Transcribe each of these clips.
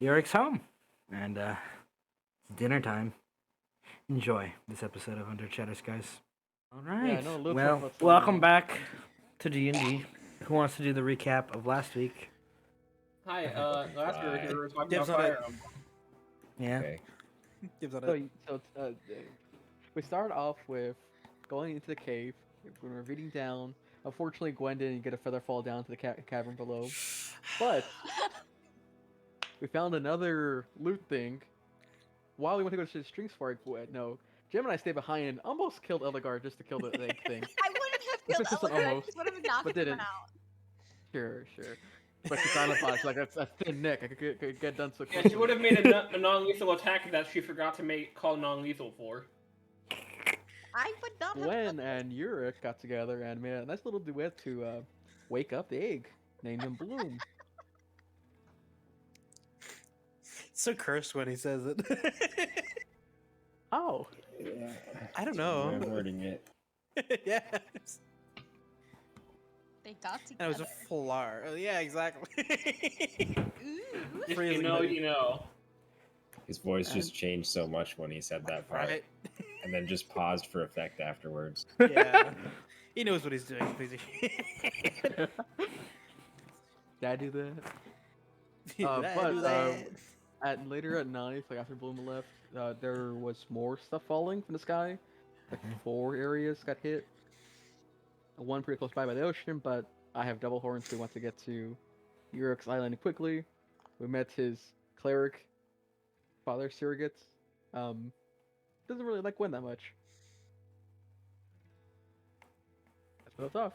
Urek's home, and it's dinner time. Enjoy this episode of Under Chatter Skies. All Yeah, right. I know a little talk Well, about some. welcome back to D&D. Who wants to do the recap of last week? Hi, last week we were talking Dibs about on it. Fire Emblem. Yeah. Okay. Gives on So, it. we started off with going into the cave. We were reading down. Unfortunately, Gwen didn't get a feather fall down to the cavern below. But we found another loot thing. While we went to go to the string spark, no, Jim and I stayed behind and almost killed Eldegar just to kill the egg thing. I wouldn't have This killed is just an Elgar. I almost, just would have knocked but him didn't. out. Sure. But she found a like a thin neck. I could get done so Yeah, quickly. she would have made a non-lethal attack that she forgot to call non-lethal for. I would not have. Gwen and Urek got together and made a nice little duet to wake up the egg, named him Bloom. So cursed when he says it. Oh, I don't know. I'm wording it. Yeah. They got That was together. a flower. Oh, yeah, exactly. Ooh. If Freely you know, made. you know. His voice just changed so much when he said that part, Right. and then just paused for effect afterwards. Yeah. He knows what he's doing. Please. did I do that? Did I but, do that? Later at night, like after Bloom left, there was more stuff falling from the sky. Like 4 areas got hit. One pretty close by the ocean, but I have double horns. We want to get to Urek's island quickly. We met his cleric father surrogate. Doesn't really like Gwen that much. That's what it's off.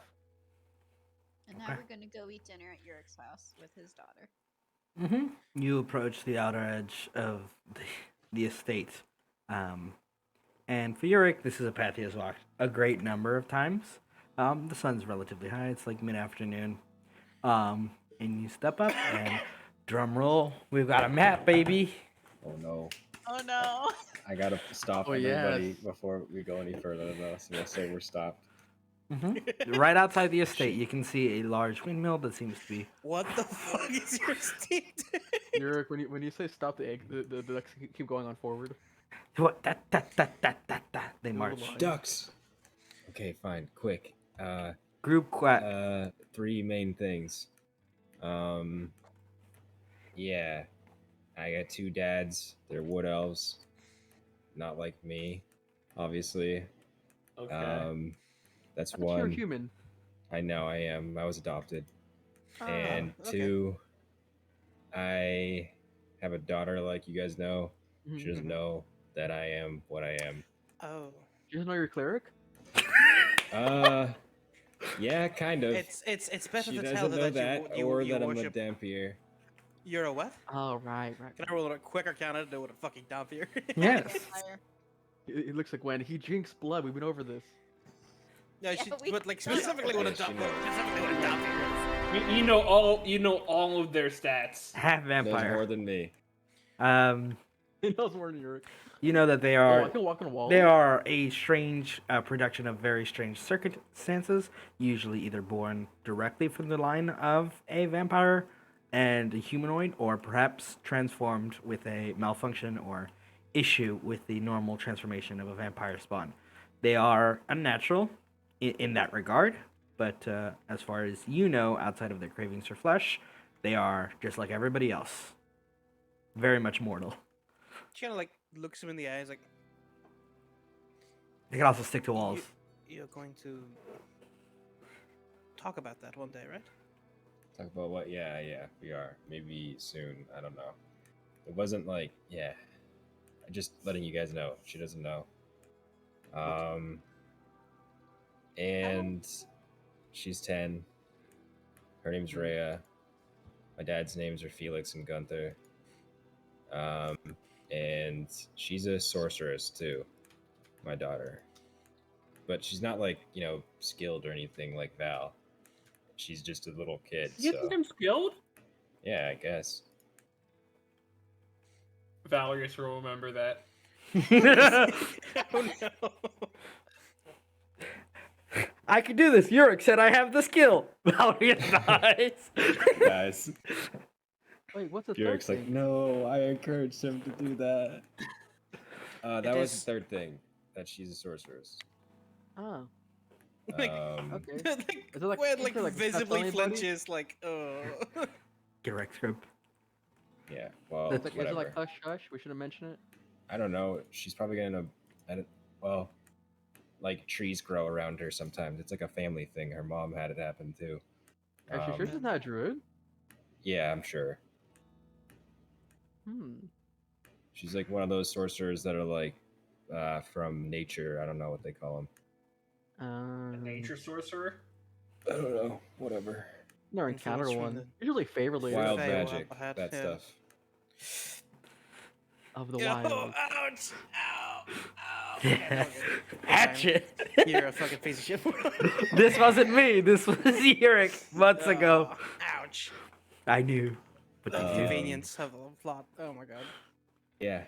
And now we're gonna go eat dinner at Urek's house with his daughter. You approach the outer edge of the estate. And for Urek, this is a path he has walked a great number of times. The sun's relatively high. It's like mid-afternoon. And you step up and drum roll. We've got a map, baby. Oh no! Oh no! I gotta stop Oh, everybody yes. before we go any further, though. So we'll say we're stopped. Right outside the estate, you can see a large windmill that seems to be. What the fuck is your state? Urek, when you say stop the egg, the ducks keep going on forward. What? They march. line. Ducks. Okay, fine. Quick. Group quack. 3 main things. Yeah. I got 2 dads. They're wood elves. Not like me, obviously. Okay. That's I thought you were one. human. I know I am. I was adopted. Ah, And okay. 2, I have a daughter, like you guys know. She doesn't know that I am what I am. Oh. You know you're a cleric? Yeah, kind of. It's better She to doesn't tell know her that, you or you that I'm a worship. Dampier. You're a what? Oh, right. Can I roll a quick arcana to know what a fucking dump here? Yes. Vampire. It looks like when he drinks blood. We've been over this. No, Yeah, she, but we- but like no, no. specifically what a Yeah, she dump. knows. Specifically what a dump here is. You know all of their stats. Half Knows more vampire. than me. He knows more than Urek. You know that they Oh, I are. can walk on a wall. They are a strange production of very strange circumstances, usually either born directly from the line of a vampire and a humanoid, or perhaps transformed with a malfunction or issue with the normal transformation of a vampire spawn. They are unnatural in that regard, but as far as you know, outside of their cravings for flesh, they are just like everybody else. Very much mortal. She kind of like looks him in the eyes, like They can also stick to walls. you're going to talk about that one day, right? Talk about what? Yeah, we are. Maybe soon. I don't know. It wasn't like, yeah. Just letting you guys know. She doesn't know. And she's 10. Her name's Rhea. My dad's names are Felix and Gunther. And she's a sorceress too, my daughter. But she's not like, skilled or anything like Val. She's just a little kid. You So think I'm skilled? yeah, I guess. Valerius will remember that. Oh no. I can do this. Urek said I have the skill. Valeria dies. Guys, Wait, what's the third Yurek's like, thing? no, I encouraged him to do that. That was the is- third thing, that she's a sorceress. Oh, Like, okay. like, Is it like- Gwen, is like it like discuss visibly anybody? flinches, like, oh. Get Rex script. Yeah, well, Is it whatever. like hush hush? We should have mentioned it. I don't know. She's probably gonna. Well, like trees grow around her sometimes. It's like a family thing. Her mom had it happen too. Are you sure she's not a druid? Yeah, I'm sure. Hmm. She's like one of those sorcerers that are like from nature. I don't know what they call them. A nature sorcerer. I don't know. Whatever. Never Influence encountered from one. the- Usually favorably Wild Fey magic. Wild, That yeah. stuff. of the Yo, wild. ouch! Ow! Ow! Yeah. Okay. Hatchet. You're a fucking piece of shit. This wasn't me. This was Urek months ago. Oh, ouch. I knew. But Uh, I The knew. convenience of a plot. Oh my god. Yeah.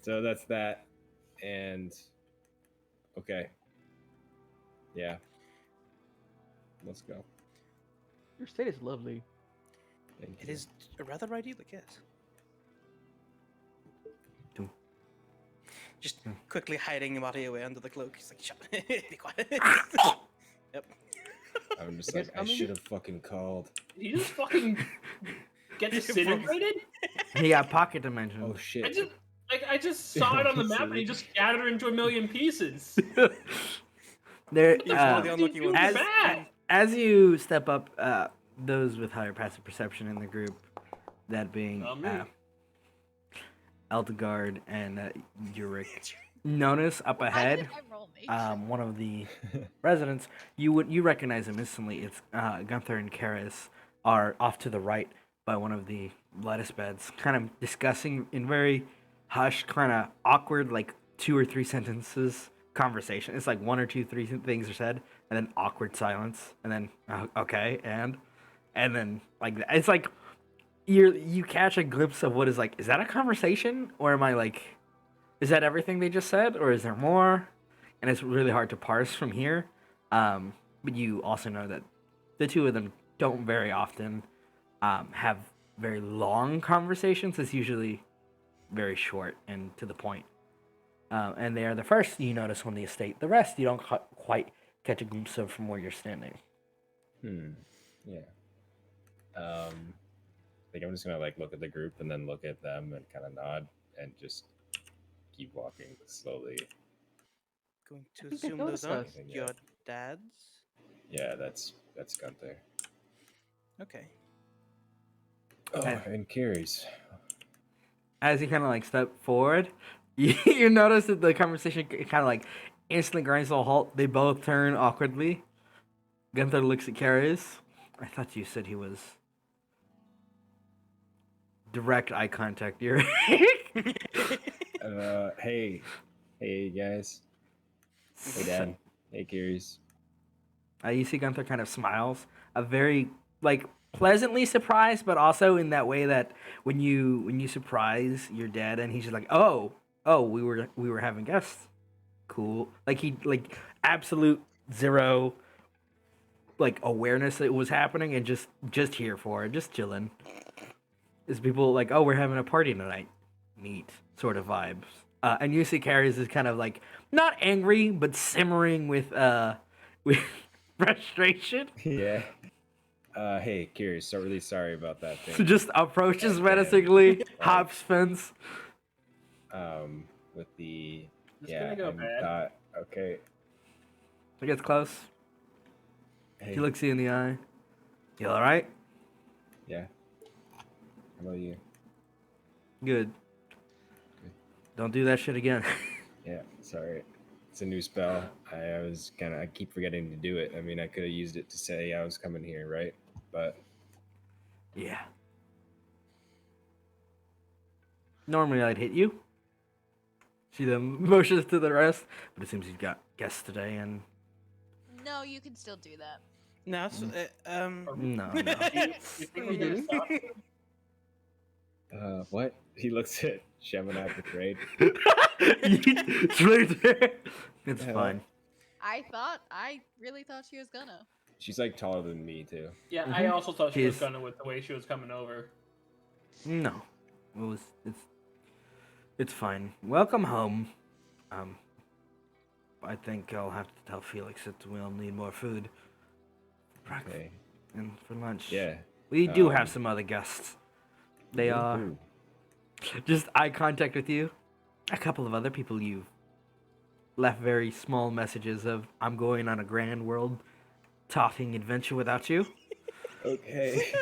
So that's that. And okay. Yeah. Let's go. Your state is lovely. Thank It you. is rather idyllic, yes. Dum. Just Hmm. quickly hiding your body away under the cloak. He's like, shut be quiet. Yep. I'm just You guys like, I coming? should have fucking called. You just fucking get disintegrated. He got pocket dimension. Oh shit. I just saw it on the map and he just scattered into a million pieces. There, He's one of the unlucky ones. as- Bad. as you step up, those with higher passive perception in the group, that being Me. Eldegard and Urek, notice up ahead, Why did I roll nature? one of the residents, you recognize him instantly. It's Gunther and Karis are off to the right by one of the lettuce beds, kind of discussing in very hushed, kind of awkward, like 2 or 3 sentences conversation. It's like 1 or 2, 3 things are said, and then awkward silence, and then okay, and then like it's like you catch a glimpse of what is like. Is that a conversation, or am I like? Is that everything they just said, or is there more? And it's really hard to parse from here. But you also know that the two of them don't very often have very long conversations. It's usually very short and to the point. And they are the first you notice on the estate. The rest you don't quite catch a glimpse of from where you're standing. Yeah. I think I'm just gonna like look at the group and then look at them and kind of nod and just keep walking slowly. Going to think they assume those noticed aren't us. your dads. Yeah, that's Gunther. Okay. Oh, Okay. and Carrie's. As you kind of like step forward, you notice that the conversation kind of like instantly grinds to a halt. They both turn awkwardly. Gunther looks at Carius. I thought you said he was direct eye contact. You're Hey guys. Hey Dad. Hey Carrie's. You see Gunther kind of smiles, a very like pleasantly surprised, but also in that way that when you surprise your dad and he's just like, oh, we were having guests, cool. Like he like absolute zero like awareness that it was happening and just here for it, just chilling. Is people like, oh, we're having a party tonight, neat sort of vibes. And you see Carries is kind of like not angry but simmering with frustration. Yeah. Hey, Carrie, so really sorry about that thing. So just approaches Okay. menacingly, hops fence. With the It's yeah, gonna go and bad. thought, okay. He gets close. Hey, He looks you in the eye. You all right? yeah. How about you? Good. Don't do that shit again. Yeah, sorry. It's a new spell. I keep forgetting to do it. I mean, I could have used it to say I was coming here, right? But Yeah. Normally I'd hit you. See the motions to the rest, but it seems you've got guests today, and No, you can still do that. No, so, no, no. You think we're gonna stop? what? He looks at Sheminat betrayed. It's right there. It's Yeah. fine. I really thought she was gonna. She's like taller than me too. Yeah, I also thought she was Jeez. gonna with the way she was coming over. No, it's fine. Welcome home. Um, I think I'll have to tell Felix that we'll need more food. Okay. And for lunch. Yeah. We do have um, some other guests. They who- are who? just eye contact with you. A couple of other people you've left very small messages of I'm going on a grand world talking adventure without you. Okay.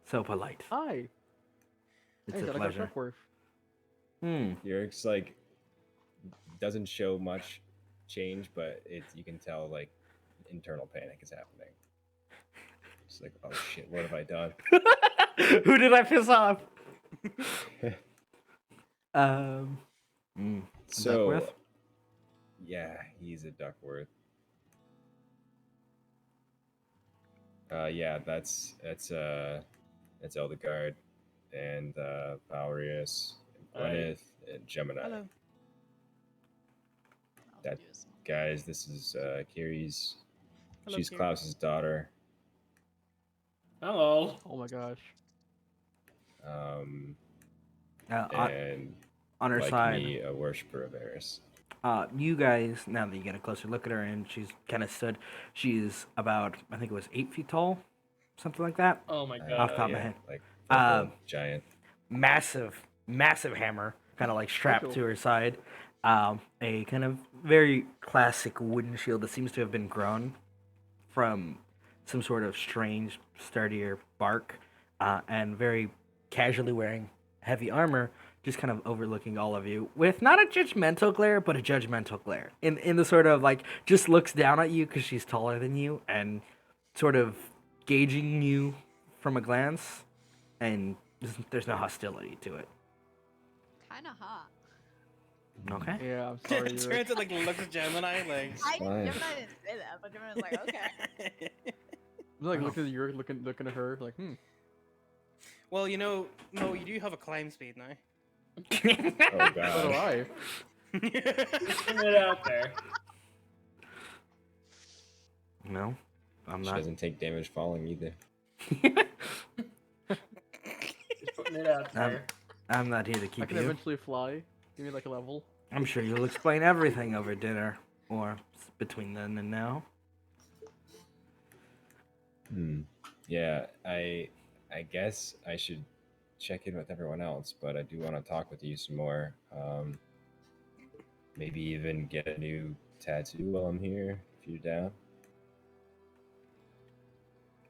So polite. Hi. It's Hey, a I got pleasure. Duckworth. Urek's like doesn't show much change, but you can tell like internal panic is happening. It's like, oh shit, what have I done? Who did I piss off? Um, So, Duckworth? yeah, he's a Duckworth. Yeah, that's Eldegard and Valerius and Hi. Gwyneth and Gemini. Hello. I'll That do some- guys, this is Kiri's. Hello, She's Kiri. Klaus's daughter. Hello. Oh my gosh. Um, on, and on her like side, me, a worshiper of Eris. you guys, now that you get a closer look at her, and she's kind of stood, she's about, I think it was 8 feet tall, something like that. Oh my Off the god. top of my yeah, head. like Um, full giant. Massive hammer, kind of like strapped Cool. to her side. A kind of very classic wooden shield that seems to have been grown from some sort of strange, sturdier bark, and very casually wearing heavy armor, just kind of overlooking all of you with not a judgmental glare, but a judgmental glare. In the sort of like, just looks down at you because she's taller than you and sort of gauging you from a glance, and there's no hostility to it. Kinda hot. Okay. Yeah, I'm sorry. Turns Urek. to like look at Gemini like. I fine. Gemini didn't say that, but Gemini was like, okay. I'm like looking at Urek, looking at her, like, Well, you know, Mo, you do have a climb speed now. Oh So do god. I. Putting it out there. No, I'm She not. doesn't take damage falling either. Just putting it out there. I'm not here to I keep can you. eventually fly. Give me like a level. I'm sure you'll explain everything over dinner, or between then and now. Yeah, I guess I should check in with everyone else, but I do want to talk with you some more. Maybe even get a new tattoo while I'm here, if you're down.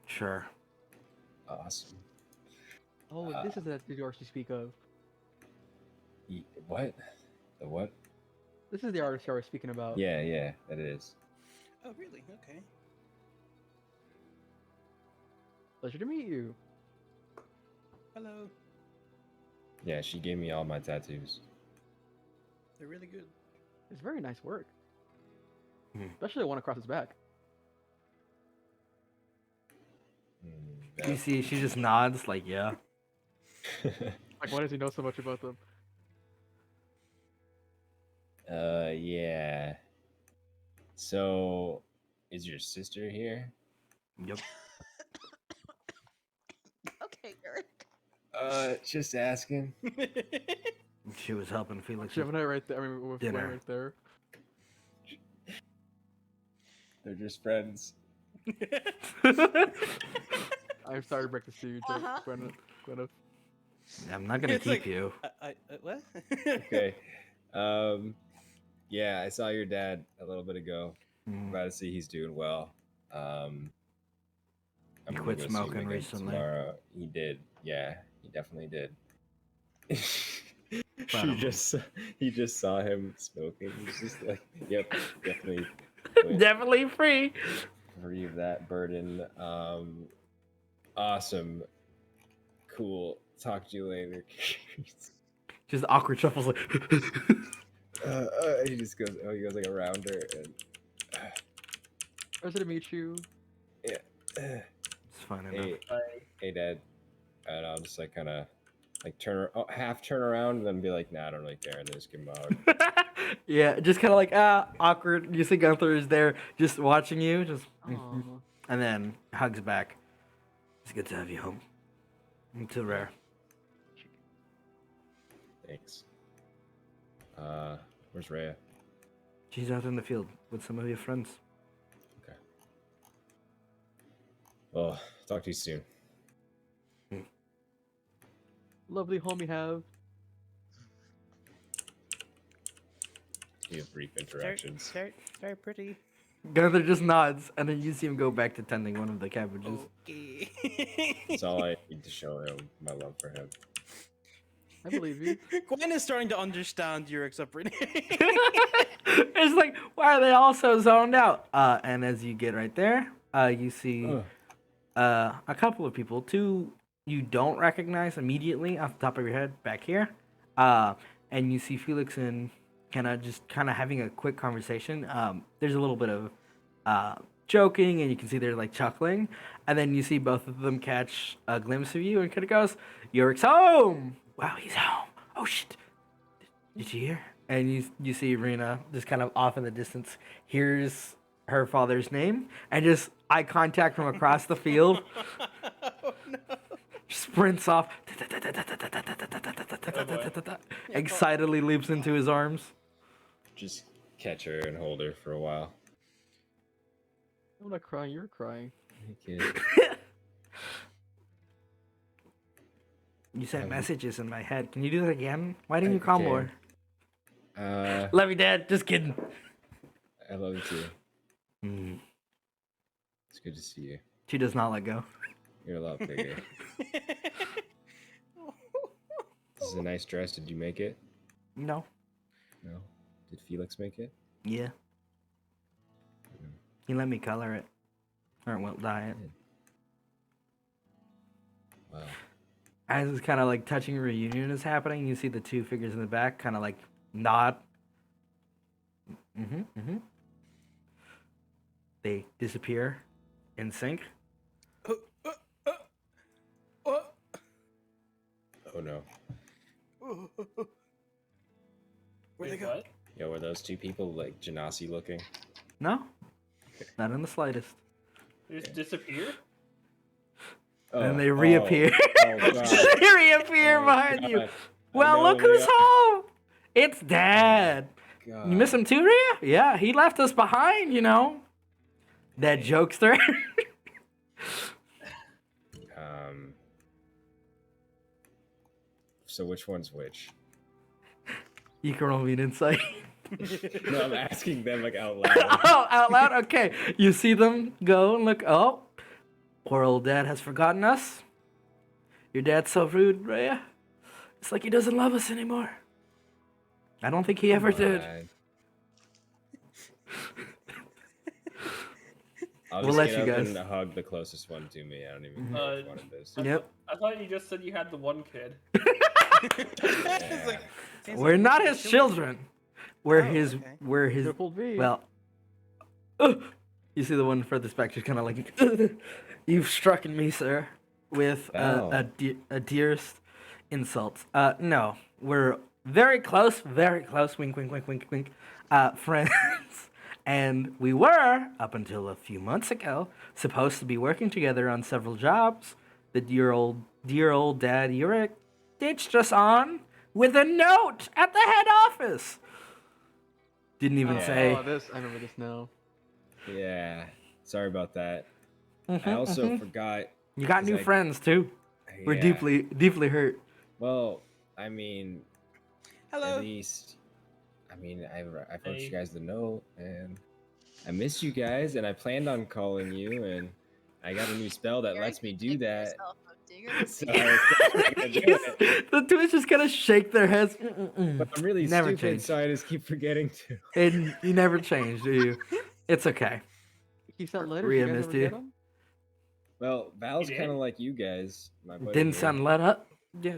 Sure. Awesome. Oh, this is the artist you speak of. What? The what? This is the artist you were speaking about. Yeah, that is. Oh, really? Okay. Pleasure to meet you. Hello. Yeah, she gave me all my tattoos. They're really good. It's very nice work. Hmm. Especially the one across his back. You see, she just nods, like, yeah. Like, why does he know so much about them? Yeah. So, is your sister here? Yep. Okay, Urek. Just asking. She was helping Felix. Gemini right there. I mean, with Flame Dinner. right there. They're just friends. I'm sorry to break this to you, Uh-huh. Gwyneth. I'm not gonna It's keep like- you. What? Okay. Yeah, I saw your dad a little bit ago. Mm. Glad to see he's doing well. I'm He gonna quit go see him smoking again recently. Tomorrow. He did. Yeah, he definitely did. Proud of him. He just saw him smoking. He's just like, yep, definitely quit. Definitely free. Free of that burden. Awesome. Cool. Talk to you later. Just awkward shuffles, like. He just goes. Oh, he goes like around her and. Pleasure to meet you. It's fine enough. Hey, Dad. And I'll just like kind of like half turn around and then be like, nah, I don't really care. And then just give him a hug. Yeah, just kind of like awkward. You see Gunther is there, just watching you, just Aw. and then hugs back. It's good to have you home. I'm too rare. Thanks. Where's Rhea? She's out in the field with some of your friends. Okay. Well, talk to you soon. Lovely home you have. We have brief Very, interactions. very pretty. Gunther just nods, and then you see him go back to tending one of the cabbages. Okay. That's all I need to show him my love for him. I believe you. Gwen is starting to understand Urek's upbringing. It's like, why are they all so zoned out? And as you get right there, you see a couple of people. Two you don't recognize immediately off the top of your head back here. And you see Felix and kind of having a quick conversation. There's a little bit of joking, and you can see they're like chuckling. And then you see both of them catch a glimpse of you, and kind of goes, "Urek's home! Wow, he's home! Oh shit! Did you hear?" And you see Rena just kind of off in the distance hears her father's name, and just eye contact from across the field. Oh no. Sprints off, excitedly leaps into his arms. Just catch her and hold her for a while. I'm not crying, you're crying. Hey, kid. You sent Um, messages in my head. Can you do that again? Why didn't you I call can. more? Uh, Love you, Dad. Just kidding. I love you too. Mm. It's good to see you. She does not let go. You're a lot bigger. This is a nice dress. Did you make it? No. No. Did Felix make it? Yeah. He let me color it. Or well, dye it. Wow. As it's kind of like touching reunion is happening, you see the two figures in the back kind of like nod. They disappear in sync. Oh no. Where'd they Wait, go? what? Yo, were those two people like Genasi looking? No, not in the slightest. They just disappear? And they reappear. Oh, God. They reappear Oh, behind God. you. I Well, know, look who's yeah. home. It's Dad. God. You miss him too, Rhea? Yeah, he left us behind, you know. That jokester. So which one's which? You can roll me an insight. No, I'm asking them like out loud. Oh, out loud? Okay. You see them go and look. Oh, poor old Dad has forgotten us. Your dad's so rude, Rhea. It's like he doesn't love us anymore. I don't think he ever did. I'll We'll just let get you up guys. and hug the closest one to me. I don't even know which one it is. Yep. I thought you just said you had the one kid. It's like, seems We're like not we're his children. We're Oh, his. okay. We're his. Triple V. Well. You see the one furthest back, just kind of like, you've struck me, sir, with Wow. a dearest insult. No, we're very close, wink, wink, wink, wink, wink, friends. And we were, up until a few months ago, supposed to be working together on several jobs. The dear old Dad Urek ditched us on with a note at the head office. Didn't even Yeah. say. Oh, this, I remember this now. Yeah. Sorry about that. I also forgot. You got 'cause new I- friends too. We're yeah. deeply hurt. Well, I mean, Hello. at least, I mean, I wrote Hey. you guys the note, and I miss you guys, and I planned on calling you, and I got a new spell that Eric, lets me you do dig that. yourself up, digger. So I was definitely gonna do it. The twins just kind of shake their heads. But I'm really Never stupid, changed. so I just keep forgetting to. And you never change, do you? It's okay. He sent letters. Rhea You guys missed ever you. get 'em? Well, Val's did? kind of like you guys. My buddy Didn't here. send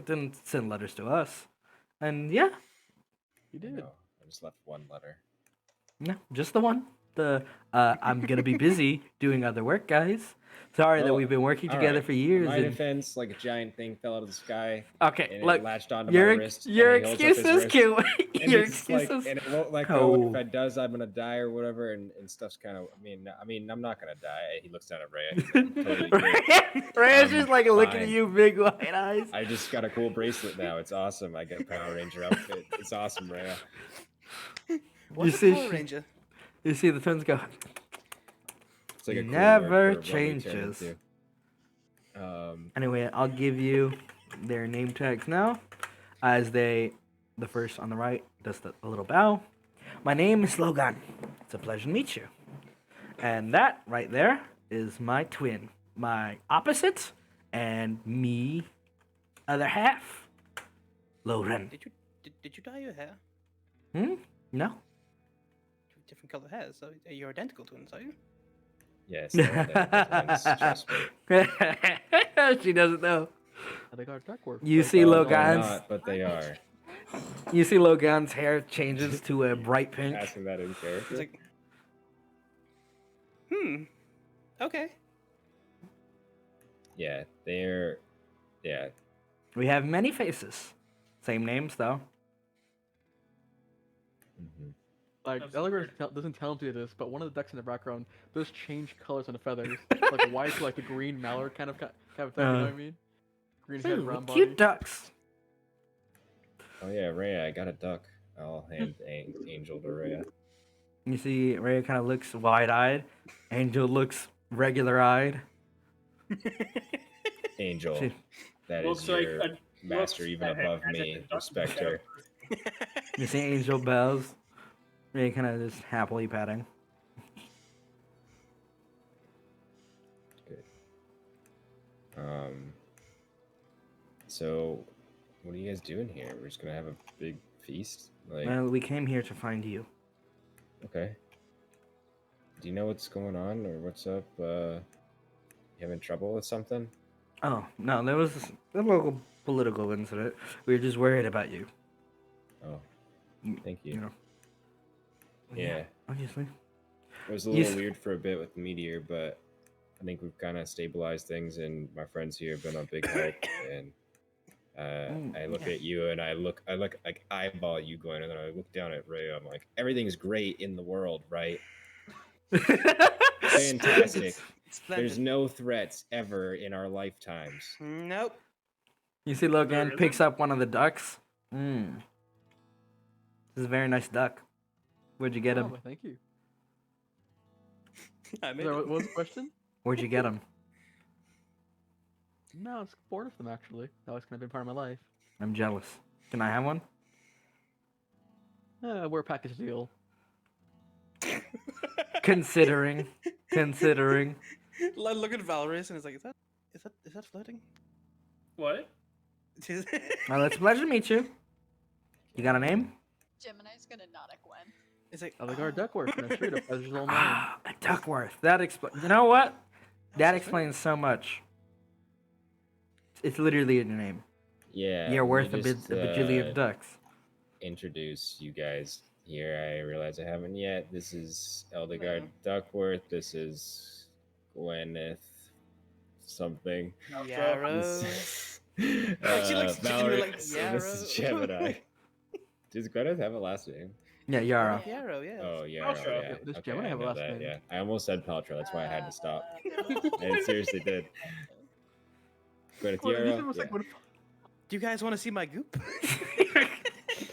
didn't send letters to us. And yeah, You I did. know, I just left one letter. no, just the one. I'm gonna be busy doing other work, guys. Sorry that Well, we've been working all together right. for In years. my And... defense, like a giant thing fell out of the sky Okay, and look, it latched onto my wrist. your and he holds up his excuses, wrist, Q. and Your it's like, excuses. and it won't let go. And if Oh. it does, I'm gonna die or whatever. And stuff's kind of. I mean, I'm not gonna die. He looks down at Rhea. He's like, totally good. Rhea's I'm just like looking at fine. you, big white eyes. I just got a cool bracelet now. It's awesome. I got a Power Ranger outfit. It's awesome, Rhea. What's see- a Power Ranger? You see the twins go. It's like a It cool never word for what we turn changes. into. Anyway, I'll give you their name tags now, as the first on the right does a little bow. My name is Logan. It's a pleasure to meet you. And that right there is my twin, my opposite, and me, other half, Loren. Did you dye your hair? No. Different color hair, so you're identical twins, are you? Yes. Trust me. She doesn't know. They got duckworth. You Like, see Well, they're Logan's. not, but they are. You see Logan's hair changes to a bright pink. Asking that in It's character. like, okay. Yeah, they're. Yeah. We have many faces. Same names though. hmm Like That's Elgar weird. doesn't tell him to do this, but one of the ducks in the background does change colors on the feathers, like white to like the green mallard kind of thing. You know what I mean? Green head, Ooh, brown body. cute ducks. Oh yeah, Rhea, I got a duck. I'll hand Angel to Rhea. You see, Ray kind of looks wide-eyed. Angel looks regular-eyed. Angel, She- that Looks is like your a master, looks even like above a me. duck Respect her. You see Angel bells. Ray kind of just happily patting. Good. So, what are you guys doing here? We're just gonna have a big feast? Like, Well, we came here to find you. okay. Do you know what's going on or what's up? You having trouble with something? Oh, no, there was a local political incident. We were just worried about you. Oh, thank you. You know. Yeah. Obviously. It was a You little s- weird for a bit with the meteor, but I think we've kind of stabilized things, and my friends here have been a big help. And I look yeah. at you, and I look like eyeball you going, and then I look down at Ray. I'm like, everything's great in the world, right? Fantastic. There's Splendid. no threats ever in our lifetimes. Nope. You see Logan There picks isn't? up one of the ducks. This is a very nice duck. Where'd you get Oh, him? well, thank you. I made So, it. what was the question? Where'd you get him? No, I was bored of them actually. That was kind of been part of my life. I'm jealous. Can I have one? We're a package deal. Considering. Look at Valorous and it's like, is that floating? What? Well, it's a pleasure to meet you. You got a name? Gemini's gonna nod at Gwen. It's like, Elgar Duckworth, and I'm sure the pleasure's all mine. Ah, a Duckworth. That explains. You know what? That explains so much. It's literally in your name. Yeah. You're let me worth a just, bajillion ducks. Introduce you guys here. I realize I haven't yet. This is Eldegard Duckworth. This is Gwyneth something. Yarrow. She looks genuinely like This is Yarrow. Gemini. Does Gwyneth have a last name? Yeah, Yara. Yarrow, yeah. Oh, yeah. Paltrow. Yeah. Yeah, does Okay, Gemini I have a know last that, name? Yeah, I almost said Paltrow. That's why I had to stop. I seriously did. Gwyneth Well, you Yarrow. said it was like, Yeah. what if- Do you guys want to see my goop?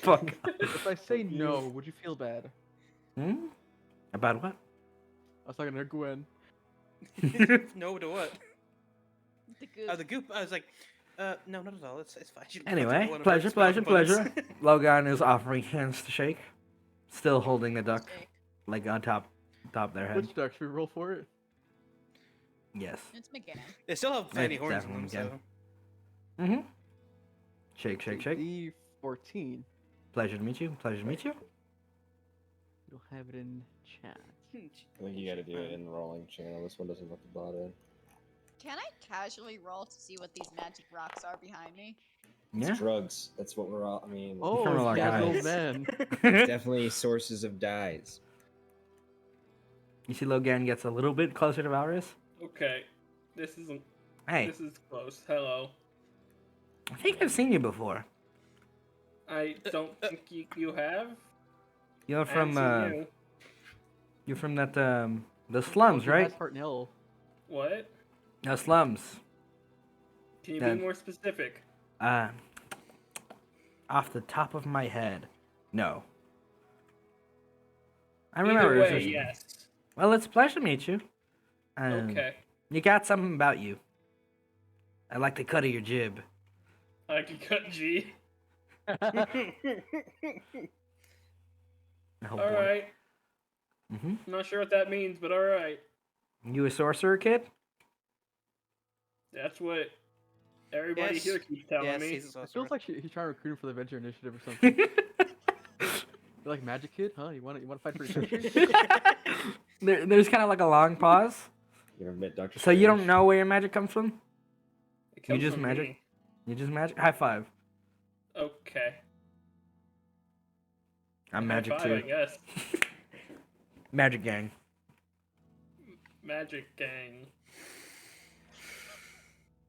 Fuck. if I say no, would you feel bad? About what? I was talking to Gwen. No to what? The goop. Oh, the goop. I was like, no, not at all. It's fine. You don't Anyway, want to pleasure, hurt pleasure, small bugs. pleasure. Logan is offering hands to shake. Still holding the duck, Shake. like on top their head. Which duck? Should we roll for it? Yes. It's McGann. They still have plenty It's horns in them, definitely so. Mm-hmm. Shake, shake, shake. D14. Pleasure to meet you. Pleasure to meet you. You'll have it in chat. I think you got to do it in the rolling channel. This one doesn't look the bot in. Can I casually roll to see what these magic rocks are behind me? Yeah. Drugs. That's what we're all. I mean, Criminal Oh, guys. old man. definitely sources of dyes. You see Logan gets a little bit closer to Valrus. Okay. This isn't. Hey, This is close. Hello. I think I've seen you before. I don't think you have. You're I from haven't seen you. you're from that the slums, Oh, right? That's Heart and Hill. What? The slums. Can you Then- be more specific? Off the top of my head, no. I Either remember. way, yes. Well, it's a pleasure to meet you. Okay. You got something about you. I like the cut of your jib. I can cut G. Oh, All right. Mm-hmm. I'm not sure what that means, but all right. You a sorcerer kid? That's what everybody Yes. here keeps telling Yes, me. he's a It sorcerer. feels like he's trying to recruit him for the Venture Initiative or something. You're like Magic Kid, huh? You want to fight for your country? There's kind of like a long pause. You ever met Doctor? So you don't know where your magic comes from? It comes just from magic? me. You just magic? High five. Okay. I'm High magic five, too. I guess. Magic gang. Magic gang.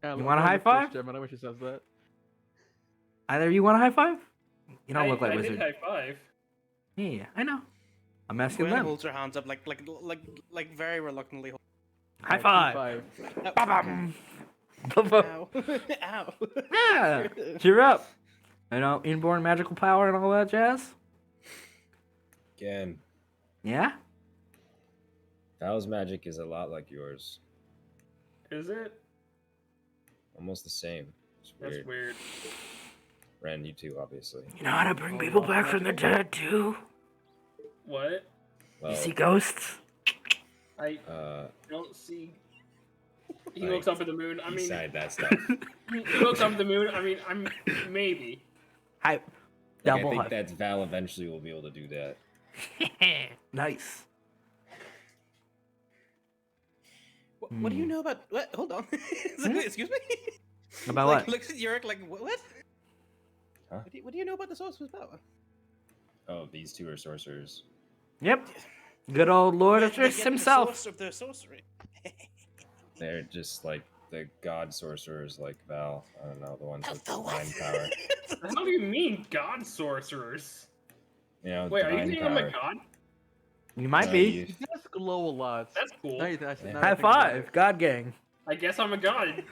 Yeah, You I want a love high the first five? gem, I know when she says that. Either of you want a high five? You don't I, look like I wizard. did high five. Yeah, I know. I'm asking Gwen them. holds her hands up like very reluctantly. High Alright, five. P5. Ba-bum. Ow. Ow. Yeah. Cheer up. You know, inborn magical power and all that jazz. Again, Yeah. Val's magic is a lot like yours. Is it? Almost the same. It's That's weird. weird. Ren, you too, obviously. You know how to bring people back from the dead too. What? Well, You see ghosts? I uh, don't see. He Like, looks up at the moon. I mean, beside that stuff. he looks up at the moon. I mean, I'm maybe. Hi. Like, Double I think high. that Val eventually will be able to do that. Nice. What do you know about? What? Hold on. Excuse me. About Like, what? looks at Urek like what? Huh? What do you know about the sorcerer's power? Oh, these two are sorcerers. Yep. Good old Lord of Where did they Tricks get the himself. source of their sorcery. They're just like the god sorcerers, like Val. I don't know, the ones with The what? divine power. How do you mean god sorcerers? You know, Wait, are you divine saying I'm a power. god? You might No, be. you- He does glow a lot. That's cool. Now you- now Yeah. I High think about five. it. God gang. I guess I'm a god.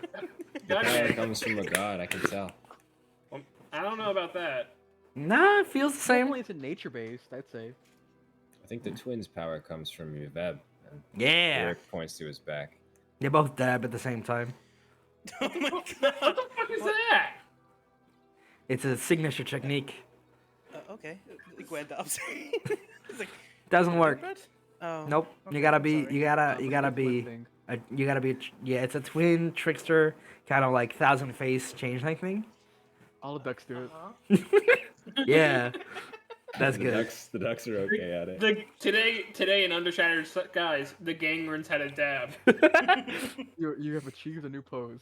God, Power comes from a god, I can tell. I don't know about that. Nah, it feels the same. Definitely it's nature based, I'd say. I think the twins' power comes from Yveb. And Yeah. Eric points to his back. They both dab at the same time. Oh my What god. the fuck is that? It's a signature technique. Okay. Gwen dobs. It's like, Doesn't work. "What?" Oh. Nope. Okay, You gotta I'm be. sorry. You gotta. It's You a gotta twin be. thing. You gotta be. Yeah, it's a twin trickster kind of like thousand face changeling thing. All the ducks do it. Uh-huh. Yeah. That's the good. The ducks are okay at it. Today in Undershattered Skies, the gang learns how to dab. You have achieved a new pose.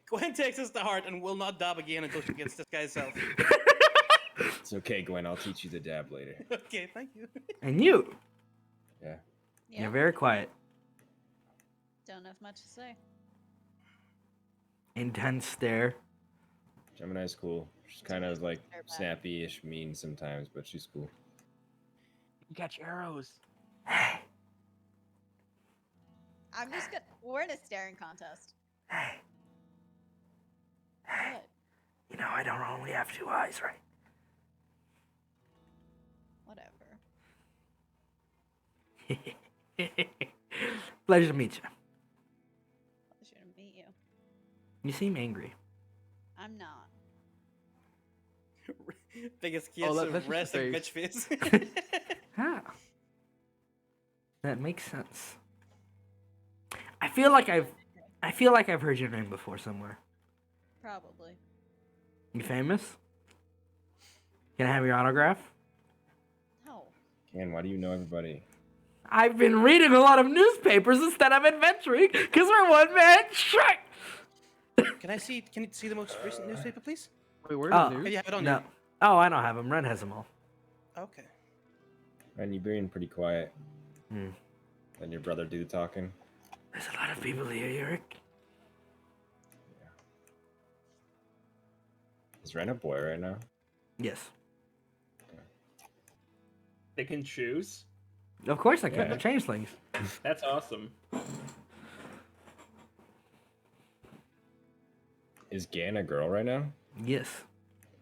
Gwen takes us to heart and will not dab again until she gets this guy's self. It's okay, Gwen. I'll teach you the dab later. Okay, thank you. And you. Yeah. Yeah. You're very quiet. Don't have much to say. Intense stare. Gemini's cool. She's kind of like snappy-ish, mean sometimes, but she's cool. You got your arrows. Hey. I'm just gonna. We're in a staring contest. Hey. Hey. What? You know I don't only have two eyes, right? Whatever. Pleasure to meet you. Pleasure to meet you. You seem angry. I'm not. Biggest kiss Oh, of that's just resting the bitch face. Ah. That makes sense. I feel like I've heard your name before somewhere. Probably. You famous? Can I have your autograph? No. Ken, why do you know everybody? I've been reading a lot of newspapers instead of adventuring because we're one man short. Can you see the most recent newspaper, please? Wait, where's Oh. the Oh, news? you have it on No. you. Oh, I don't have them. Ren has them all. Okay. And you're being pretty quiet. Hmm. Let your brother do the talking. There's a lot of people here, Urek. Is Ren a boy right now? Yes. They can choose. Of course I can. Yeah. They're changelings. That's awesome. Is Gan a girl right now? Yes.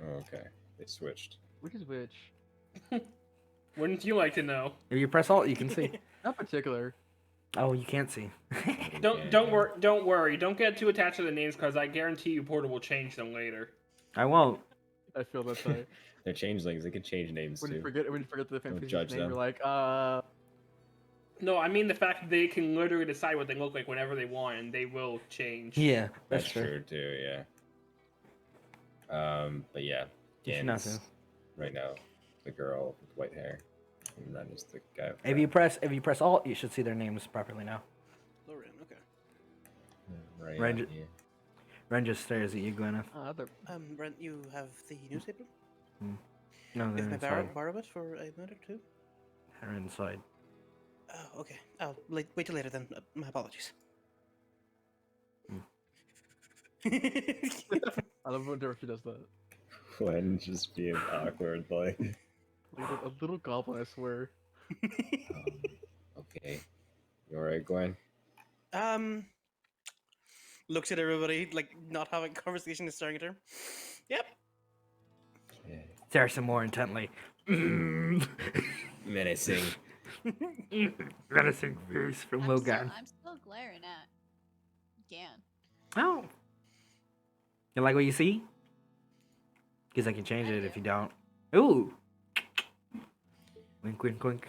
Oh, okay. They switched. Which is which? Wouldn't you like to know? If you press Alt, you can see. Not particular. Oh, you can't see. Don't worry. Don't get too attached to the names, because I guarantee you Portal will change them later. I won't. I feel that way. They're changelings. They can change names when too. you forget the Don't fantasy judge name, them. you're like, No, I mean the fact that they can literally decide what they look like whenever they want, and they will change. Yeah, That's true too. Yeah. But yeah, You should not Gan's do. right now the girl with white hair, and Ren is the guy. With If you press Alt, you should see their names properly now. Lorraine, okay. right, Ren yeah. ju- Ren just stares at you, Gwyneth. Brent, you have the newspaper? No, they're Can I inside. borrow it for a minute or two? They're inside. Oh, okay. I'll wait till later then. My apologies. I love whenever she does that. Gwen just being awkward, like. A little goblin, I swear. Okay, you alright, Gwen? Looks at everybody, like, not having conversation and staring at her. Yep. Okay. Stare some more intently. Menacing. Menacing face from Logan. I'm still glaring at Gan. Oh. You like what you see? Because I can change it if you don't. Ooh. Wink, wink, wink.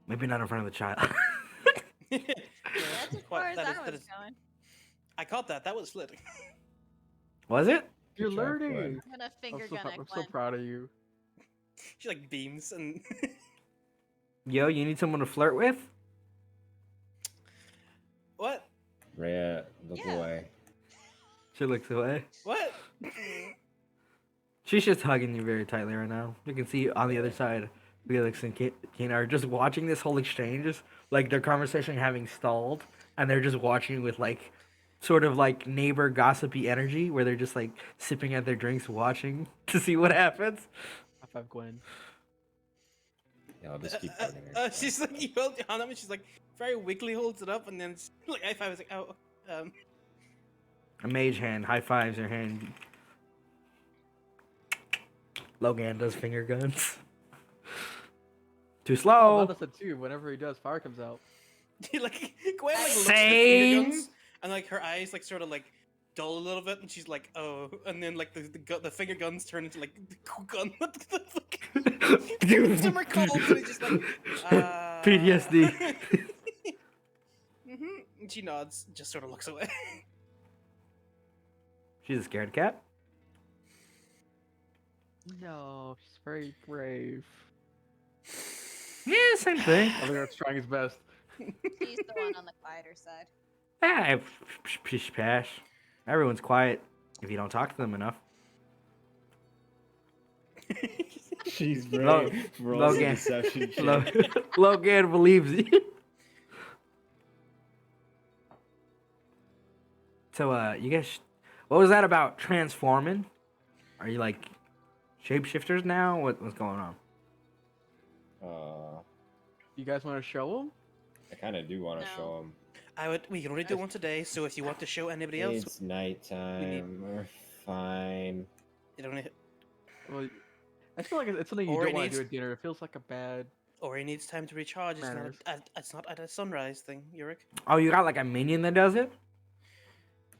Maybe not in front of the child. That's as far as I was going. I caught that. That was flitting. Was it? You're Good job, learning. Gwen. I'm gonna finger gun at I'm so Gwen. proud of you. She like beams and Yo, you need someone to flirt with? what? Rhea, look Yeah. away. She looks away. What? She's just hugging you very tightly right now. You can see on the other side, Felix and Kena are just watching this whole exchange. Like their conversation having stalled, and they're just watching with like, sort of like neighbor gossipy energy, where they're just like sipping at their drinks, watching to see what happens. High five, Gwen. Yeah, I'll just keep pointing her. She's like, you hold your hand up, and she's like, very weakly holds it up, and then it's like, I was like, oh, A mage hand high fives her hand. Logan does finger guns. Too Oh, slow. Lana said too. Whenever he does, fire comes out. like Gwen like looks at the Same. finger guns, and like her eyes like sort of like dull a little bit, and she's like, oh, and then like the finger guns turn into like the gun. What the fuck? Summer cold, and it's just like PTSD. And she nods, just sort of looks away. She's a scared cat. No, she's very brave. Yeah, same thing. I think that's trying his best. She's the one on the quieter side. Ah, pish pash. Everyone's quiet if you don't talk to them enough. She's Lo- brave. Rolls a Logan. deception check. Logan believes you. So, you guys, what was that about transforming? Are you like shapeshifters now? What's going on? You guys want to show him? I kind of do want to No. show him. We can only do one today, so if you want to show anybody else, It's nighttime. We're fine. you don't need, Well, I feel like it's something you Or don't he want to do needs- at dinner. It feels like a bad. or he needs time to recharge. Manners. It's not at a sunrise thing, Urek. Oh, you got like a minion that does it?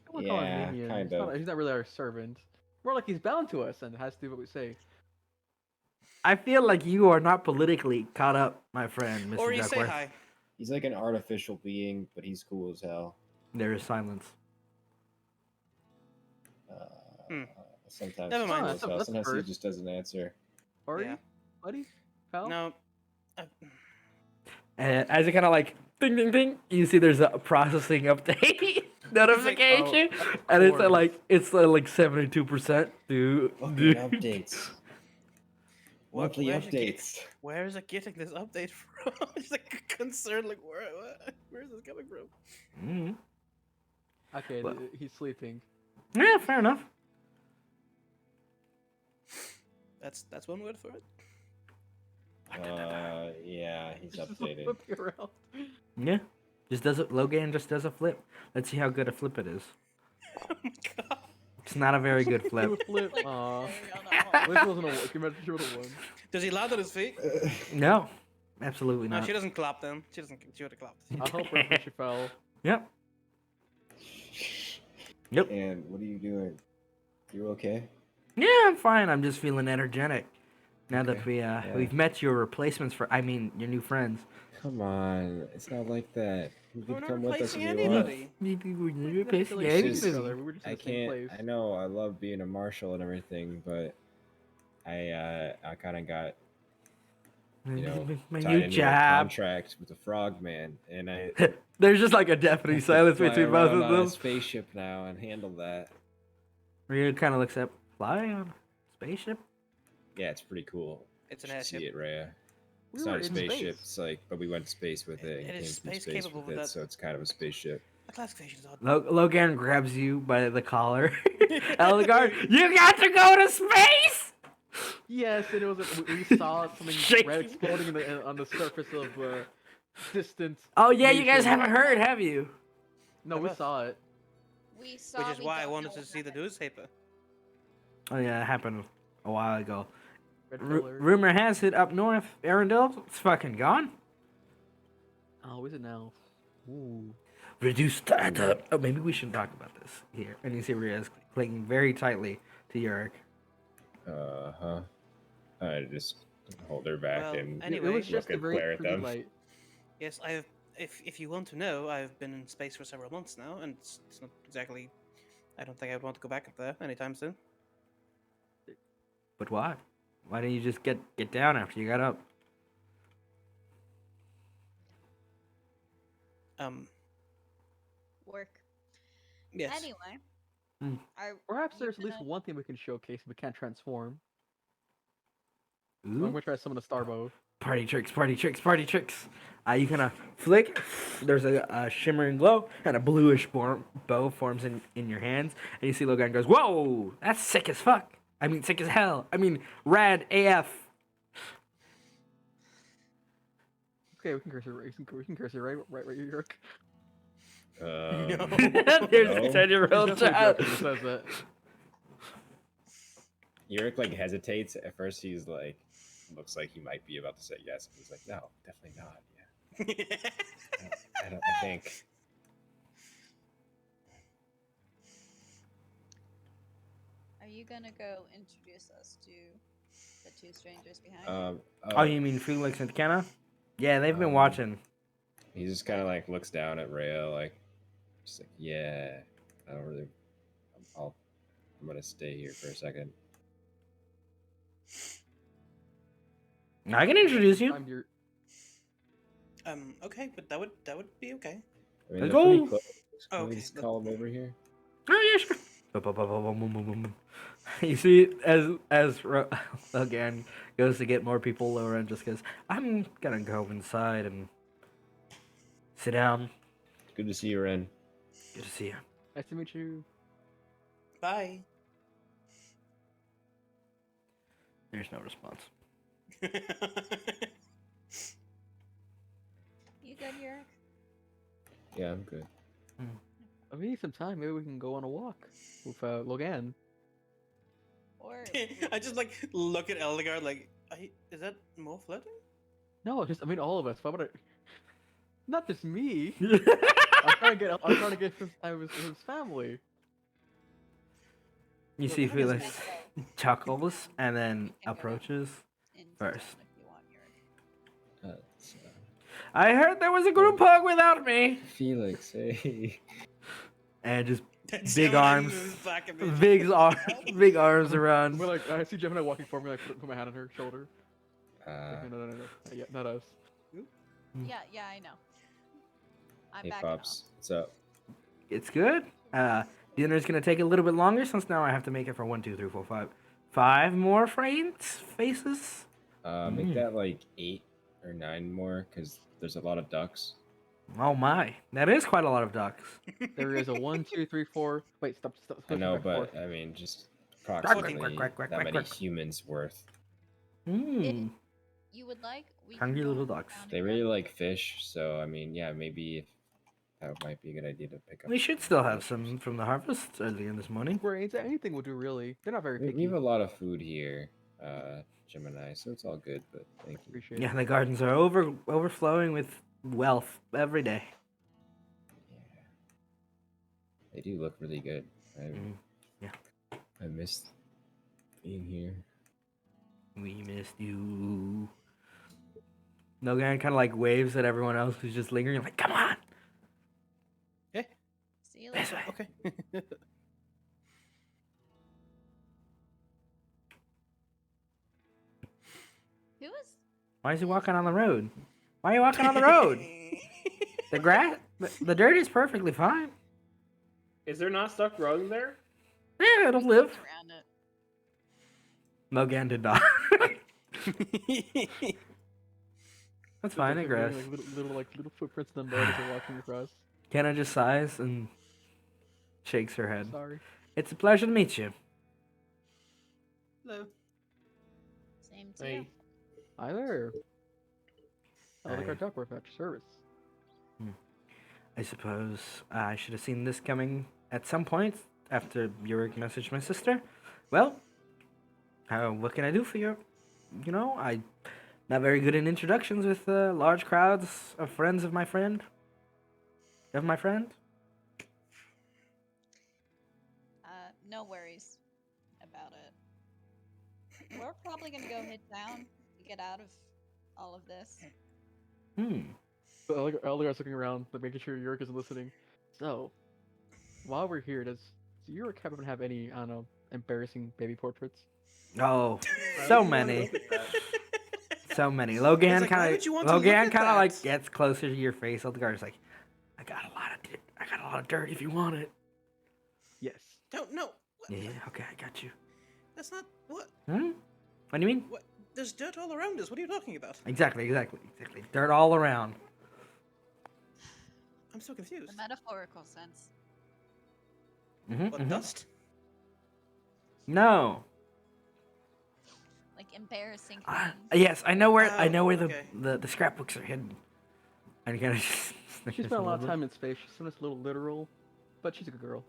I wouldn't call him Yeah, minion. kind He's not, of. he's not really our servant. More like he's bound to us and has to do what we say. I feel like you are not politically caught up, my friend, Mr. Or you say Duckworth. hi. He's like an artificial being, but he's cool as hell. There is silence. Hmm. Sometimes Never he's mind. cool Oh, as hell, that's a sometimes he first. just doesn't answer. Party? Yeah. Buddy? Pal? No. And as it kind of like ding ding ding, you see there's a processing update notification, oh, and it's course. like 72%. Dude, Fucking dude. updates. Monthly where's it get- updates. Where is it getting this update from? It's like concerned, like where is this coming from? Mm. Okay, Well. he's sleeping. Yeah, fair enough. That's one word for it. Yeah, he's Just updated. flipping around. Yeah. Just does it. Logan just does a flip. Let's see how good a flip it is. Oh my god. It's not a very good Do flip. a flip. Like, Aw. there on that This wasn't a one. Can you imagine if she would've won? Does he land on his feet? No, absolutely No, not. she doesn't clap then. She doesn't. She would have clapped. I'll help her if she fell. Yep. Yep. And what are you doing? You okay? Yeah, I'm fine. I'm just feeling energetic. Now that Okay, we've met your replacements for, I mean, your new friends. Come on, it's not like that. You We're can not come with us replacing if you want. anybody. Maybe we're not We replacing like It's each just- other. We were just in I the same can't. place. I know I love being a marshal and everything, but I kind of got you know my tied new into a job. contract with the Frogman, and I There's just like a deafening silence fly between both around of on a them. spaceship now and handle that. Rhea kind of looks up. Fly on a spaceship? Yeah, it's pretty cool. It's You an should see airship. it, Rhea. We It's were not a in spaceship. space. It's like, but we went to space with it. And It came is from space space capable with with it, that. so it's kind of a spaceship. My classification is odd. Logan grabs you by the collar. Eldegar, you got to go to space! Yes, and it was. We saw something Shake. red exploding on the surface of distant. Oh, yeah, you guys nation. haven't heard, have you? No, we saw it. We saw. Which is we why I don't wanted know to what see the happened. newspaper. Oh, yeah, it happened a while ago. Red pillar. Rumor has it up north, Arendelle, it's fucking gone. Oh, is it now? Ooh. Reduce data. Oh, maybe we shouldn't talk about this here. And you see Rhea's clinging very tightly to Urek. Huh. I just hold her back Well, and anyway, it was look just a and very glare at pretty them. light. Yes, I've. If you want to know, I've been in space for several months now, and it's not exactly. I don't think I would want to go back up there anytime soon. But why? Why didn't you just get down after you got up? Work. Yes. Anyway. Hmm. Perhaps you there's at least gonna- one thing we can showcase if we can't transform. I'm Ooh. gonna try to summon a Starbow. Party tricks, party tricks, party tricks. You kind of flick. There's a shimmering glow, and a bluish bow forms in your hands. And you see Logan goes, "Whoa, that's sick as fuck. I mean, sick as hell. I mean, rad AF." Okay, we can curse it. We can curse it, right, Urek? There's no. a 10-year-old There's definitely a child. joke that says that. Urek like hesitates. At first, he's like, looks like he might be about to say yes. He's like, no, definitely not. Yeah, I think. Are you gonna go introduce us to the two strangers behind you? Oh, you mean Felix and Kenna? Yeah, they've been Um, watching. He just kind of like looks down at Rhea, like, just like, yeah, I don't really. I'm gonna stay here for a second. I can introduce you. I'm your. Okay, but that would be okay. I mean, Let's they're pretty go. close. Can Okay, we just but- call him over here? Oh yeah, sure. You see, Logan goes to get more people, Lauren just goes, "I'm gonna go inside and sit down. Good to see you, Ren. Good to see you." Nice to meet you. Bye. There's no response. You good, Urek? Yeah, I'm good. I need some time. Maybe we can go on a walk with Logan. Or I just like look at Eldegar like, is that more flirting? No, just I mean all of us. Why would I? Not just me. You I'm trying to get some time with his family. see How does Felix that go? chuckles and then Can go. approaches. In First. town if you want, Urek. I heard there was a group hug without me. Felix, hey. And just Gemini arms. moves back a bit. big arms around. We're like, I see Gemini walking for me, like put my hand on her shoulder. Uh, Like, no, not yet, not us. Yeah, I know. I'm hey, back Pops. What's up? It's good. Dinner's gonna take a little bit longer since now I have to make it for 1, 2, 3, 4, 5. 5 more faces. Make that like 8 or 9 more, because there's a lot of ducks. Oh my, that is quite a lot of ducks. There is a 1, 2, 3, 4. Wait, stop. I Switch know, back and forth. but I mean, just quack, approximately quack, quack, that quack, many quack. humans worth. Hmm. You would like? We Hungry can go little on the ducks. ground They and really grab like fish, so I mean, yeah, maybe if that might be a good idea to pick up. We should still have fish or some from the harvest early in this morning. Brains, anything will do really. They're not very We picky. have a lot of food here, Gemini, so it's all good. But thank you. Appreciate Yeah, it. the gardens are overflowing with wealth every day. Yeah, they do look really good. Yeah. I missed being here. We missed you. Nogan kind of like waves at everyone else who's just lingering, like, come on! See you This later. way. Okay. Who is? Why is he walking on the road? Why are you walking on the road? The grass, the dirt is perfectly fine. Is there not stuff growing there? Yeah, it'll live. Around it. Nogan did not. That's fine, it Like, grows. like little footprints in the mud as they're walking across. Kenna just sighs and shakes her head. Sorry. It's a pleasure to meet you. Hello. Same to Hey, you. Hi there. I like Hi. our duck worth at your service. I suppose I should have seen this coming at some point after Urek messaged my sister. Well, what can I do for you? You know, I'm not very good in introductions with large crowds of friends of my friend. Of my friend? No worries about it. We're probably gonna go hit town to get out of all of this. But Elgar's looking around, like making sure Urek is listening. So, while we're here, does Urek happen to have any, I don't know, embarrassing baby portraits? Oh, I so really wanna many. look at that. So many. Logan like, why kind would you of want to look Logan at kind of like that? gets closer to your face. Elgar's like, I got a lot of dirt if you want it. Yes. Don't know. Yeah, okay, I got you. That's not what. Hmm? What do you mean? What? There's dirt all around us. What are you talking about? Exactly. Dirt all around. I'm so The confused. metaphorical sense. What dust? No. Like embarrassing Ah, things. yes, I know where okay. the scrapbooks are hidden. And kind of She spent a lot of time in space. She's sometimes a little literal, but she's a good girl.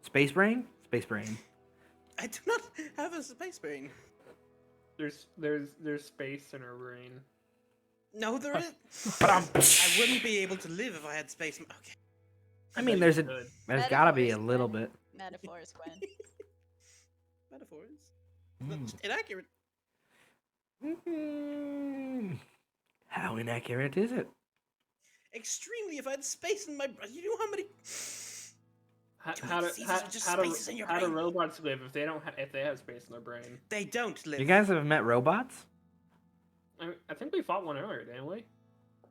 Space brain? Space brain. I do not have a space brain. There's space in her brain. No, there isn't. Ba-dum. I wouldn't be able to live if I had space. Okay. I mean, bet there's you a could. there's gotta be a Metaphors, little Quinn. bit. Metaphors, Quinn. Metaphors. That's just inaccurate. How inaccurate is it? Extremely. If I had space in my, you know how many. How do These are just how spaces in do your how do brain. robots live if they don't if they have space in their brain? They don't live. You guys have met robots? I think we fought one earlier, didn't we?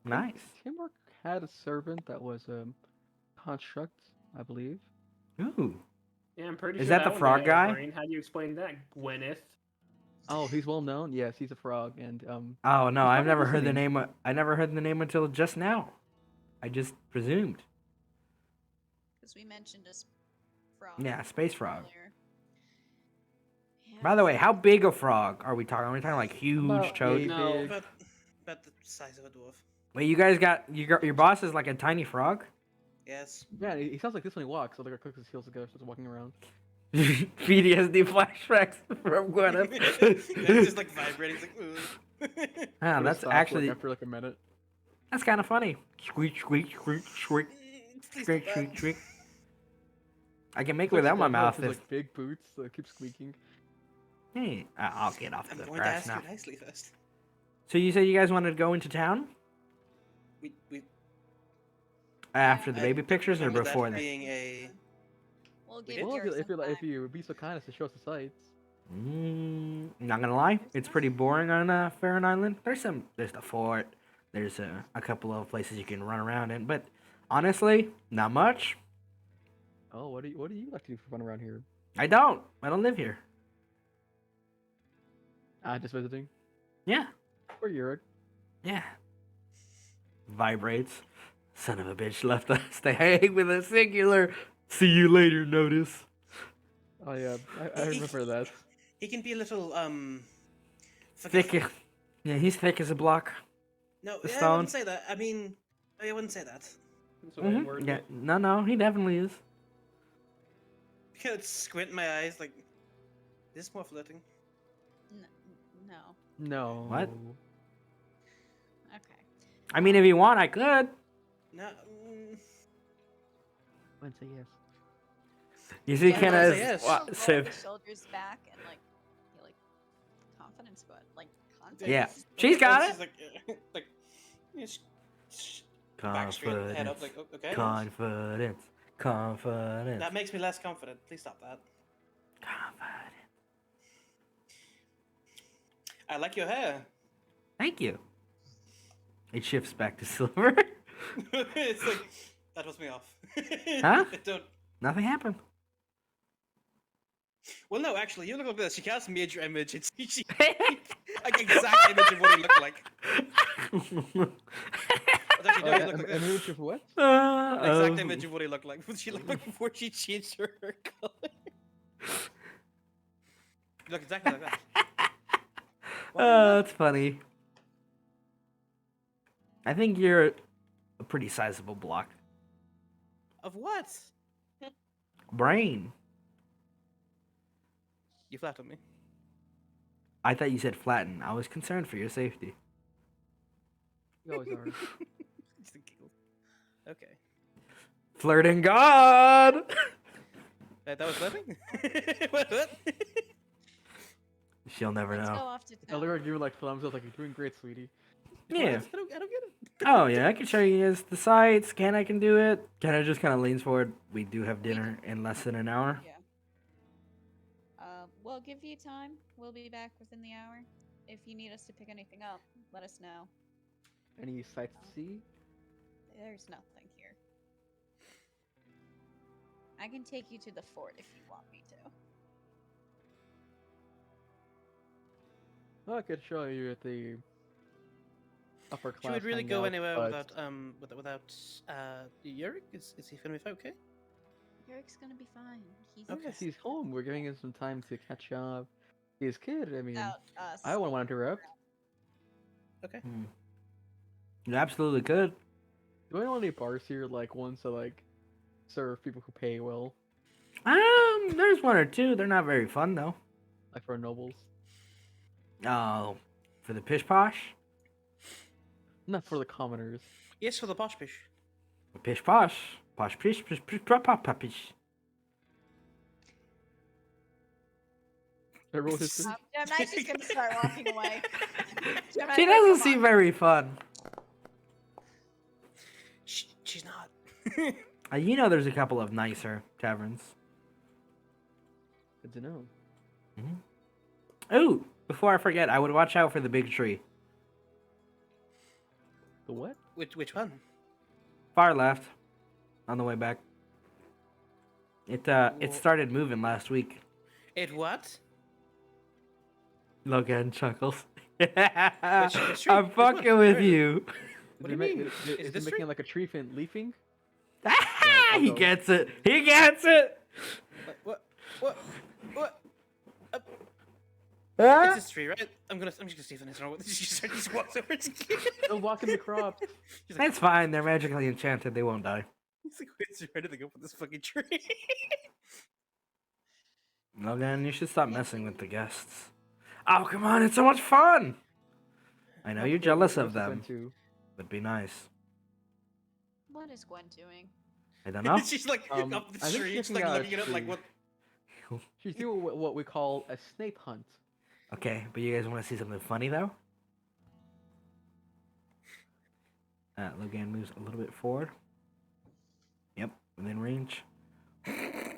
Nice. Timwork had a servant that was a construct, I believe. Ooh. Yeah, I'm pretty Is sure that the one frog didn't have a guy? brain. How do you explain that, Gwyneth? Oh, he's well known. Yes, he's a frog, and Oh no, He's I've probably never heard the listening. name. I never heard the name until just now. I just presumed. Because we mentioned a frog. Yeah, space frog. earlier. Yeah, By the way, so- how big a frog are we talking? Are we talking like huge About chode? a No. big- About the size of a dwarf. Wait, you guys got your boss is like a tiny frog? Yes. Yeah, he sounds like this when he walks. So like, clicks his heels together, starts walking around. PTSD flashbacks from Gwyneth. It's just like vibrating. It's like. Ah, He that's stops, like, actually after like a minute. that's kind of funny. Squeak, squeak, squeak, squeak, Please squeak, stop squeak, that. squeak. I can make it It's like without my SpongeBob mouth. with his, If, like big boots that keep squeaking. hey, I'll get off I'm the going to grass ask now. you nicely first. So you said you guys wanted to go into town We after the I baby don't pictures or remember that before that? being a. We'll We give did? Well, yours if you're some like, if time. you would be so kind as to show us the sights. Not gonna lie, it's pretty boring on Farron Island. There's the fort. There's a couple of places you can run around in, but honestly, not much. Oh, what do you like to do for fun around here? I don't live here. Just visiting. Yeah. Or Urek. Yeah. Vibrates. Son of a bitch left us to hang with a singular. See you later notice. Oh yeah, I remember that. He can be a little Thick. forgetful. Yeah, he's thick as a block. No, The yeah, I stone. wouldn't say that. I mean, I wouldn't say that. That's what I Mhm. worded Yeah. it. No, he definitely is. Can't squint my eyes like. This is more flirting. No. No. What? Okay. I mean, if you want, I could. No. I'd say yes. You see, Yeah, kind I'll of say yes. so. The shoulders back and like, feel like confidence, but like confidence. Yeah, she's got She's it. like, yeah, back straight, head up, like, okay. Confidence. Confidence. That makes me less confident. Please stop that. Confidence. I like your hair. Thank you. It shifts back to silver. It's like that was me off. Huh? I don't. Nothing happened. Well, no, actually, you look like this. She cast a major image. It's she, like exact image of what he looked like. But actually, no, he looked like An this. image of what? Exact image of what he looked like. What she looked like before she changed her hair color. You look exactly like that. Oh, that's funny. I think you're a pretty sizable block. Of what? Brain. You flattered me. I thought you said flatten. I was concerned for your safety. You always are. Just a giggle. Okay. Flirting God. That was flirting? What? She'll never Let's go know. off to I town. look at you like thumbs up, like you're doing great, sweetie. Yeah. I don't get it. Oh yeah, I can show you guys the sights. I can do it. Kenna just kind of leans forward. We do have dinner in less than an hour. Yeah. We'll give you time. We'll be back within the hour. If you need us to pick anything up, let us know. Any sights to see? There's nothing here. I can take you to the fort if you want me to. Oh, I could show you at the upper class. Should we really go hangout, anywhere but without Urek? Is he gonna be okay? Eric's gonna be fine. He's Okay. yes, he's home. We're giving him some time to catch up. He's kid. I mean, without us. I wouldn't want to interrupt. Okay. You absolutely could. Do I know any bars here, like ones that like serve people who pay well, There's one or two. They're not very fun though. like for nobles? Oh, for the pish posh, Not for the commoners. Yes, for the posh fish. pish posh, posh pish pish pish pop pop pop pish. I roll history. Gemini's just gonna start walking away. Gemini's She like, doesn't "Come seem on." very fun. She's not. You know, there's a couple of nicer taverns. Good to know. Ooh, before I forget, I would watch out for the big tree. The what? Which one? Far left, on the way back. It started moving last week. It what? Logan chuckles. tree? I'm Which one? fucking Where with is it? you. What do you mean? Is Is it this making tree? like a tree fin leafing? He go. gets it. He gets it. What? What? Huh? It's this tree, right? I'm just gonna see if it's She just walks over. Don't walk in the crop. She's like, It's fine. They're magically enchanted. They won't die. he's like, wait, where did they go for this fucking tree? Logan, you should stop messing with the guests. Oh, come on. It's so much fun. I know you're jealous of them. But be nice. What is Gwen doing? I don't know. She's like Um, up the I think tree, just checking like out looking at it, like tree. what? She's doing what we call a snape hunt. Okay, but you guys want to see something funny, though? Logan moves a little bit forward. Yep, within range.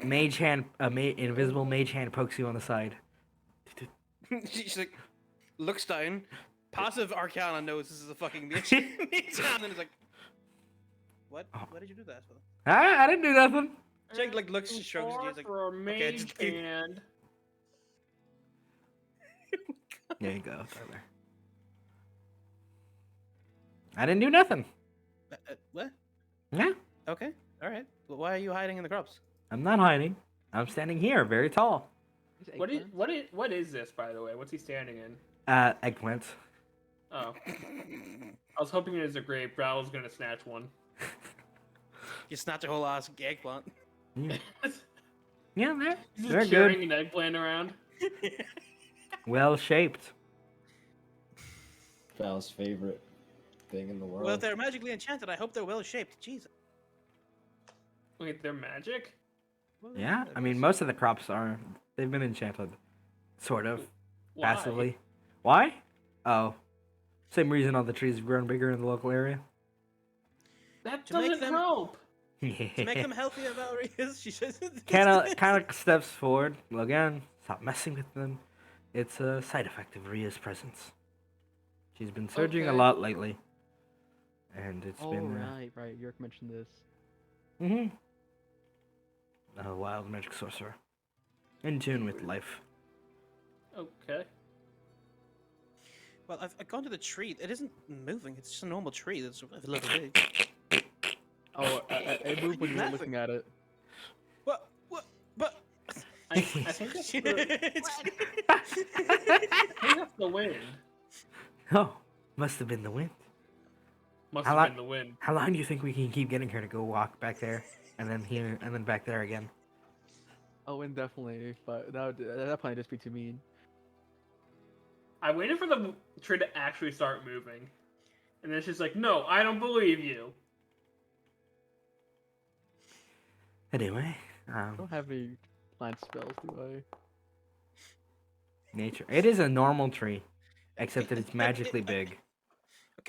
Mage hand, invisible mage hand pokes you on the side. She's like looks down. Passive Arcana knows this is a fucking mage hand, and is like, what? Oh. Why did you do that? For? Ah, I didn't do nothing. She like looks, she shrugs, and he's like, For a okay, mage just keep- hand. There you go, Tyler. I didn't do nothing. What? Yeah, Okay. All right. Well, why are you hiding in the crops? I'm not hiding. I'm standing here, very tall. These What is eggplants? what is this, by the way? What's he standing in? Eggplant. Oh, I was hoping it was a grape, but I was gonna snatch one. You snatch a whole ass eggplant. Yeah, yeah, Just they're carrying good. an eggplant around. Well shaped. Val's favorite thing in the world. Well, if they're magically enchanted, I hope they're well shaped. Jesus. Wait, they're magic? Well, Yeah, I mean guess. most of the crops are. They've been enchanted, sort of Why? passively. Why? Oh, same reason all the trees have grown bigger in the local area. That To make doesn't them- help. To make them healthier, Valerie, she says. kind of steps forward. Well, again, stop messing with them. It's a side effect of Ria's presence. She's been surging a Okay. lot lately, and it's Oh, been right. Urek mentioned this. a wild magic sorcerer, in tune with life. Okay. Well, I've gone to the tree. It isn't moving. It's just a normal tree that's a little big. Oh, it moved when you were Nothing. looking at it. What? But. I think that's the, What? I think that's the wind. Oh, must have been the wind. Must I have like- been the wind. How long do you think we can keep getting her to go walk back there, and then here, and then back there again? Oh, indefinitely, but that would probably just be too mean. I waited for the tree to actually start moving. And then she's like, no, I don't believe you. Anyway, I don't have any plant spells, do I? nature. It is a normal tree, except that it's magically big.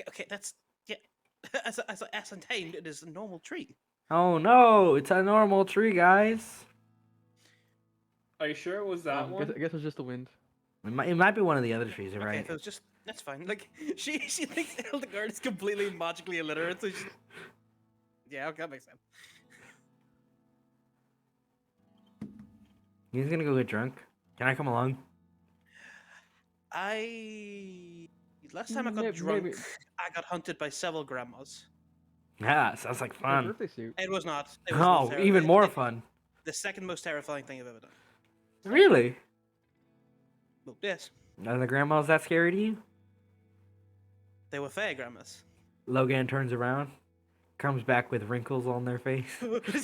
Okay, that's yeah. As ascertained, it is a normal tree. Oh no, it's a normal tree, guys. Are you sure it was that I one? guess it was just the wind. It might be one of the other trees, you're Okay, right? if it was just that's fine. Like she thinks Hildegard is completely magically illiterate, so she... yeah, okay, that makes sense. He's gonna go get drunk. Can I come along? Last time I got Maybe- drunk, maybe- I got hunted by several grandmas. Yeah, sounds like My fun. birthday suit. It was not. It was Oh, not even more fun. The second most terrifying thing I've ever done. Really? Well, yes, Are the grandmas that scary to you? they were fair grandmas. Logan turns around, comes back with wrinkles on their face. Don't do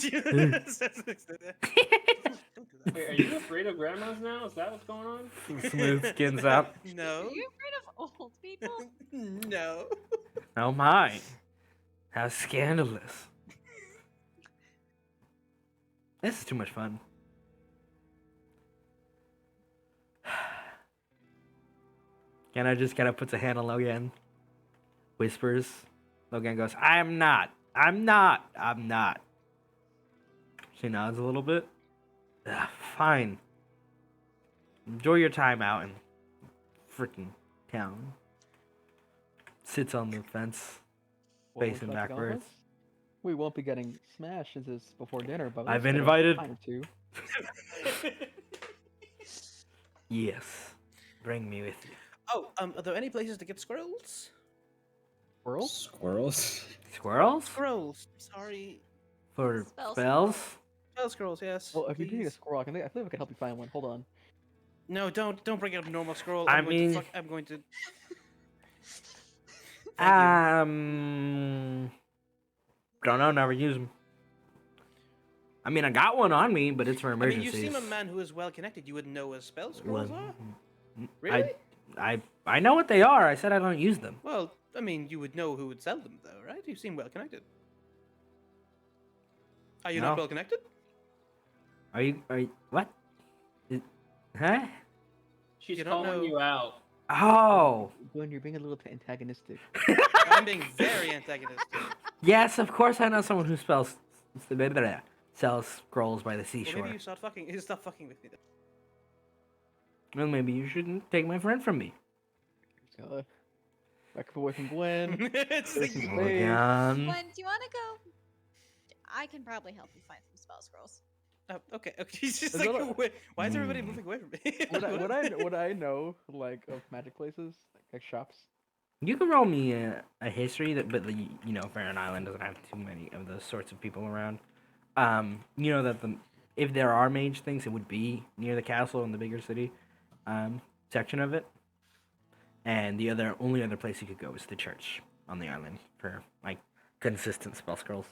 that. Wait, are you afraid of grandmas now? Is that what's going on? Smooth skins out. Are No. you afraid of old people? No. Oh my. How scandalous. This is too much fun. Kenna just kind of puts a hand on Logan. Whispers. Logan goes, I'm not. I'm not. I'm not. She nods a little bit. Ugh, fine. Enjoy your time out in freaking town. Sits on the fence. What would Facing you like to go with backwards. us? We won't be getting smashed since it's before dinner, but I've let's been get a invited. pint or two. Yes. Bring me with you. Oh, are there any places to get squirrels? Squirrels? Squirrels? Squirrels? Squirrels. Sorry. For Spell spells? Spell squirrels, yes. Well, if you're doing a please. squirrel, I believe I can help you find one. Hold on. No, don't bring up normal squirrel. I I'm going to mean- fuck, I'm going to. Thank you. Don't know, never use them. I mean, I got one on me, but it's for I mean, emergencies. you seem a man who is well connected. You would know what spell squirrels Well, are. I, Really? I know what they are. I said I don't use them. Well, I mean, you would know who would sell them, though, right? You seem well connected. Are you No. not well connected? Are you what? Huh? She's You don't calling know- you out. Oh, Glenn, you're being a little antagonistic. I'm being very antagonistic. yes, of course I know someone who sells scrolls by the Well, seashore. maybe you stop fucking with me. Then. Well, maybe you shouldn't take my friend from me. Back up away from Gwen. It's There's like- some Logan. Gwen, do you want to go? I can probably help you find some spell scrolls. Oh, okay. Okay. He's just Is like, that a- why is everybody Hmm. moving away from me? Would I know like of magic places like shops? You can roll me a history but you know, Farron Island doesn't have too many of those sorts of people around. You know that if there are mage things, it would be near the castle in the bigger city, section of it. And the only other place you could go is the church on the island for like consistent spell scrolls.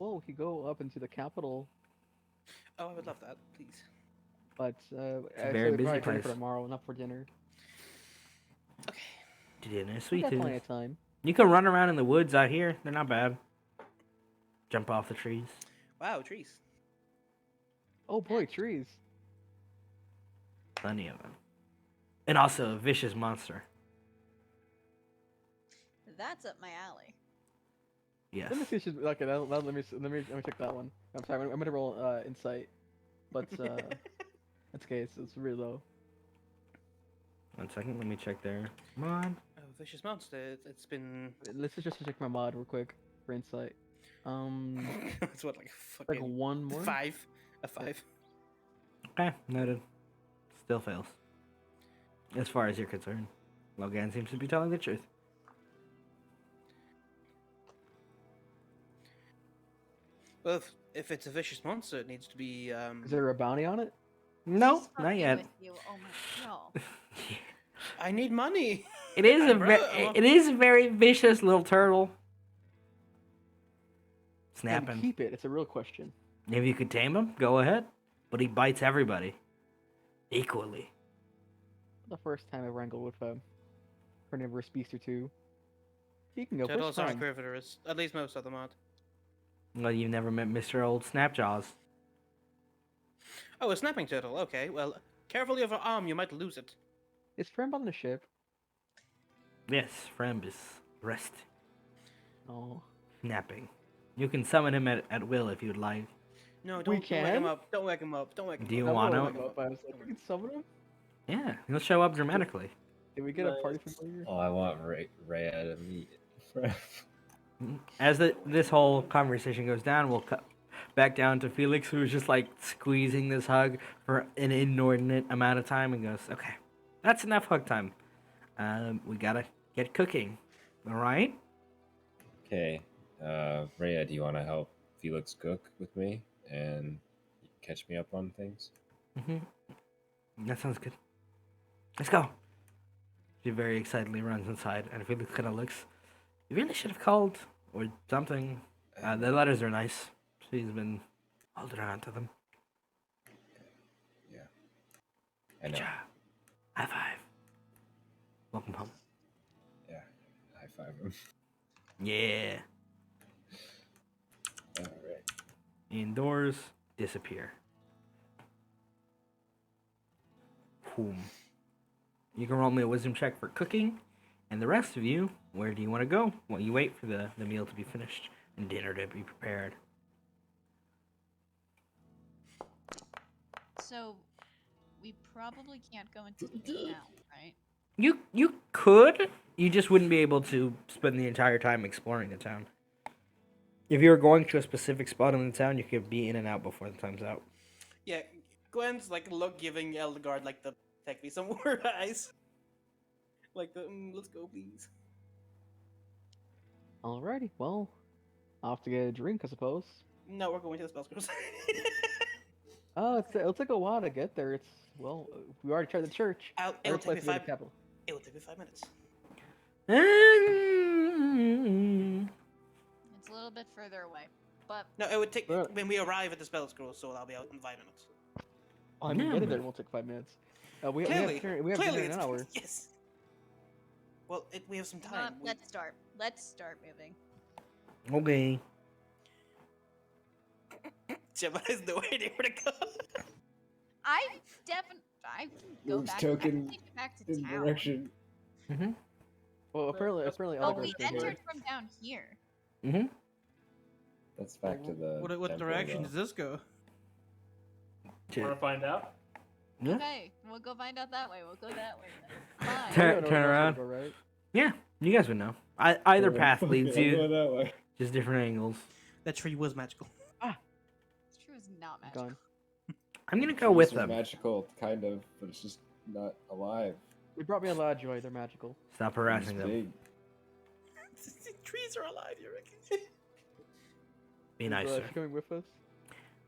Well, we could go up into the capital, Oh, I would love that, please. but a very we busy probably turn it for place. tomorrow, not for dinner. Okay. To dinner, We sweet got plenty tooth. of time. You can run around in the woods out here. They're not bad. Jump off the trees. Wow, trees. Oh boy, trees. Plenty of them. And also a vicious monster. That's up my alley. Yes. Let me see. If she's okay. Let me check that one. I'm sorry. I'm gonna roll insight, but it's okay. It's really low. 1 second, let me check there. Come on. Oh, vicious monster. It's been. Let's just check my mod real quick for insight. It's what, like Like fucking one more. 5? A 5? Okay, noted. Still fails. As far as you're concerned. Logan seems to be telling the truth. Well, if it's a vicious monster, it needs to be. Is there a bounty on it? No, She's not fucking yet. With you. Oh my god. I need money. It is a Bro. it is a very vicious little turtle. And Snapping. keep it. It's a real question. If you could tame him, go ahead. But he bites everybody equally. The first time I wrangled with a carnivorous beast or two. He can go Turtles first are time. carnivorous. At least most of them aren't. Well, you've never met Mr. Old Snapjaws. Oh, a snapping turtle. Okay, well, careful of your arm, you might lose it. Is Fremb on the ship? Yes, Frembus. Rest. Oh. Snapping. You can summon him at will if you'd like. No, We don't wake him can? up. Don't wake him up. Don't wake him Do you up. want I to? was like, we can summon him? Yeah, he'll show up dramatically. Did we get a party familiar? Oh, I want Rhea to meet. As this whole conversation goes down, we'll cut back down to Felix, who's just like squeezing this hug for an inordinate amount of time, and goes, "Okay, that's enough hug time. We gotta get cooking. All right." Okay, Rhea, do you want to help Felix cook with me and catch me up on things? That sounds good. Let's go. She very excitedly runs inside, and Felix kind of looks. You really should have called or something. The letters are nice. She's been holding on to them. Yeah, I know. Good job. High five. Welcome home. Yeah, high five him. Yeah. All right. Indoors disappear. Boom. You can roll me a wisdom check for cooking, and the rest of you, where do you want to go while you wait for the meal to be finished and dinner to be prepared? So, we probably can't go into the town, right? You could. You just wouldn't be able to spend the entire time exploring the town. If you were going to a specific spot in the town, you could be in and out before the time's out. Yeah, Gwen's like giving Eldegard like the take me somewhere eyes. Like the let's go please. Alrighty, well, I'll have to get a drink, I suppose. No, we're going to the spell scrolls. Oh, it'll take a while to get there. It's, well, we already tried the church. It'll Other take me place to go to 5. capital. It will take me 5 minutes. It's a little bit further away, but No, it would take Right. when we arrive at the spell scroll, so I'll be out in 5 minutes. Oh, I mean, Yeah, getting but- there won't take 5 minutes. We Clearly, have dinner in an it's- hour. Yes. Well, we have some come on, time. let's start. Let's start moving. Okay. Gemma has no idea where to go. I can go Moves back. token I can take you back to In town. direction. Well, apparently, Oh, Eldegard's we still here. entered from down here. Mm-hmm. That's back to the. What temple, direction though. does this go? Want to find out? Yeah. Okay, we'll go find out that way. We'll go that way then. Fine. Turn- I don't know where else around. to go, right? Yeah, you guys would know. Either path Okay, leads I'll you, go that way. just different angles. That tree was magical. It's true. not magical. Gone. I'm gonna go with Trees are them. Magical, kind of, but it's just not alive. They brought me a lot of joy. They're magical. Stop They're just harassing them. big. Trees are alive, Urek. Be Is, nicer. she coming with us?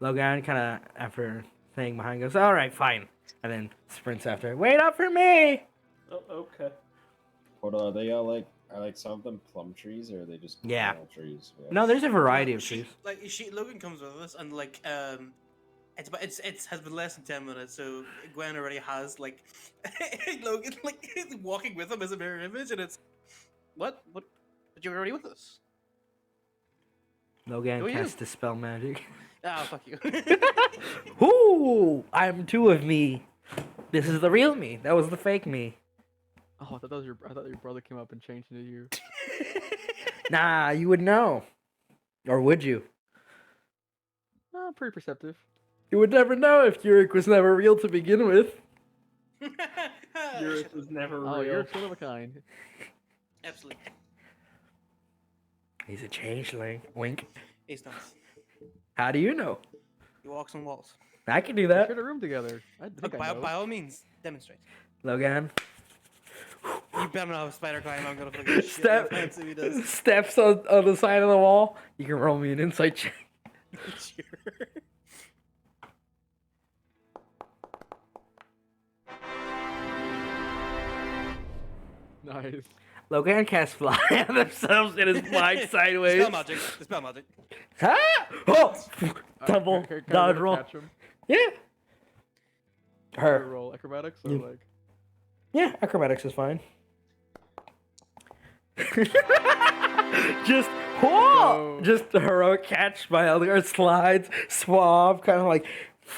Logan kind of, after staying behind, goes, "All right, fine," and then sprints after. Wait up for me! Oh, okay. Hold on, are they all like? Are like some of them plum trees, or are they just Yeah. normal trees? Yeah. No, there's a variety of She- trees. Like Logan comes with us, and like it's has been less than 10 minutes, so Gwen already has like Logan like walking with him as a mirror image, and it's what? But you're already with us. Logan Who are you? casts dispel magic. Ah, fuck you. Ooh, I'm two of me. This is the real me. That was the fake me. Oh, I thought that was I thought your brother came up and changed into you. Nah, you would know. Or would you? Pretty perceptive. You would never know if Urek was never real to begin with. Yours was never Oh, real. you're one of a kind. Absolutely. He's a changeling. Wink. He's not. How do you know? He walks on walls. I can do We that. shared a room together. I think I know. By all means, demonstrate. Logan You better not have a spider climb. I'm gonna fucking shit. Step- my pants if he does. steps on the side of the wall. You can roll me an insight check. Sure. Nice. Logan casts fly on themselves and is flying sideways. Spell magic. Spell magic. Ah! Oh! Uh, Double can I dodge never roll. catch him? Yeah. Can I Her. roll acrobatics or You- like. Yeah, acrobatics is fine. Just, whoa! go. Just a heroic catch by Elgar, slides, suave, kind of like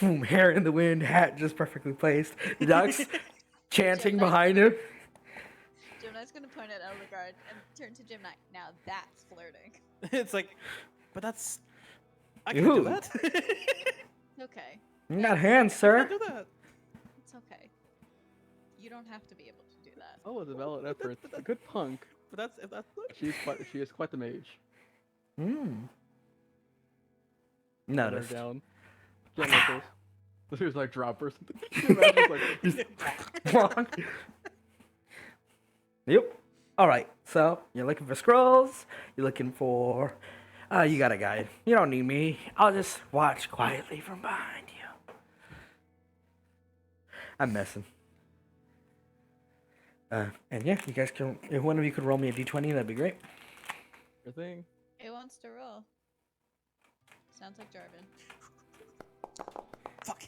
boom, hair in the wind, hat just perfectly placed. Ducks chanting behind him. Jim Knight's gonna point at Elderguard and turn to Jim Knight. Now that's flirting. It's like, but that's. I can Ooh. do that. Okay. You got hands, I sir. can do that. It's okay. You don't have to be able to do that. Oh, it's a valid effort. A good punk. But that's if that's. She is quite the mage. Hmm. Put her Noticed. down. Get with this. There's like drop or something. Imagine, like, Just Yep. All right. So you're looking for scrolls. You're looking for. You got a guide. You don't need me. I'll just watch quietly from behind you. I'm messing. And yeah, you guys can. If one of you could roll me a d20, that'd be great. Your thing. Who wants to roll? Sounds like Jarvin. Fuck.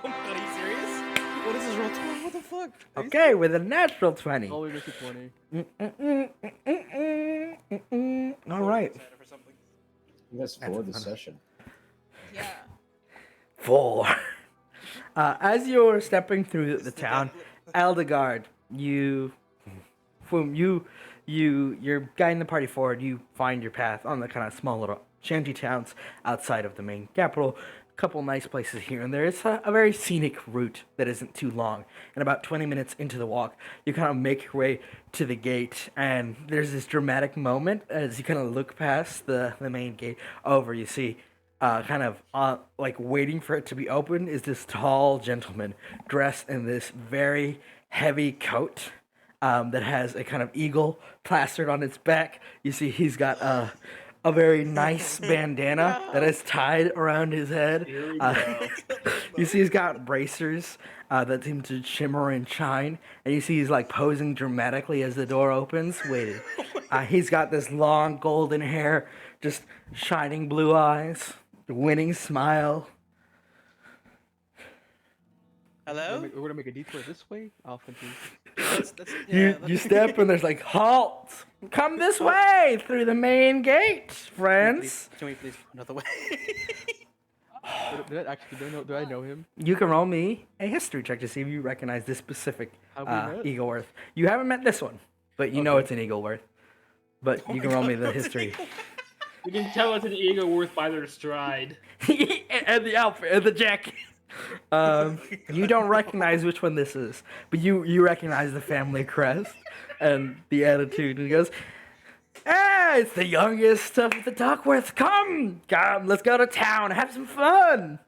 Oh my god, are you serious? What is this roll? What the fuck? Are you Okay, with a natural 20. All we get to 20. All right. excited for something? That's for the session. Yeah. 4. As you're stepping through the town, Eldegard, you're guiding the party forward. You find your path on the kind of small little shanty towns outside of the main capital. A couple nice places here and there. It's a very scenic route that isn't too long. And about 20 minutes into the walk, you kind of make your way to the gate, and there's this dramatic moment as you kind of look past the main gate over. You see like waiting for it to be open is this tall gentleman dressed in this very heavy coat that has a kind of eagle plastered on its back. You see he's got a very nice bandana that is tied around his head. Here we go. You see he's got bracers that seem to shimmer and shine. And you see he's like posing dramatically as the door opens, waiting. He's got this long golden hair, just shining blue eyes, winning smile. Hello? We're gonna make a detour this way. I'll continue. You step and there's like, halt! Come this way through the main gate, friends. Can we please go another way? Do I know him? You can roll me a history check to see if you recognize this specific Have we met? Eagleworth. You haven't met this one, but you know it's an Eagleworth. But you can roll me the history. You can tell it's an ego worth by their stride. And the outfit, and the jacket. You don't recognize which one this is, but you recognize the family crest and the attitude. And he goes, Hey, it's the youngest of the Duckworths. Come, let's go to town, have some fun.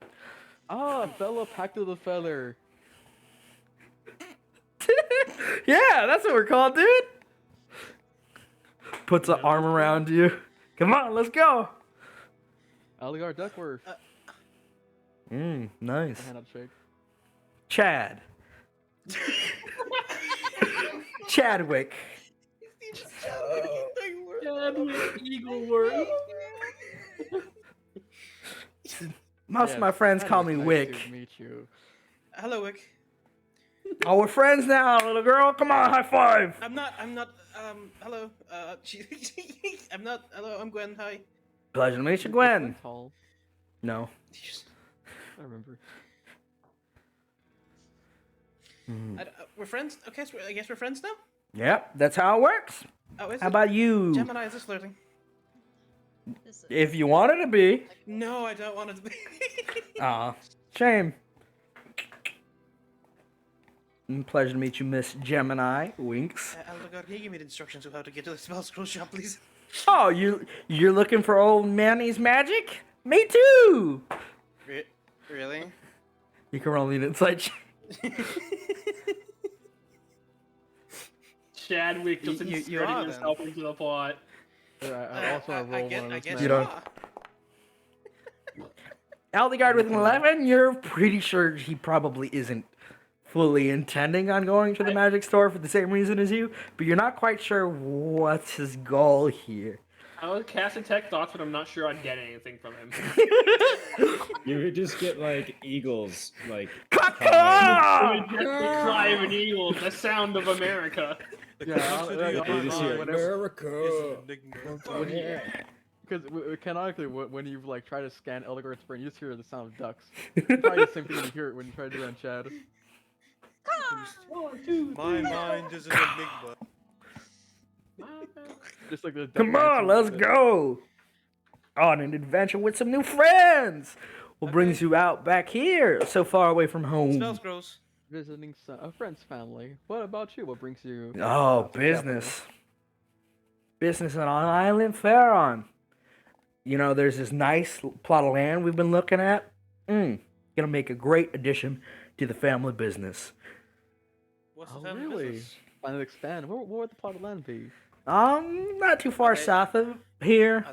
Ah, fellow pact of the feather. Yeah, that's what we're called, dude. Puts an arm around you. Come on, let's go. Algar Duckworth. Nice. Hand up shake. Chad. Chadwick. Chadwick Eagleworth. Most of my friends Chad, call it's me nice Wick. to meet you. Hello, Wick. Oh, we're friends now, little girl. Come on, high five. I'm not, hello. Hello, I'm Gwen, hi. Pleasure to meet you, Is Gwen. tall? No. I remember. We're friends? Okay, so I guess we're friends now? Yep, that's how it works. Oh, is How it? about you? Gemini, is this flirting? This is If you wanted to be. No, I don't want it to be. Aw, shame. Pleasure to meet you, Miss Gemini. Winks. Aldegar, can you give me the instructions of how to get to the spell scroll shop, please? Oh, you're looking for old Manny's magic? Me too. Really? You can roll me an insight check. Chadwick just You inserting are, then. himself into the plot. Yeah, I also want to roll one of I those guess magic. You don't- Aldegard with an 11, you're pretty sure he probably isn't fully intending on going to the magic store for the same reason as you, but you're not quite sure what's his goal here. I would cast Detect Thoughts, but I'm not sure I'd get anything from him. You would just get like eagles, like Caca! The cry of an eagle, the sound of America. Yeah, you just hear America. Because canonically, when you like try to scan Eldegard's brain, you just hear the sound of ducks. Probably the same thing when you hear it when you try to do that on Chad. My mind is an enigma. Just like the duck Come on, dancing let's with it. go on an adventure with some new friends. What brings you out back here, so far away from home? Spell scrolls. Visiting a friend's family. What about you? What brings you? Oh, out to the business. Business on Island Faron. You know, there's this nice plot of land we've been looking at. Gonna make a great addition to the family business. What's the capital? Oh, family really? business? Finally expand. Where would the plot of land be? Not too far Okay. south of here.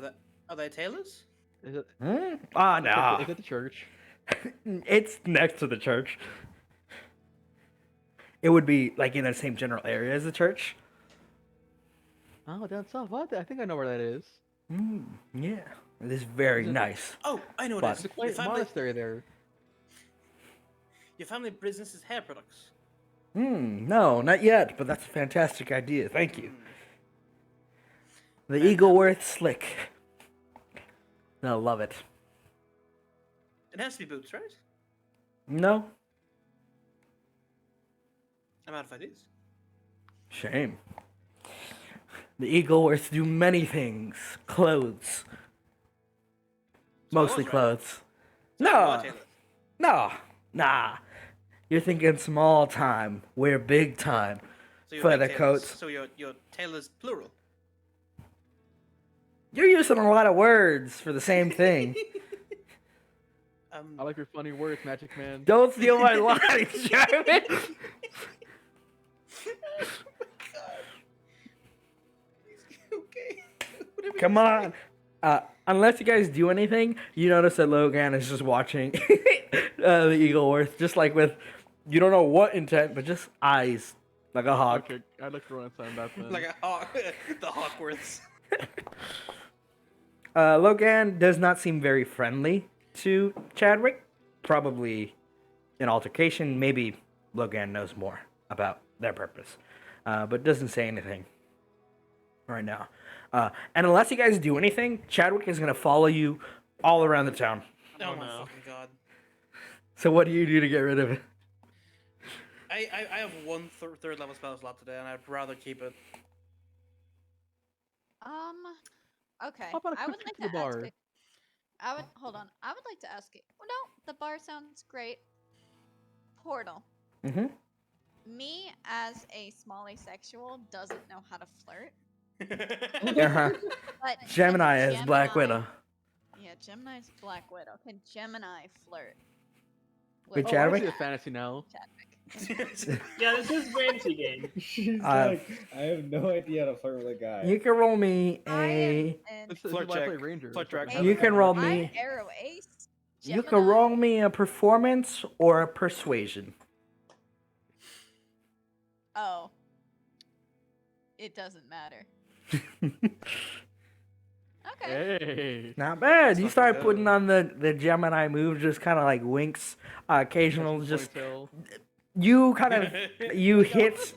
Are they tailors? Is it? No. Is it the church? It's next to the church. It would be like in the same general area as the church. Oh, down south. What? I think I know where that is. Yeah. It is very Is it- nice. Oh, I know But- what It's it a is. quaint monastery there. Your family business is hair products. No, not yet, but that's a fantastic idea. Thank you. The Eagleworth Slick. They'll love it. It has to be boots, right? No? I'm out of ideas. Shame. The Eagleworths do many things. Clothes. Mostly right? clothes. So you are No. tailors. No. Nah. You're thinking small time. We're big time. So you're For big the tailors. coats. So your tailors plural. You're using a lot of words for the same thing. I like your funny words, Magic Man. Don't steal my lines, Jeremy. Okay. Whatever Come you say. on. Unless you guys do anything, you notice that Logan is just watching the Eagleworth, just like with, you don't know what intent, but just eyes, like a hawk. Okay, I'd like to run inside that then. Like a hawk, the Hawkworths. Logan does not seem very friendly to Chadwick. Probably an altercation. Maybe Logan knows more about their purpose, but doesn't say anything right now. And unless you guys do anything, Chadwick is going to follow you all around the town. Oh my no. fucking god. So what do you do to get rid of it? I have one third level spell slot today, and I'd rather keep it. Okay. How about a I would quick like trip to to the ask. bar? I would hold on. I would like to ask you. Well, no, the bar sounds great. Portal. Mm-hmm. Me as a small asexual doesn't know how to flirt. Uh-huh. But can Gemini is Black Gemini- Widow. Yeah, Gemini's Black Widow. Can Gemini flirt? With Oh, I Chadwick? see the fantasy now. Chadwick. Yeah, this is fantasy game. She's Uh, like, I have no idea how to flirt with a guy. You can roll me I a. am an This is Flirt why I play check. Ranger. Flirt so I check. have You it. can roll I'm me. Arrow Ace. You can Gemini. roll me a performance or a persuasion. Oh. It doesn't matter. Okay. Hey. Not bad. You not start bad. putting on the Gemini move, just kind of like winks, occasional, just Ponytail. you kind of you hit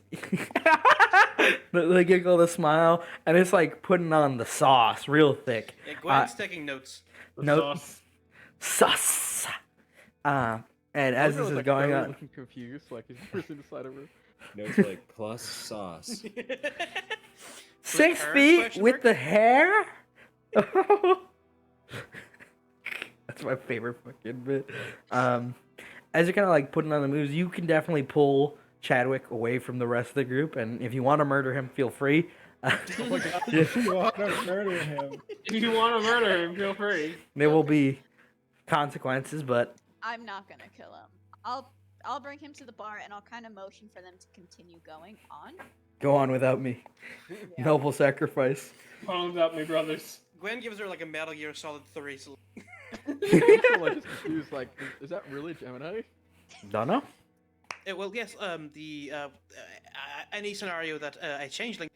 the giggle, the smile, and it's like putting on the sauce real thick. Yeah, Gwen's taking notes. The Nope. sauce. Sauce. And as Those this girls, is like, going very on, looking confused, like he's person inside of her. Notes like plus sauce. 6 her, feet question with mark? the hair. That's my favorite fucking bit. As you're kind of like putting on the moves, you can definitely pull Chadwick away from the rest of the group, and if you want to murder him, feel free. If you want to murder him. If you want to murder him, feel free. There will be consequences, but I'm not gonna kill him. I'll bring him to the bar and I'll kind of motion for them to continue going on. go on without me. Yeah. Noble sacrifice. Hold about me, brothers. Gwen gives her like a Metal Gear Solid 3. So I'm like just confused, like, is that really Gemini? Don't know. well, yes. Any scenario that a changeling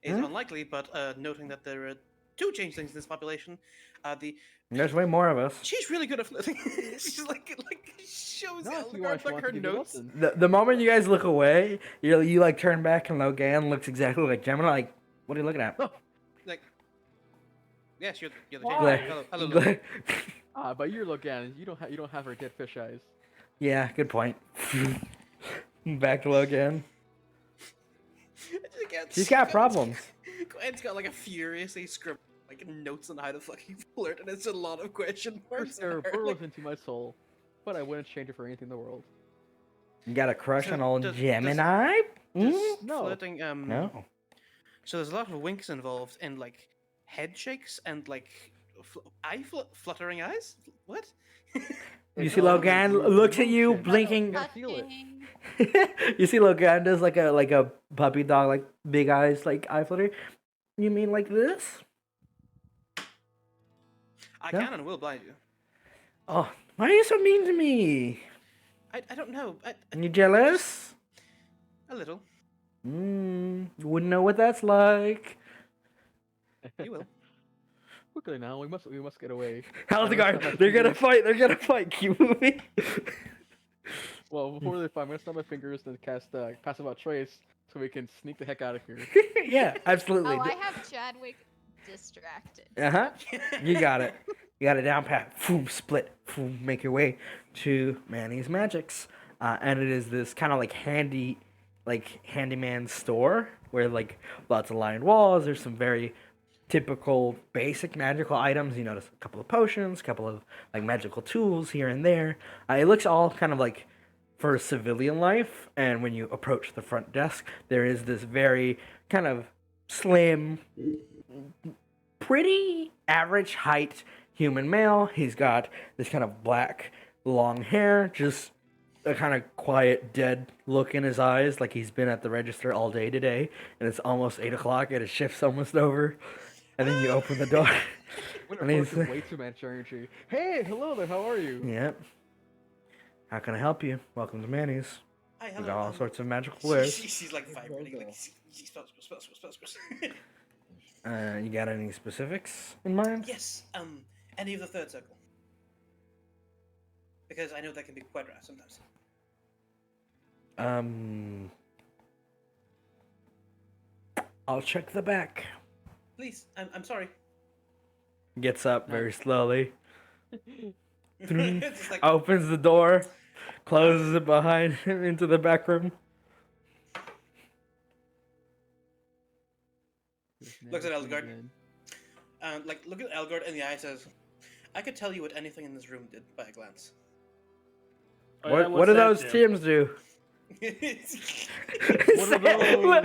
is Hmm? unlikely, but noting that there are 2 changelings in this population, There's way more of us. she's really good at flirting. She's like shows No, I see why Eldegarde she like wants her to give you notes. lessons. The moment you guys look away, you like turn back and Logan looks exactly like Gemini. Like, what are you looking at? Like, yes, you're the Why? changeling. Hello, hello. But you're Logan. You don't have her dead fish eyes. Yeah, good point. Back to Logan. She's got problems. Gwen's got like a furiously script like notes on how to fucking flirt, and it's a lot of question marks. First error in there, burrows like- into my soul, but I wouldn't change it for anything in the world. You got a crush So on old does- Gemini? Does Mm? No. flirting, No. So there's a lot of winks involved in like head shakes and like fluttering eyes. What? You see No, Logan you looks at you, motion. blinking. I feel it. Touching. You see Logan does like a puppy dog, like big eyes, like eye flutter. You mean like this? I No? can and will blind you. Oh, why are you so mean to me? I don't know. You jealous? A little. Wouldn't know what that's like. You will. Quickly now, we must get away. Hildegard, they're gonna fight. They're gonna fight. Keep moving. Well, before they fight, I'm gonna snap my fingers and cast passive out trace so we can sneak the heck out of here. Yeah, absolutely. Oh, I have Chadwick distracted. Uh huh. You got it. You got it down pat. Boom, split. Boom, make your way to Manny's Magics, and it is this kind of like handyman store where like lots of lined walls. There's some very typical basic magical items. You notice a couple of potions, a couple of like magical tools here and there. It looks all kind of like for civilian life. And when you approach the front desk, there is this very kind of slim, pretty average height human male. He's got this kind of black long hair, just a kind of quiet, dead look in his eyes, like he's been at the register all day today, and it's almost 8 o'clock, and his shift's almost over. And then you open the door. Winter And he's Force is way too much energy. Hey, hello there. How are you? Yep. How can I help you? Welcome to Manny's. Hi, We hello. got all sorts of magical wares. She's like vibrating. Like she spells. You got any specifics in mind? Yes. Any of the third circle. Because I know that can be quite rare sometimes. I'll check the back. Please, I'm sorry. Gets up very slowly, It's just like, opens the door, closes it behind him into the back room. Looks at Eldegard. Look at Elgard in the eye, says, "I could tell you what anything in this room did by a glance." Oh, yeah, What what's do that those do? Tims do? What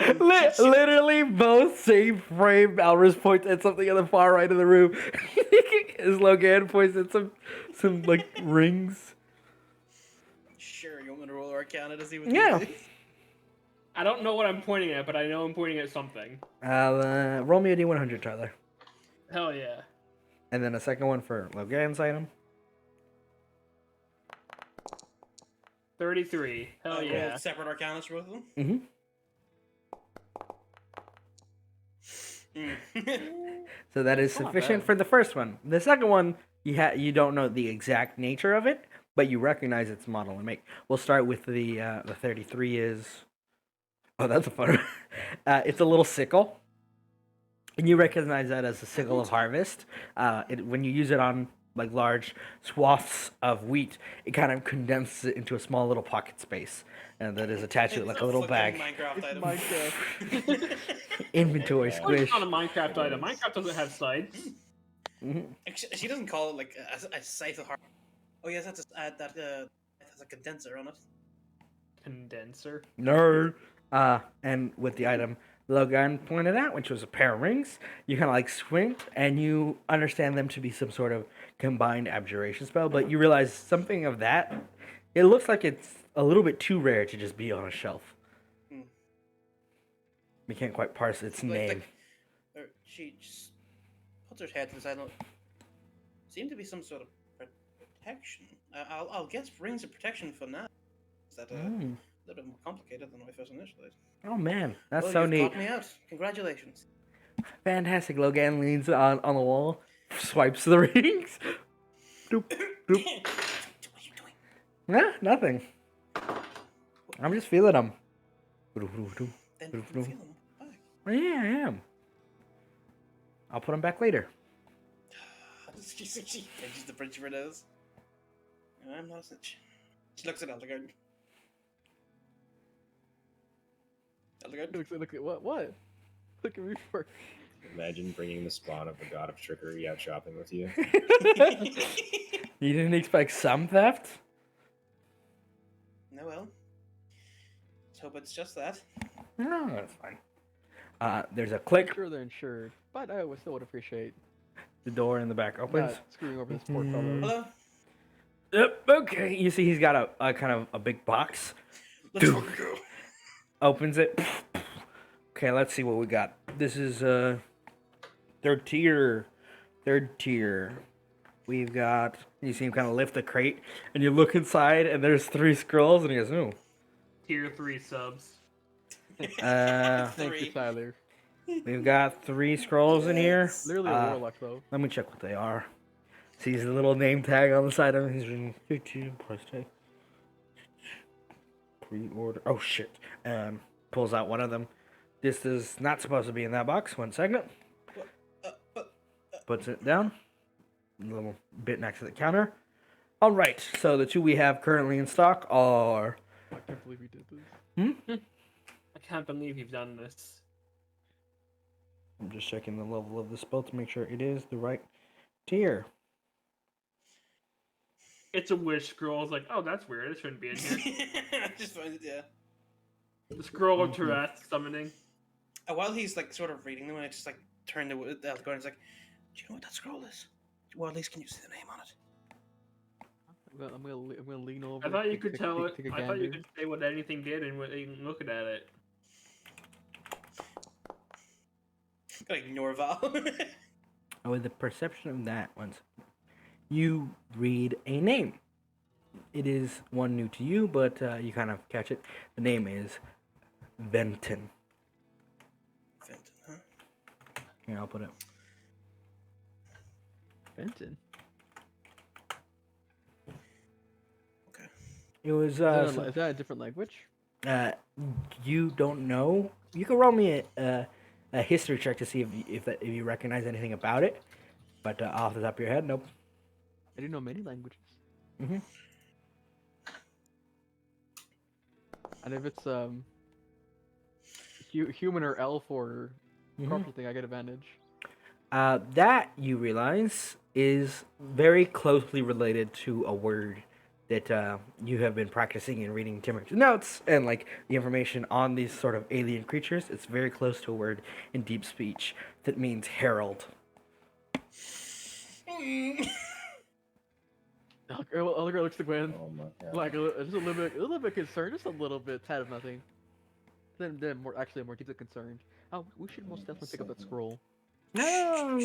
are those? Literally both same frame. Alris points at something on the far right of the room. As Logan points at some like rings. Sure, you want me to roll Arcana to see what Yeah. these do? I don't know what I'm pointing at, but I know I'm pointing at something. Roll me a D100, Tyler. Hell yeah. And then a second one for Logan's item. 33. Hell Roll yeah. separate Arcanas for both of them? So that is Not sufficient bad. for the first one. The second one, you don't know the exact nature of it, but you recognize its model and make. We'll start with the 33 is. Oh, that's a fun one. It's a little sickle, and you recognize that as a sickle of harvest. When you use it on like large swaths of wheat, it kind of condenses it into a small little pocket space, and that is attached to it like a little fucking bag. Minecraft It's item. Minecraft. Inventory Yeah. Of course squish. it's not a Minecraft item. Minecraft doesn't have sights. Actually, she doesn't call it like a scythe of heart. Oh yes, that's that has a condenser on it. Condenser. Nerd. And with the item Logan pointed out, which was a pair of rings, you kind of like squint and you understand them to be some sort of combined abjuration spell, but you realize something of that, it looks like it's a little bit too rare to just be on a shelf. Hmm. We can't quite parse its name. She just puts her head to the side. And seem to be some sort of protection. I'll guess rings of protection for now. Is that a little bit more complicated than I first initially? Oh man, that's Well, so you've neat. caught me out. Congratulations. Fantastic. Logan leans on the wall, swipes the rings. Doop, doop. What are you doing? Nah, nothing. I'm just feeling them. Then you can feel them back. Yeah, I am. I'll put them back later. She pinches the bridge of her nose. I'm not a snitch. She looks at Eldegard. Eldegard? Look at what? Look at me for. Imagine bringing the spawn of the god of trickery out shopping with you. You didn't expect some theft? No, well. Let's hope it's just that. No, that's fine. There's a click. Sure, they're insured, but I would still would appreciate The door in the back opens. not screwing over this poor fellow. Hello? Yep. Okay. You see, he's got a kind of a big box. Let's Dude. fucking go. Opens it. Okay, let's see what we got. This is third tier. Third tier. We've got. You see him kind of lift the crate, and you look inside, and there's 3 scrolls, and he goes, "Ooh." Tier 3 subs. Thank you, Three. Tyler. We've got 3 scrolls in here. Literally a warlock, though. Let me check what they are. Sees the little name tag on the side of him. He's reading 15 price tag. Pre-order. Oh shit. Pulls out one of them. This is not supposed to be in that box. 1 second. Puts it down. A little bit next to the counter. All right. So the 2 we have currently in stock are. I can't believe we did this. I can't believe you've done this. I'm just checking the level of the spell to make sure it is the right tier. It's a wish scroll. It's like, oh, that's weird. It shouldn't be in here. I just find it, yeah. The scroll of Tourette's summoning. While he's like sort of reading them, I just like turn to Eldegard and it's like, do you know what that scroll is? Well, at least can you see the name on it? I'm gonna lean over. I thought you take- could take- tell take- it. take a I thought you gander. could say what anything did and even looking at it. Gotta ignore Val. With the perception of that, once you read a name. It is one new to you, but you kind of catch it. The name is Venton. Fenton, huh? Here, I'll put it. Benton. Okay. It was Is that a different language? you don't know. You can roll me a history check to see if you recognize anything about it. But off the top of your head, nope. I do know many languages. Mhm. And if it's human or elf or proper thing, I get advantage. That you realize is very closely related to a word that you have been practicing and reading Timur's notes and like the information on these sort of alien creatures. It's very close to a word in deep speech that means herald. Other girl looks to Gwen, Oh my god. like just a little bit concerned, just a little bit, tad of nothing. Then more actually more deeply concerned. Oh, we should most definitely pick up that scroll. And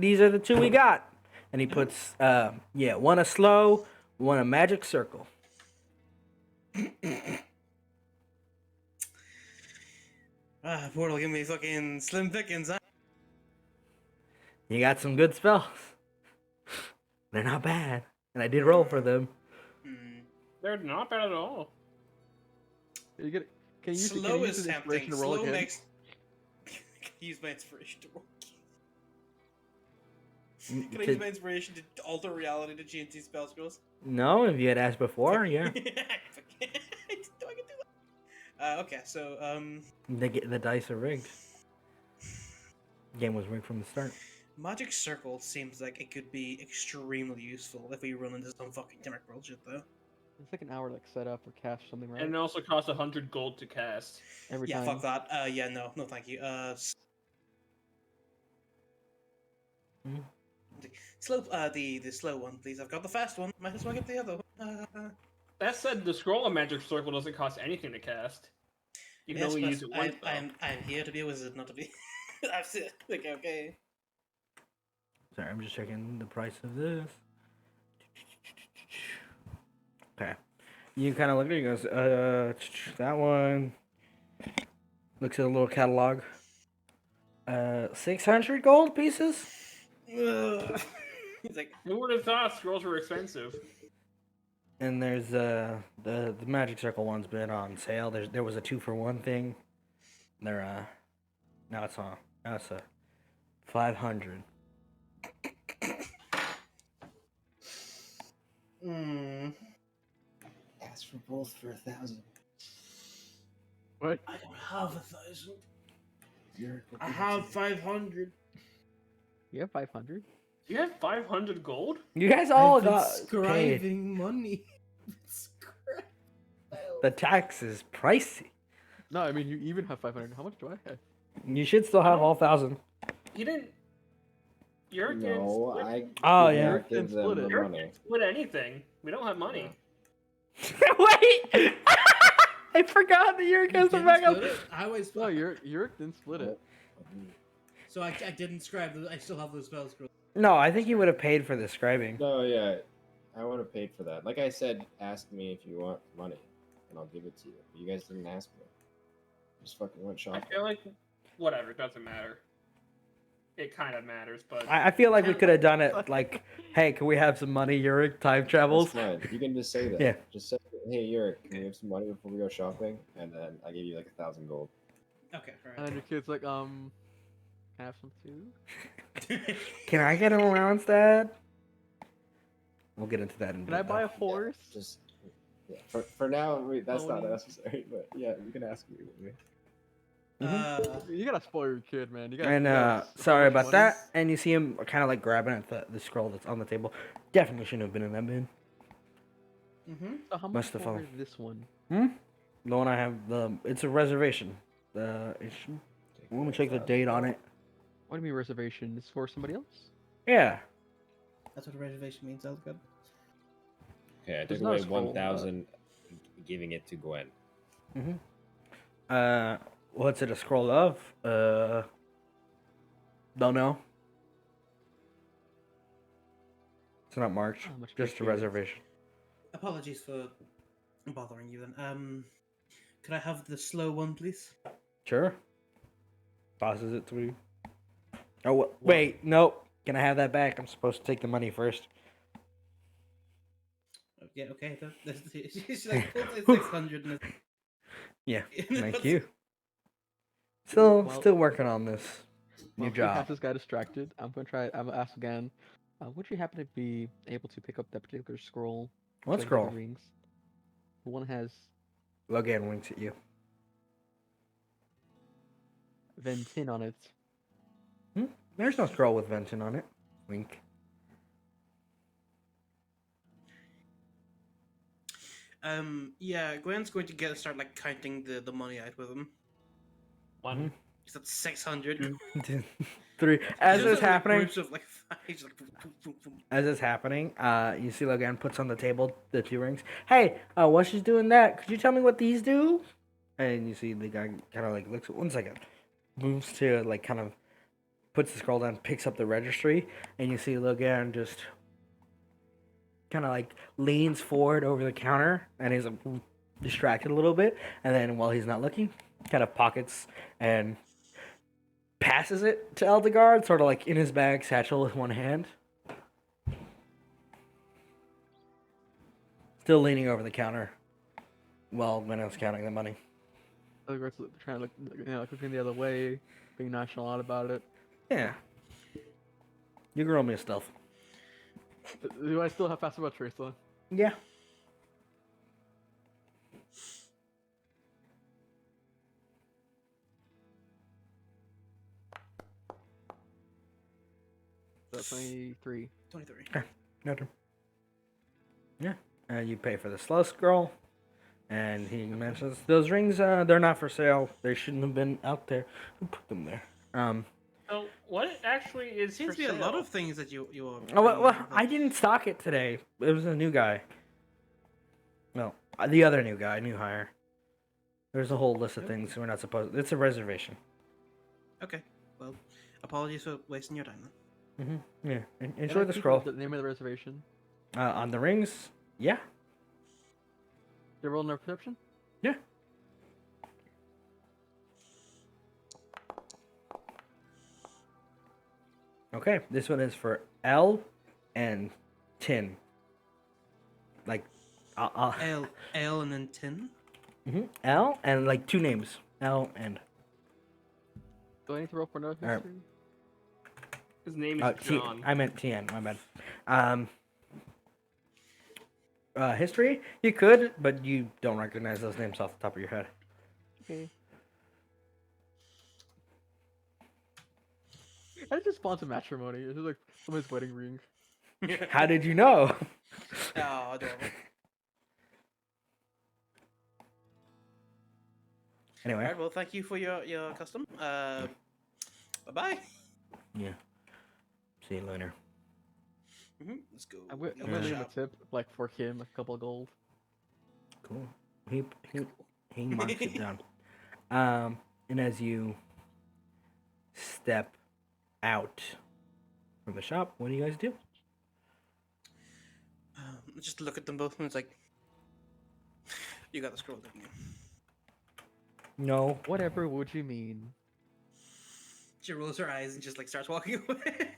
these are the two we got. And he puts, one a slow, one a magic circle. Portal, give me fucking slim pickings, huh? You got some good spells. They're not bad. And I did roll for them. They're not bad at all. Can you use Slow is this tempting. inspiration to roll Slow again? makes. Use my inspiration to roll. Can I use my inspiration to alter reality to change these spell scrolls? No, if you had asked before, yeah. Do I get to do that? Okay, so The dice are rigged. Game was rigged from the start. Magic Circle seems like it could be extremely useful if we run into some fucking Timuric bullshit, though. It's like an hour to like set up or cast something, right? And it also costs 100 gold to cast. Every Yeah, time. fuck that. Yeah, no, thank you. Slow, the slow one, please. I've got the fast one. Might as well get the other one. That said, the scroll of magic circle doesn't cost anything to cast. You can Yes, only but use it once. I'm here to be a wizard, not to be. That's it. Okay. Sorry, I'm just checking the price of this. Okay. You kind of look at it, he goes, that one. Looks at a little catalog. 600 gold pieces? He's like, Who would have thought scrolls were expensive? And there's the magic circle one's been on sale. There was a 2-for-1 thing. They're now it's a 500. Ask for both for 1,000. What? I don't have 1,000. Urek will I give it have to you. 500. You have 500? You have 500 gold? You guys all I've been got paid. scribing money. The tax is pricey. No, I mean you even have 500. How much do I have? You should still have all 1,000. He didn't. Urek didn't No, split, I Oh, did yeah. not give them Split the it. Urek money. didn't split anything. We don't have money. Wait! I forgot that you're against the backup. I always. No, Urek didn't split it. So I didn't scribe. I still have those spell scrolls. No, I think you would have paid for the scribing. No, yeah, I would have paid for that. Like I said, ask me if you want money, and I'll give it to you. But you guys didn't ask me. Just fucking went I shopping. feel like whatever, it doesn't matter. It kind of matters, but I feel like we could have done it like, hey, can we have some money, Urek? Time travels. That's fine. You can just say that. Yeah. Just say, hey, Urek, can we have some money before we go shopping? And then I give you like 1,000 gold. Okay, And then your kid's like, have some too? alright. Can I get an allowance, Dad? We'll get into that in a Can I bit, buy a though. horse? Just yeah. For now, that's not Pony. necessary. But yeah, you can ask me. You gotta spoil your kid, man. You gotta. And you gotta so sorry much about money. that. And you see him kind of like grabbing at the scroll that's on the table. Definitely shouldn't have been in that bin. So how much Must have for fallen. this one? The one I have, it's a reservation. Let me check the date on it. What do you mean reservation? Is for somebody else? Yeah. That's what a reservation means, Elgod. Okay, I There's took not a away scroll, 1,000, giving it to Gwen. What's it a scroll of? Don't know. It's not marked. Oh, much Just a appreciated. reservation. Apologies for bothering you then. Could I have the slow one, please? Sure. Tosses it to you. Oh, wait, nope. Can I have that back? I'm supposed to take the money first. Yeah, okay. She's like, it's 600. And Yeah, thank you. Still Well- working on this new Well, if we have job. this guy distracted. I'm gonna ask again. Would you happen to be able to pick up that particular scroll? What showing scroll? the rings? The one has Logan winks at you. Ventin on it. There's no scroll with Venton on it. Wink. Yeah, Gwen's going to start like counting the money out with him. One. Is that 600? Two. 3. As Those it's are, like, happening, groups of like 5. Just like, boom, boom, boom, boom. as it's happening, you see Logan puts on the table the 2 rings. Hey, while she's doing that, could you tell me what these do? And you see the guy kind of like looks. 1 second, moves to like kind of puts the scroll down, picks up the registry, and you see Logan just kind of like leans forward over the counter, and he's like, distracted a little bit, and then while he's not looking, kind of pockets and passes it to Eldegard, sort of like in his bag satchel with one hand. Still leaning over the counter while Gwen's counting the money. Eldegard's trying to look, looking the other way, being nonchalant about it. Yeah. You can roll me a stealth. Do I still have passive about trace on? Yeah. So 23. 23. No turn. Yeah. You pay for the slow scroll. And he mentions those rings, they're not for sale. They shouldn't have been out there. Who put them there? So what actually is Seems for to be a lot sale? of things that you are. Oh, well, bringing, I didn't stock it today. It was a new guy. No, the other new guy, new hire. There's a whole list of things we're not supposed. It's a reservation. Okay. Well, apologies for wasting your time then. Yeah. Enjoy Can I the keep scroll. The name of the reservation. On the rings, yeah. Did you roll no perception? Yeah. Okay, this one is for L and Tin. Like, L and then tin. L and like 2 names. L and Do I need to roll for no Alright. history? His name is T. John. I meant TN. My bad. History you could, but you don't recognize those names off the top of your head. Okay. I just sponsor matrimony. This is like somebody's wedding ring. How did you know? Oh, adorable. Anyway, Alright, well, thank you for your custom. Bye-bye. yeah. See you later. Let's go. I'm in gonna the leave him a shop. tip, like for him, a couple of gold. Cool. He marks it down. And as you step out from the shop, what do you guys do? Just look at them both and it's like, you got the scroll, didn't you? No. Whatever would you mean? She rolls her eyes and just like starts walking away.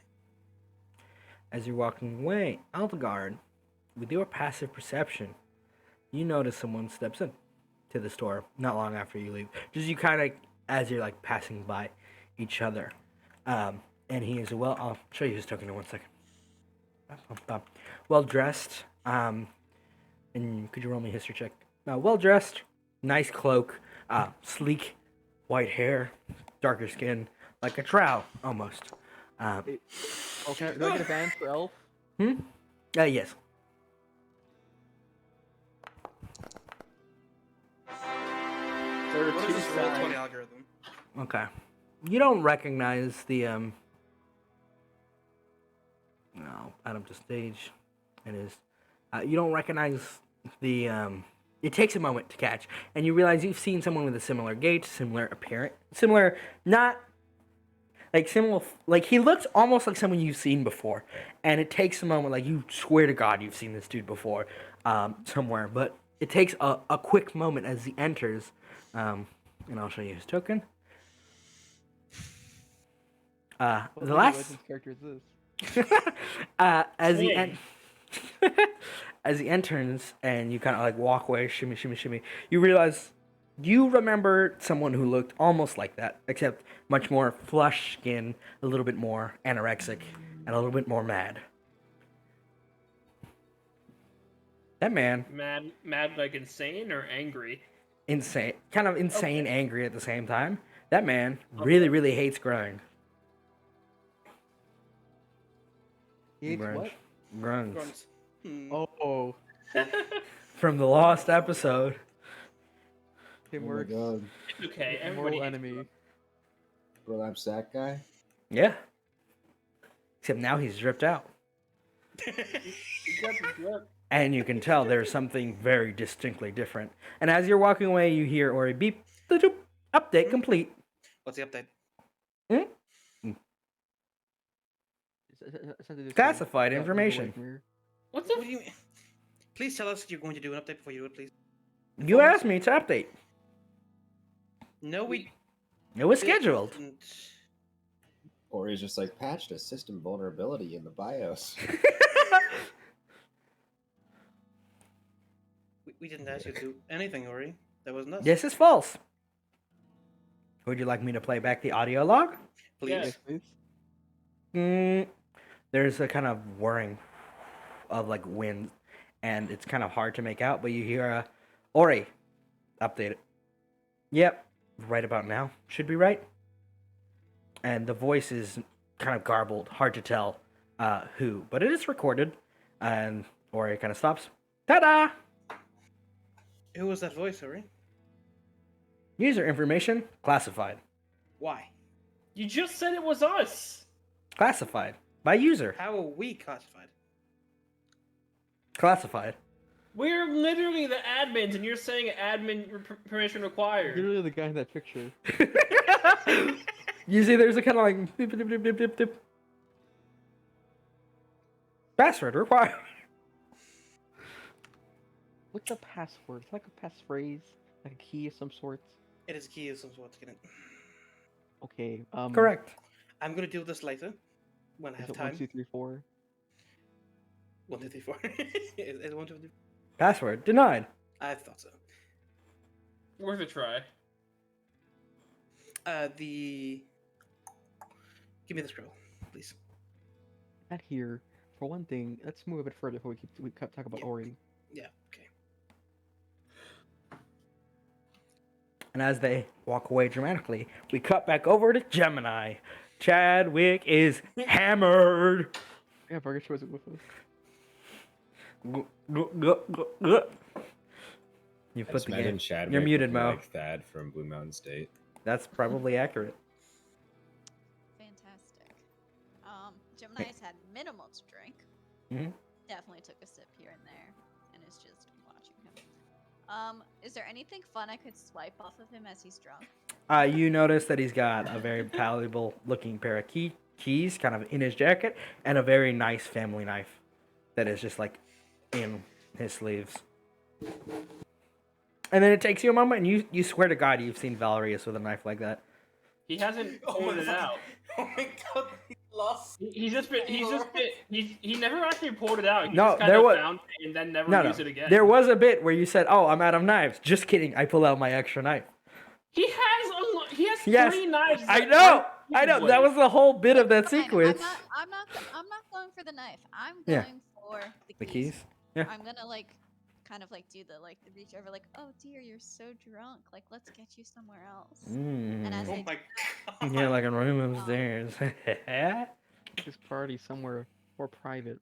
As you're walking away, Alvegard, with your passive perception, you notice someone steps in to the store not long after you leave. Just you kind of, as you're like passing by each other. And he is I'll show you his token in 1 second. Well dressed. And could you roll me a history check? Well dressed, nice cloak, sleek white hair, darker skin, like a drow almost. Okay, do I get advantage for elf? Yes. 32 What is this roll side. 20 algorithm? Okay. You don't recognize the no, Adam to stage. It is. You don't recognize the it takes a moment to catch, and you realize you've seen someone with a similar gait, similar appearance, similar not like similar like he looks almost like someone you've seen before, and it takes a moment, like you swear to God you've seen this dude before, somewhere, but it takes a quick moment as he enters, and I'll show you his token. What The League of last Legends character is this? as he Swing. as he enters and you kind of like walk away, shimmy, shimmy, shimmy, you realize you remember someone who looked almost like that, except much more flush skin, a little bit more anorexic, and a little bit more mad. That man, Mad like insane or angry? insane, kind of insane, angry at the same time. That man really, really hates growing. He hates what? Grunge. Grunts. Oh, from the lost episode. It Oh my works. god. It's okay. Everybody Mortal hates enemy. Bro, I'm sack guy. Yeah. Except now he's dripped out. And you can tell there's something very distinctly different. And as you're walking away, you hear Ori beep, doop, update complete. What's the update? Classified information. What What the? do you mean? Please tell us you're going to do an update before you do it, please. You asked me to update. No, we It was scheduled. didn't. Or he's just like patched a system vulnerability in the BIOS. We didn't ask you to do anything, Ori. That wasn't us. This is false. Would you like me to play back the audio log? Please. Yes. Please. There's a kind of whirring of like wind, and it's kind of hard to make out, but you hear a Ori, update it. Yep, right about now. Should be right. And the voice is kind of garbled, hard to tell who, but it is recorded. And Ori kind of stops. Ta-da! Who was that voice, Ori? User information classified. Why? You just said it was us. Classified by user. How are we classified? Classified. We're literally the admins, and you're saying admin permission required. Literally the guy in that picture. You see, there's a kind of like beep, beep, beep, beep, beep, beep. Password required. What's a password? It's like a passphrase, like a key of some sort. It is key of some sort to get in. Okay. Correct. I'm gonna do this later when I Is have it time. 1, 2, 3, 4? 1, 2, 3, 4. Is it 1, 2, 3? Password denied. I thought so. Worth a try. Give me the scroll, please. Not here. For one thing, let's move a bit further before we talk about Yeah. Ori. Yeah. Okay. And as they walk away dramatically, we cut back over to Gemini. Chadwick is hammered. Yeah, Burger wasn't with us. You I put just the imagine game. Chadwick You're muted, looking Mo. like Thad from Blue Mountain State. That's probably accurate. Fantastic. Gemini's had minimal to drink. Mhm. Definitely took a sip here and there, and is just watching him. Is there anything fun I could swipe off of him as he's drunk? You notice that he's got a very valuable looking pair of keys kind of in his jacket and a very nice family knife that is just like in his sleeves. And then it takes you a moment and you swear to God you've seen Valerius with a knife like that. He hasn't Oh pulled my it fucking- out. Oh my god, he lost. He never actually pulled it out. He No, just kind there of was- found it and then never No, used it again. there was a bit where you said, "Oh, I'm out of knives." Just kidding. I pull out my extra knife. He has Yes, 3 knives. I that know. aren't I know. usable. That was the whole bit of that Fine, sequence. I'm not going for the knife. I'm Yeah. going for the keys. The keys. Yeah. I'm gonna kind of do the reach over, oh dear, you're so drunk. Let's get you somewhere else. And as Mm. Oh they my god. Yeah, like a room upstairs. This party somewhere more private.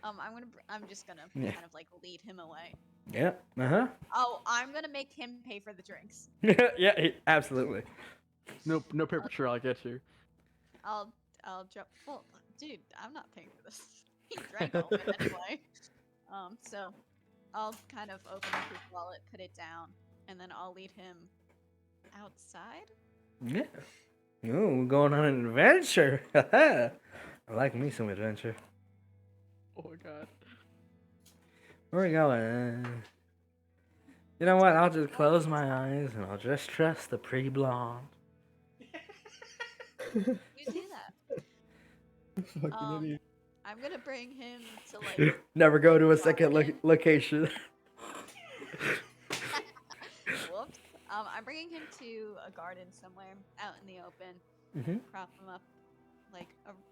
I'm just gonna Yeah. kind of lead him away. Yeah. Uh Oh, I'm gonna make him pay for the drinks. huh. Yeah. Absolutely. No paper trail. I get you. I'll drop. Well, dude, I'm not paying for this. He drank all of it anyway. So I'll kind of open up his wallet, put it down, and then I'll lead him outside. Yeah. Oh, we're going on an adventure. I like me some adventure. Oh my god. Where are we going? You know what? I'll just close my eyes and I'll just trust the pretty blonde. You do that. Fucking Um, idiot. I'm gonna bring him to Never go to a second location. Whoops. I'm bringing him to a garden somewhere out in the open. Mhm. Prop him up,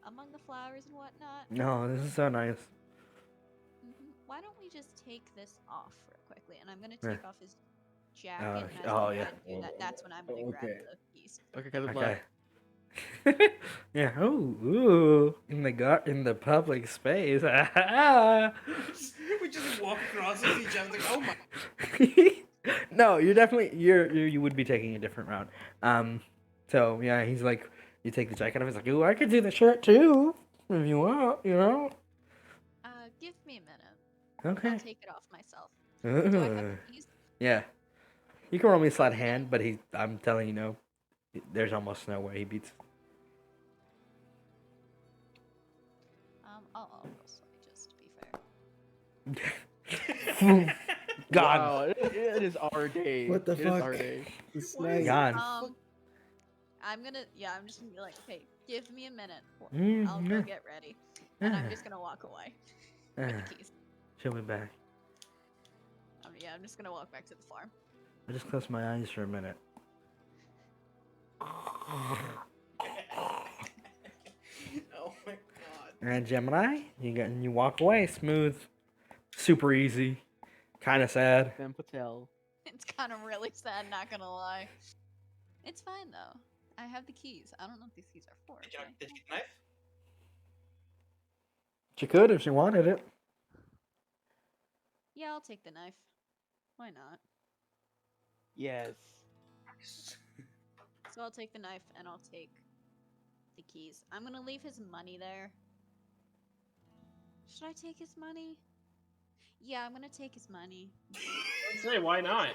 among the flowers and whatnot. No, this is so nice. Why don't we just take this off real quickly? And I'm gonna Yeah. take off his jacket. Oh, and as oh, I yeah. do that, that's when I'm gonna grab Okay. the keys. Okay, kind of Okay. Yeah. Ooh, in the public space. We just walk across and see each other. Like, oh my. No, you would be taking a different route. So yeah, he's like, you take the jacket off. He's like, ooh, I could do the shirt too if you want, you know. Give me a minute. Okay. I'll take it off myself. Do I have Ugh. the keys? Yeah, you can roll me a sleight of hand, but I'm telling you, no, there's almost no way he beats. I'll roll slightly just to be fair. God, Wow, it is our day. What the It is fuck? our day. It's What is nice. God. I'm just gonna be like, okay, give me a minute. Mm, I'll go get ready, and I'm just gonna walk away with the keys. Show me back. I'm just gonna walk back to the farm. I just close my eyes for a minute. Oh my god. And Gemini, you walk away smooth, super easy, kind of sad. Sam Patel. It's kind of really sad, not gonna lie. It's fine though. I have the keys. I don't know what these keys are for. Did you, Okay? did you get the knife? She could if she wanted it. Yeah, I'll take the knife. Why not? Yes. So I'll take the knife and I'll take the keys. I'm gonna leave his money there. Should I take his money? Yeah, I'm gonna take his money. I'd say, why not?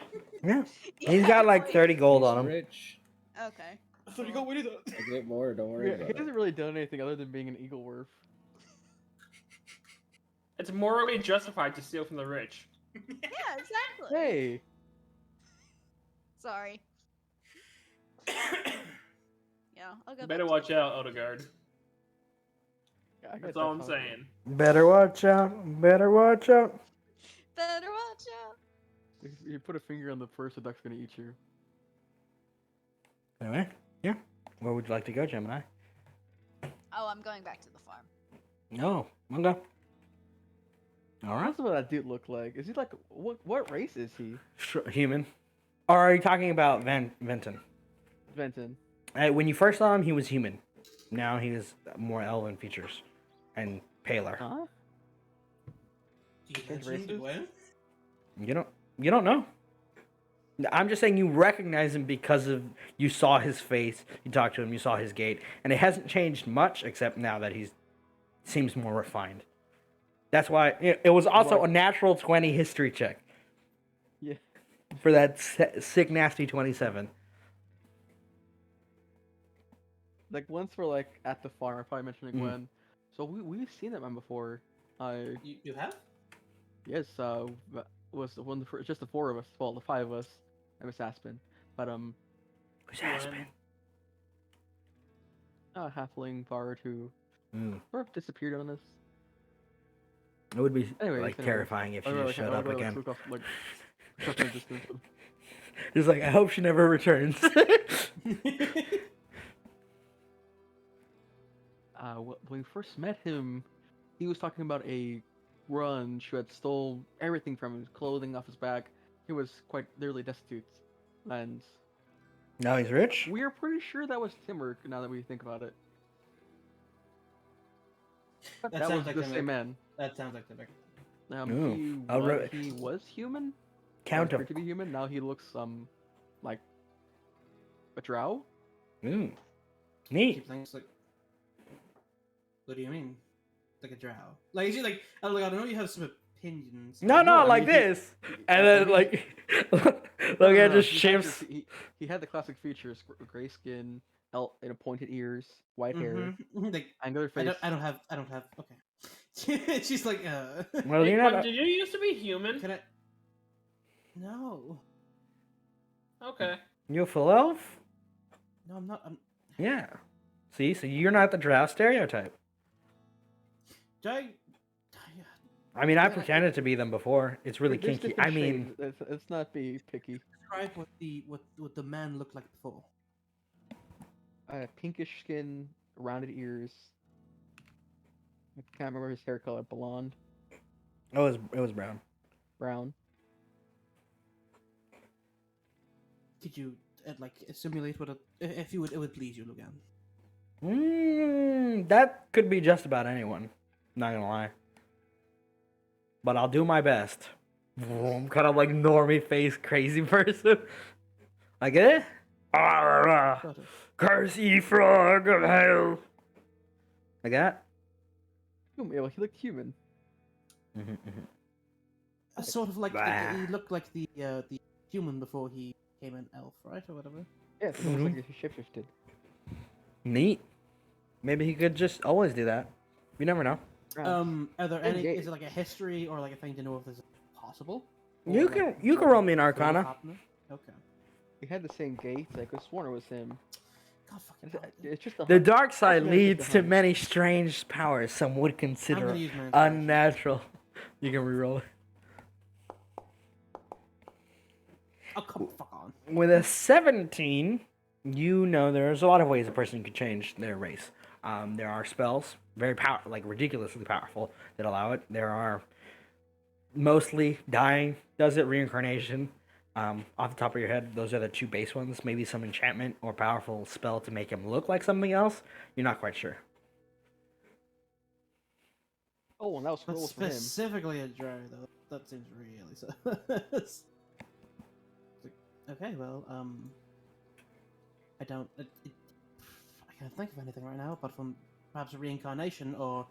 Yeah, he's got like wait. 30 gold He's on him. rich. Okay. I thought you got winning that. I get more. Don't worry He about it. hasn't really done anything other than being an eagle werf. It's morally justified to steal from the rich. Yeah, exactly. Hey. Sorry. Yeah, I'll go. You better back watch out, Odegaard. Yeah, I That's got all that I'm covered. saying. Better watch out. Better watch out. Better watch out. If you put a finger on the first, the duck's gonna eat you. Anyway, yeah. Where would you like to go, Gemini? Oh, I'm going back to the farm. No, okay. All right. What's what that dude look like? Is he like what race is he? Human. Or are you talking about Venton? Venton. When you first saw him, he was human. Now he has more elven features and paler. Huh? Do you Change mention him to races? Gwen? You don't know. I'm just saying you recognize him because of you saw his face, you talked to him, you saw his gait, and it hasn't changed much except now that he seems more refined. That's why it was also What? a natural 20 history check Yeah. for that sick nasty 27. Like once we're like at the farm, I probably mentioned to Mhm. Gwen. So we've seen that man before. You have? Yes, was one just the four of us, well the five of us, and Miss Aspen. But Who's Gwen. Aspen? a halfling bard who Mm. sort of disappeared on us. It would be Anyways, terrifying if she I'll just go, showed I'll up go, again. look off, like, something distance. Just like, I hope she never returns. When we first met him, he was talking about a grunge who had stole everything from him, his clothing off his back. He was quite literally destitute, and Now he's rich? we're pretty sure that was Timur. Now that we think about it, but That that was sounds like the Timur. same man. That sounds like Timur. Ooh, I'll re- He was human. Count appeared him. to be human. Now he looks like a drow. Mm. Neat. Keep saying it's like. What do you mean? Like a drow? Like is he like? I don't know. You have some opinions. No, No, I like mean, he- this. And then, like, look at just he shifts. he had the classic features: gray skin, pointed ears, white hair, Mhm. Like angular I face. don't have. Okay. She's like. Well, Hey, you're Gwen, not. did you used to be human? Can I? No. Okay. You a full elf? No, I'm not. Yeah. See, so you're not the drow stereotype. I mean, I pretended to be them before. It's really There's kinky. different I mean, shades. Let's not be picky. Describe what the man looked like before. Pinkish skin, rounded ears. I can't remember his hair color. Blonde, it was brown. brown. Could you like simulate what if you would it would please you, Lugan? That could be just about anyone. Not gonna lie. But I'll do my best. I'm kind of like normie face crazy person. Like eh? Got it. Curse ye frog of hell. Like that? Yeah, well, he looked human. Sort of like Bah. he looked like the human before he became an elf, right, or whatever. Yeah, it looks like he shapeshifted. Neat. Maybe he could just always do that. You never know. Are there Same any? game. Is it like a history or like a thing to know if this is possible? You Or, can like, you can roll me an what is arcana. happening? Okay. He had the same gait. I could have sworn it was him. God fucking. It's, hell, dude. it's just a The hunch. dark side Actually, it's leads just a to hunch. many strange powers some would I'm consider gonna use my inspiration. unnatural. You can reroll it. Oh come the fuck on. With a 17, you know there's a lot of ways a person can change their race. There are spells, like ridiculously powerful, that allow it. There are mostly dying, does it, reincarnation. Off the top of your head, those are the two base ones. Maybe some enchantment or powerful spell to make him look like something else. You're not quite sure. Oh, and that was But rolls for him. specifically a drow, though. That seems really so. Okay, well, I don't. I can't think of anything right now, apart from perhaps a reincarnation or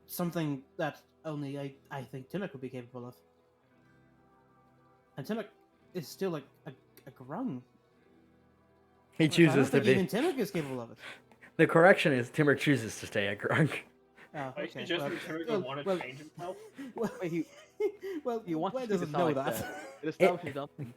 something that only I think Timok would be capable of. And Timok is still like a grung. He Like, I chooses don't to think be. even Timok is capable of it. The correction is Timur chooses to stay a grunk. Oh, I okay. just well, returned well, to want to well, change himself. well, Wait, he well, he wants Gwen to doesn't sound know like that. It establishes nothing.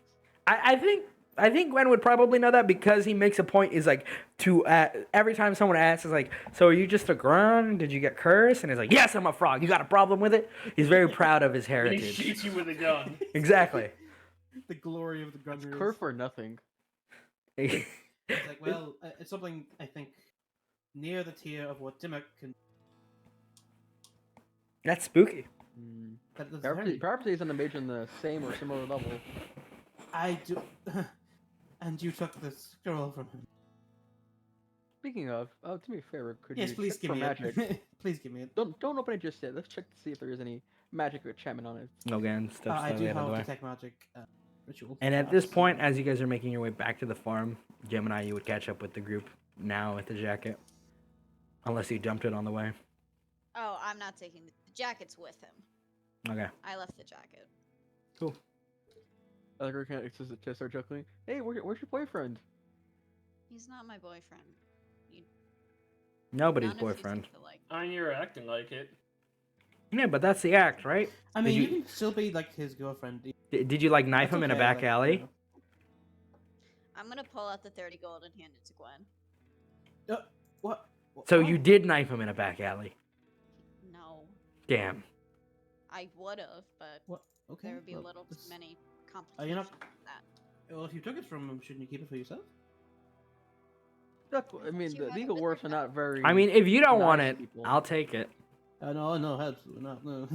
I think Gwen would probably know that because he makes a point is like to every time someone asks is like, so are you just a grunt? Did you get cursed? And he's like, yes, I'm a frog. You got a problem with it? He's very proud of his And he heritage. shoots you with a gun. Exactly. The glory of the It's grungers. curve or nothing. It's like, well, it's something I think near the tier of what Timok can. That's spooky. That's Perhaps, very- perhaps he's on the major in the same or similar level. I do. And you took the scroll from him. Speaking of, to be fair, could Yes, you please check give for me magic? it. Please give me it. Don't open it just yet. Let's check to see if there is any magic or enchantment on it. Again, step I do slightly out of have the way. detect magic ritual. And at this perhaps. point, as you guys are making your way back to the farm, Gemini, you would catch up with the group now with the jacket. Unless you dumped it on the way. Oh, I'm not taking the jacket's with him. Okay. I left the jacket. I think we're gonna just start chuckling. Hey, where's your boyfriend? He's not my boyfriend. Nobody's None of you seem boyfriend. to like I mean, you're acting like it. Yeah, but that's the act, right? I mean, Did you you- can still be like his girlfriend. Did you like knife That's him in a okay, back like, alley? you know. I'm gonna pull out the 30 gold and hand it to Gwen. What? So What? you did knife him in a back alley. No, Damn. I would have, but What? Okay. there would be a well, little too that's- many Are you complications. not? with that. Well, if you took it from him, shouldn't you keep it for yourself? Look, I I mean, thought you the had it legal with words are yourself. not very. I mean, if you don't want nice it, people. I'll take it. No, absolutely not. No.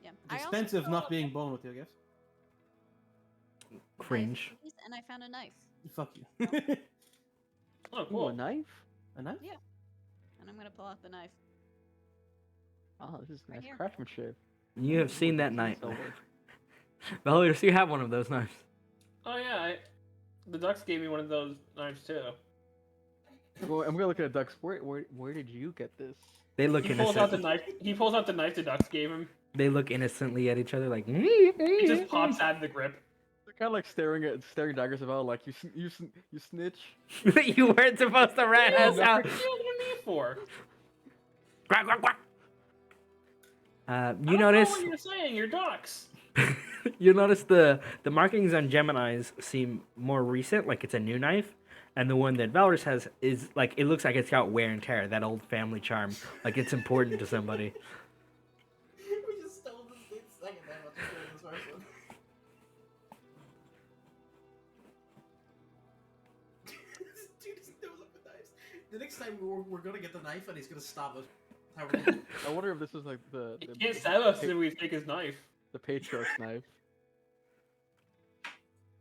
Yeah. It's expensive not being born with you, I guess. Cringe. And I found a knife, Fuck you. Oh, Ooh, cool. a knife? A knife? and I'm gonna pull out the knife. Oh, this is Right nice here. craftsmanship. You have seen that knife. So, Valius, you have one of those knives. Oh yeah, the ducks gave me one of those knives too. well, I'm gonna look at ducks. Where did you get this? They look He pulls out the innocent. knife. He pulls out the knife the ducks gave him. They look innocently at each other like. It just pops out of the grip. They're kind of like staring daggers about, like you snitch. You weren't supposed to rat Yeah, us what out. are you me for? Quack, quack, quack. You I don't know notice what you're saying. You're ducks. you notice the markings on Gemini's seem more recent, like it's a new knife, and the one that Valorous has is like it looks like it's got wear and tear, that old family charm, like it's important to somebody. We just stole this second time after killing this first one. Dude is doing with the knives. The next time we're gonna get the knife and he's gonna stab us. How we're gonna- I wonder if this is like the He can't stab us if we take his knife. the patriarch's knife,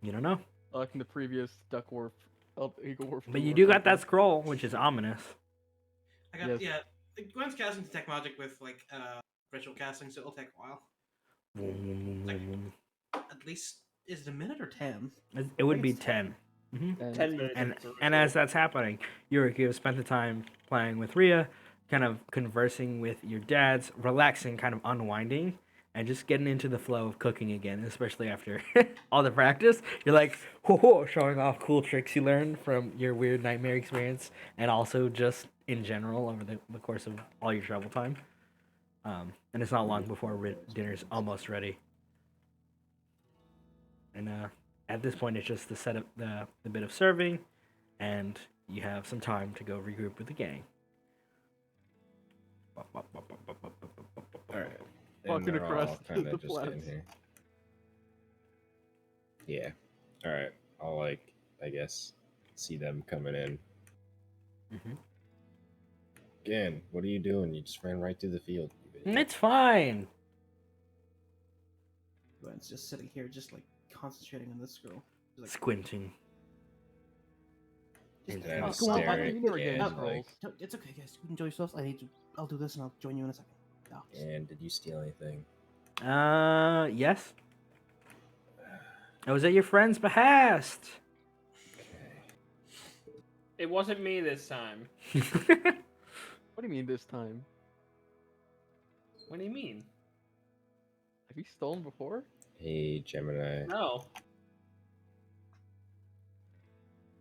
You don't know. like in the previous Duckworth Eagle War. But you do got that scroll, which is ominous. I got Yes. yeah. Gwen's casting detect magic with like ritual casting, so it'll take a while. At least Is it a minute or 10? It would be 10. And 10 minutes. And for and as that's happening, you have spent the time playing with Rhea, kind of conversing with your dads, relaxing, kind of unwinding, and just getting into the flow of cooking again, especially after all the practice. You're like, whoa, showing off cool tricks you learned from your weird nightmare experience, and also just in general over the course of all your travel time. And it's not long before dinner's almost ready. And at this point, it's just the set of the bit of serving, and you have some time to go regroup with the gang. All right. Walking And they're all across kind the of just getting flats. here. Yeah. All right. I'll I guess, see them coming in. Mhm. Again, what are you doing? You just ran right through the field. you idiot. It's fine. Gwen's just sitting here, just like concentrating on this girl. She's like, Squinting. just, And "Oh, I go on, stare bud. at You never Ken, get like, No, it's okay, guys. Enjoy yourselves. I'll do this and I'll join you in a second. Oh, and did you steal anything? Yes. I was at your friend's behest. Okay. It wasn't me this time. What do you mean this time? What do you mean? Have you stolen before? Hey, Gemini. No.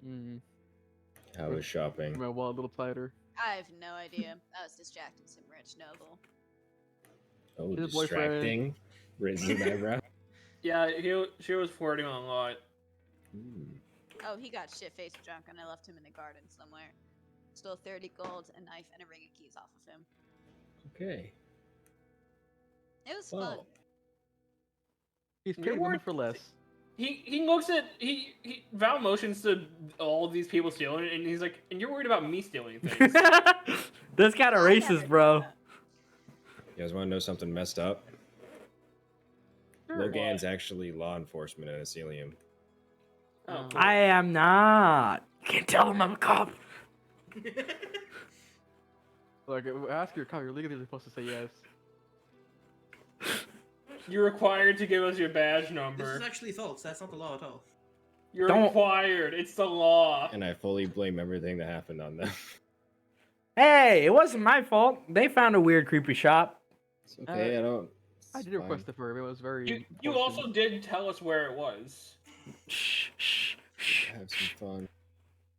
Hmm. How was shopping? My wallet a little tighter. I have no idea. I was distracting some rich noble. Oh, His boyfriend. distracting. Raising an eyebrow. Yeah, she was flirting a lot. Hmm. Oh, he got shit-faced drunk and I left him in the garden somewhere. Stole 30 gold, a knife, and a ring of keys off of him. Okay. It was fun. Well, He's You paid women weren't- for less. He looks at Val motions to all these people stealing, and he's like, "And you're worried about me stealing things?" That's kind of I never racist, did bro. that. you guys want to know something messed up? Sure. Logan's actually law enforcement at Asylum. Oh, cool. I am not. You can't tell him I'm a cop. Like, ask your cop. You're legally supposed to say yes. You're required to give us your badge This number. is actually false. That's not the law at all. You're Don't- required. It's the law. And I fully blame everything that happened on them. Hey, it wasn't my fault. They found a weird, creepy shop. It's okay, I don't. I it's did request fine. it for him. It was very. You also unfortunate. did tell us where it was. Shh, shh, shh. Have some fun.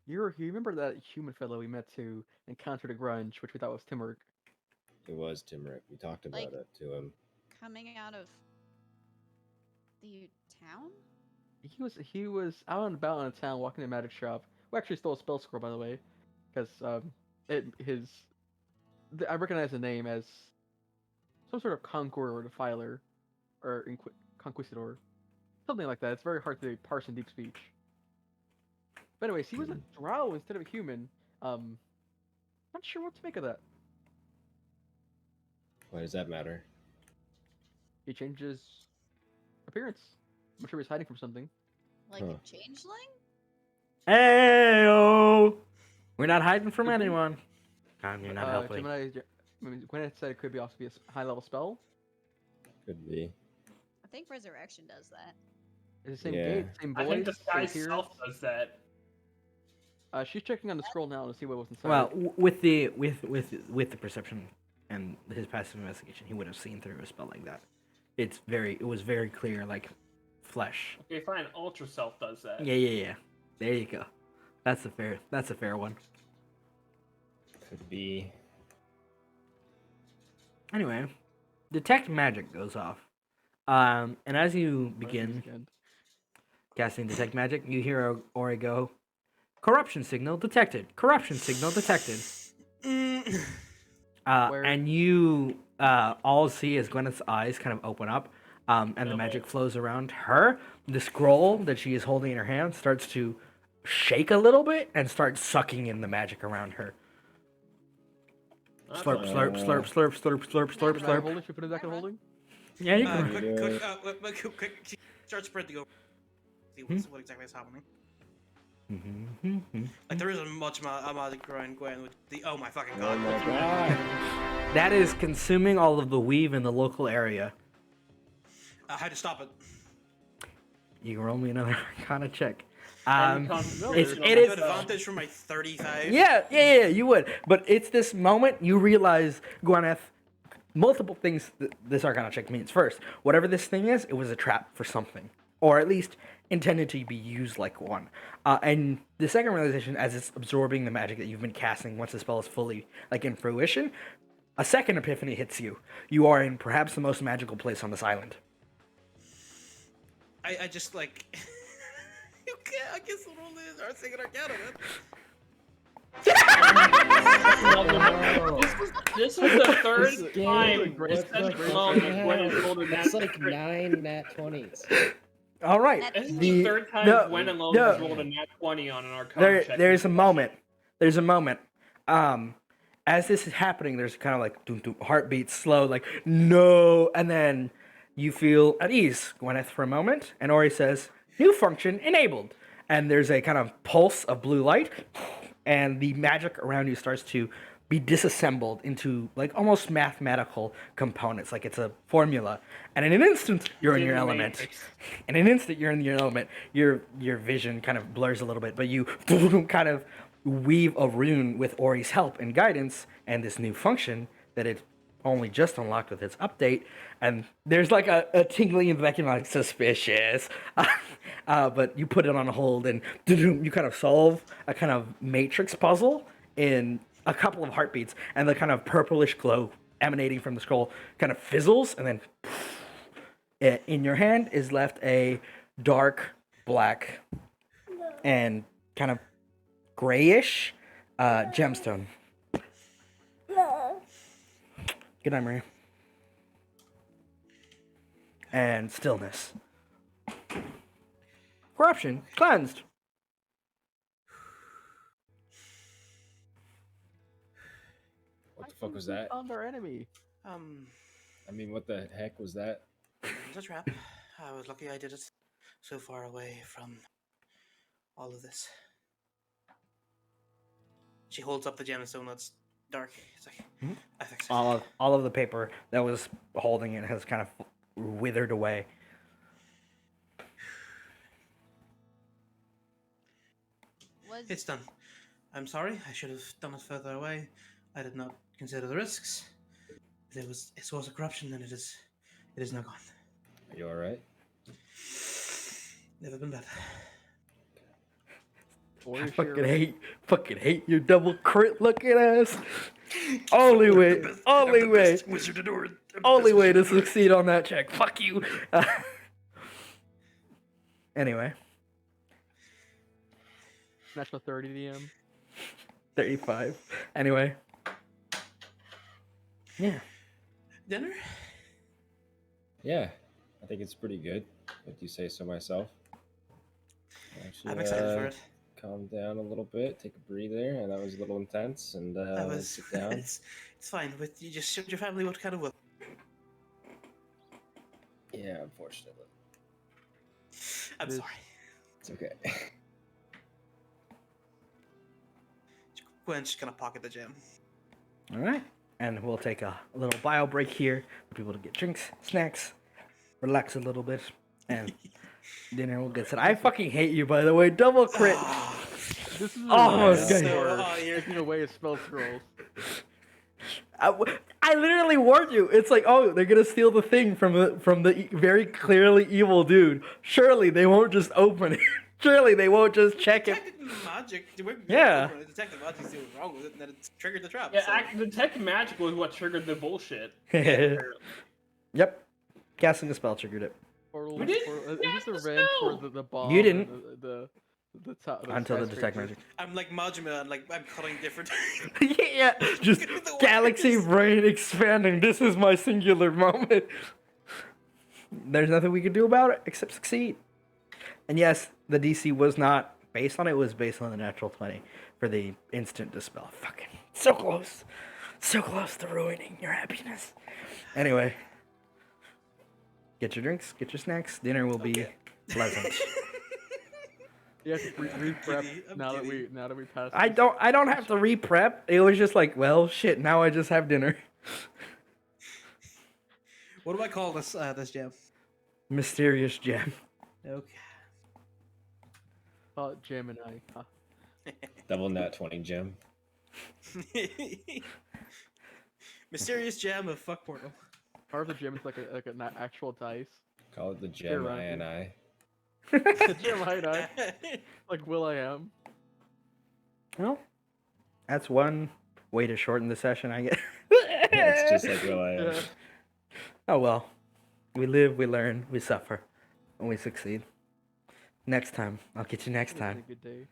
You remember that human fellow we met to encountered a grunge, which we thought was Timurk. It was Timurick. We talked about Like- it to him. Coming out of the town? He was out and about in a town, walking in a magic shop. We actually stole a spell scroll, by the way, because I recognize the name as some sort of conqueror or defiler, or conquistador, something like that. It's very hard to parse in deep speech. But anyways, he was a drow instead of a human. Not sure what to make of that. Why does that matter? He changed his appearance. I'm sure he's hiding from something. Like Huh. a changeling? Hey, we're not hiding from Could be. anyone. God, you're not helping. Gemini, Gwen had said it could be also be a high level spell. Could be. I think resurrection does that. It's the same Yeah. gate, same I voice, think the sky same self appearance. does that. She's checking on the scroll now to see what was inside. Well, with the with the perception and his passive investigation, he would have seen through a spell like that. It was very clear, like flesh. Okay, fine. Ultra self does that. Yeah. There you go. That's a fair one. Could be. Anyway, detect magic goes off, and as you begin casting detect magic, you hear Ori go, "Corruption signal detected. Corruption signal detected." Where- And you all see as Gwyneth's eyes kind of open up, and the Uh-oh. magic flows around her. The scroll that she is holding in her hand starts to shake a little bit and starts sucking in the magic around her. Slurp, slurp, slurp, slurp, slurp, slurp, slurp, Should I hold slurp. it? Should we put it back in holding? Yeah, you Uh, can. you Quick, do it. quick, quick, quick, start spreading over. See what exactly is happening. Like there isn't much magic around Gwen with the oh my fucking Oh god. my god. That is consuming all of the weave in the local area. How to stop it? You can roll me another Arcana check. And It's concentration on it the is Good advantage from my 35. yeah, you would. But it's this moment you realize, Gwyneth, multiple things this Arcana check means. First, whatever this thing is, it was a trap for something, or at least intended to be used like one. And the second realization, as it's absorbing the magic that you've been casting once the spell is fully like in fruition, a second epiphany hits you. You are in perhaps the most magical place on this island. I just like. You can't. I guess we'll only start singing Arcana, man. This was the third This game, time what this the session fuck alone is that Gwen has rolled a That's nat like crit. 9 nat 20s. All right. This is The- the third time no, Gwen alone no. has rolled a nat 20 on an Arcana check. There's a moment. There's a moment. As this is happening, there's kind of like doom, doom, heartbeat slow, like no, and then you feel at ease, Gwyneth, for a moment, and Ori says, "New function enabled," and there's a kind of pulse of blue light, and the magic around you starts to be disassembled into like almost mathematical components, like it's a formula, and in an instant you're in your element. Matrix. In an instant you're in your element. Your vision kind of blurs a little bit, but you kind of weave a rune with Ori's help and guidance and this new function that it only just unlocked with its update. And there's like a tingling in the back, and like suspicious. But you put it on hold, and you kind of solve a kind of matrix puzzle in a couple of heartbeats, and the kind of purplish glow emanating from the scroll kind of fizzles, and then in your hand is left a dark black and kind of grayish gemstone. Good night, Maria. And stillness. Corruption cleansed. What the fuck was that? Found our enemy. I mean, what the heck was that? It was a trap. I was lucky I did it so far away from all of this. She holds up the gemstone that's dark. It's like, I fixed it. All of the paper that was holding it has kind of withered away. It's done. I'm sorry. I should have done it further away. I did not consider the risks. It was a source of corruption, and it is now gone. Are you alright? Never been better. I fucking hate your double crit looking ass. Only way to succeed on that check. Fuck you. Anyway, National 30 DM. 35. Anyway. Yeah. Dinner? Yeah, I think it's pretty good. If you say so myself. Actually, I'm excited for it. Calm down a little bit, take a breather, and that was a little intense. And That let's was. sit down. It's fine. But you just showed your family what kind of will. Yeah, unfortunately, I'm This- sorry. it's okay. Gwen's just gonna pocket the gem. All right. And we'll take a little bio break here for people to get drinks, snacks, relax a little bit, and dinner will get set. I fucking hate you, by the way. Double crit. This is Almost a good. You're taking away his spell scrolls. I literally warned you. It's like, oh, they're gonna steal the thing from the very clearly evil dude. Surely they won't just open it. Surely they won't just check it. detected magic. Yeah. Detected magic still was wrong with it, and then it triggered the trap. Yeah, so- detect magic was what triggered the bullshit. Yep. Casting a spell triggered it. Portal, We didn't is cast this the the red for spell! the bomb? You didn't. and The top, Until the detect skyscraper? magic. I'm like Majima, and like I'm cutting different. Yeah, just The galaxy wires. brain expanding. This is my singular moment. There's nothing we can do about it except succeed. And yes, the DC was not based on it. It was based on the natural 20 for the instant dispel. Fucking so close. So close to ruining your happiness. Anyway, get your drinks, get your snacks. Dinner will be Okay. pleasant. You have to re-prep giddy, I'm now that giddy. we passed. I this. don't have to re-prep. It was just like, well, shit. Now I just have dinner. What do I call this this gem? Mysterious gem. Okay. Gemini. Huh. Double nat 20 gem. Mysterious gem of fuck portal. Part of the gem is like an actual dice. Call it the gem right. INI. Gemini, like Will I Am. Well, that's one way to shorten the session, I guess. It's just like Will I Am. Yeah. Oh well. We live, we learn, we suffer, and we succeed. Next time. I'll get you next It's been time. a good day.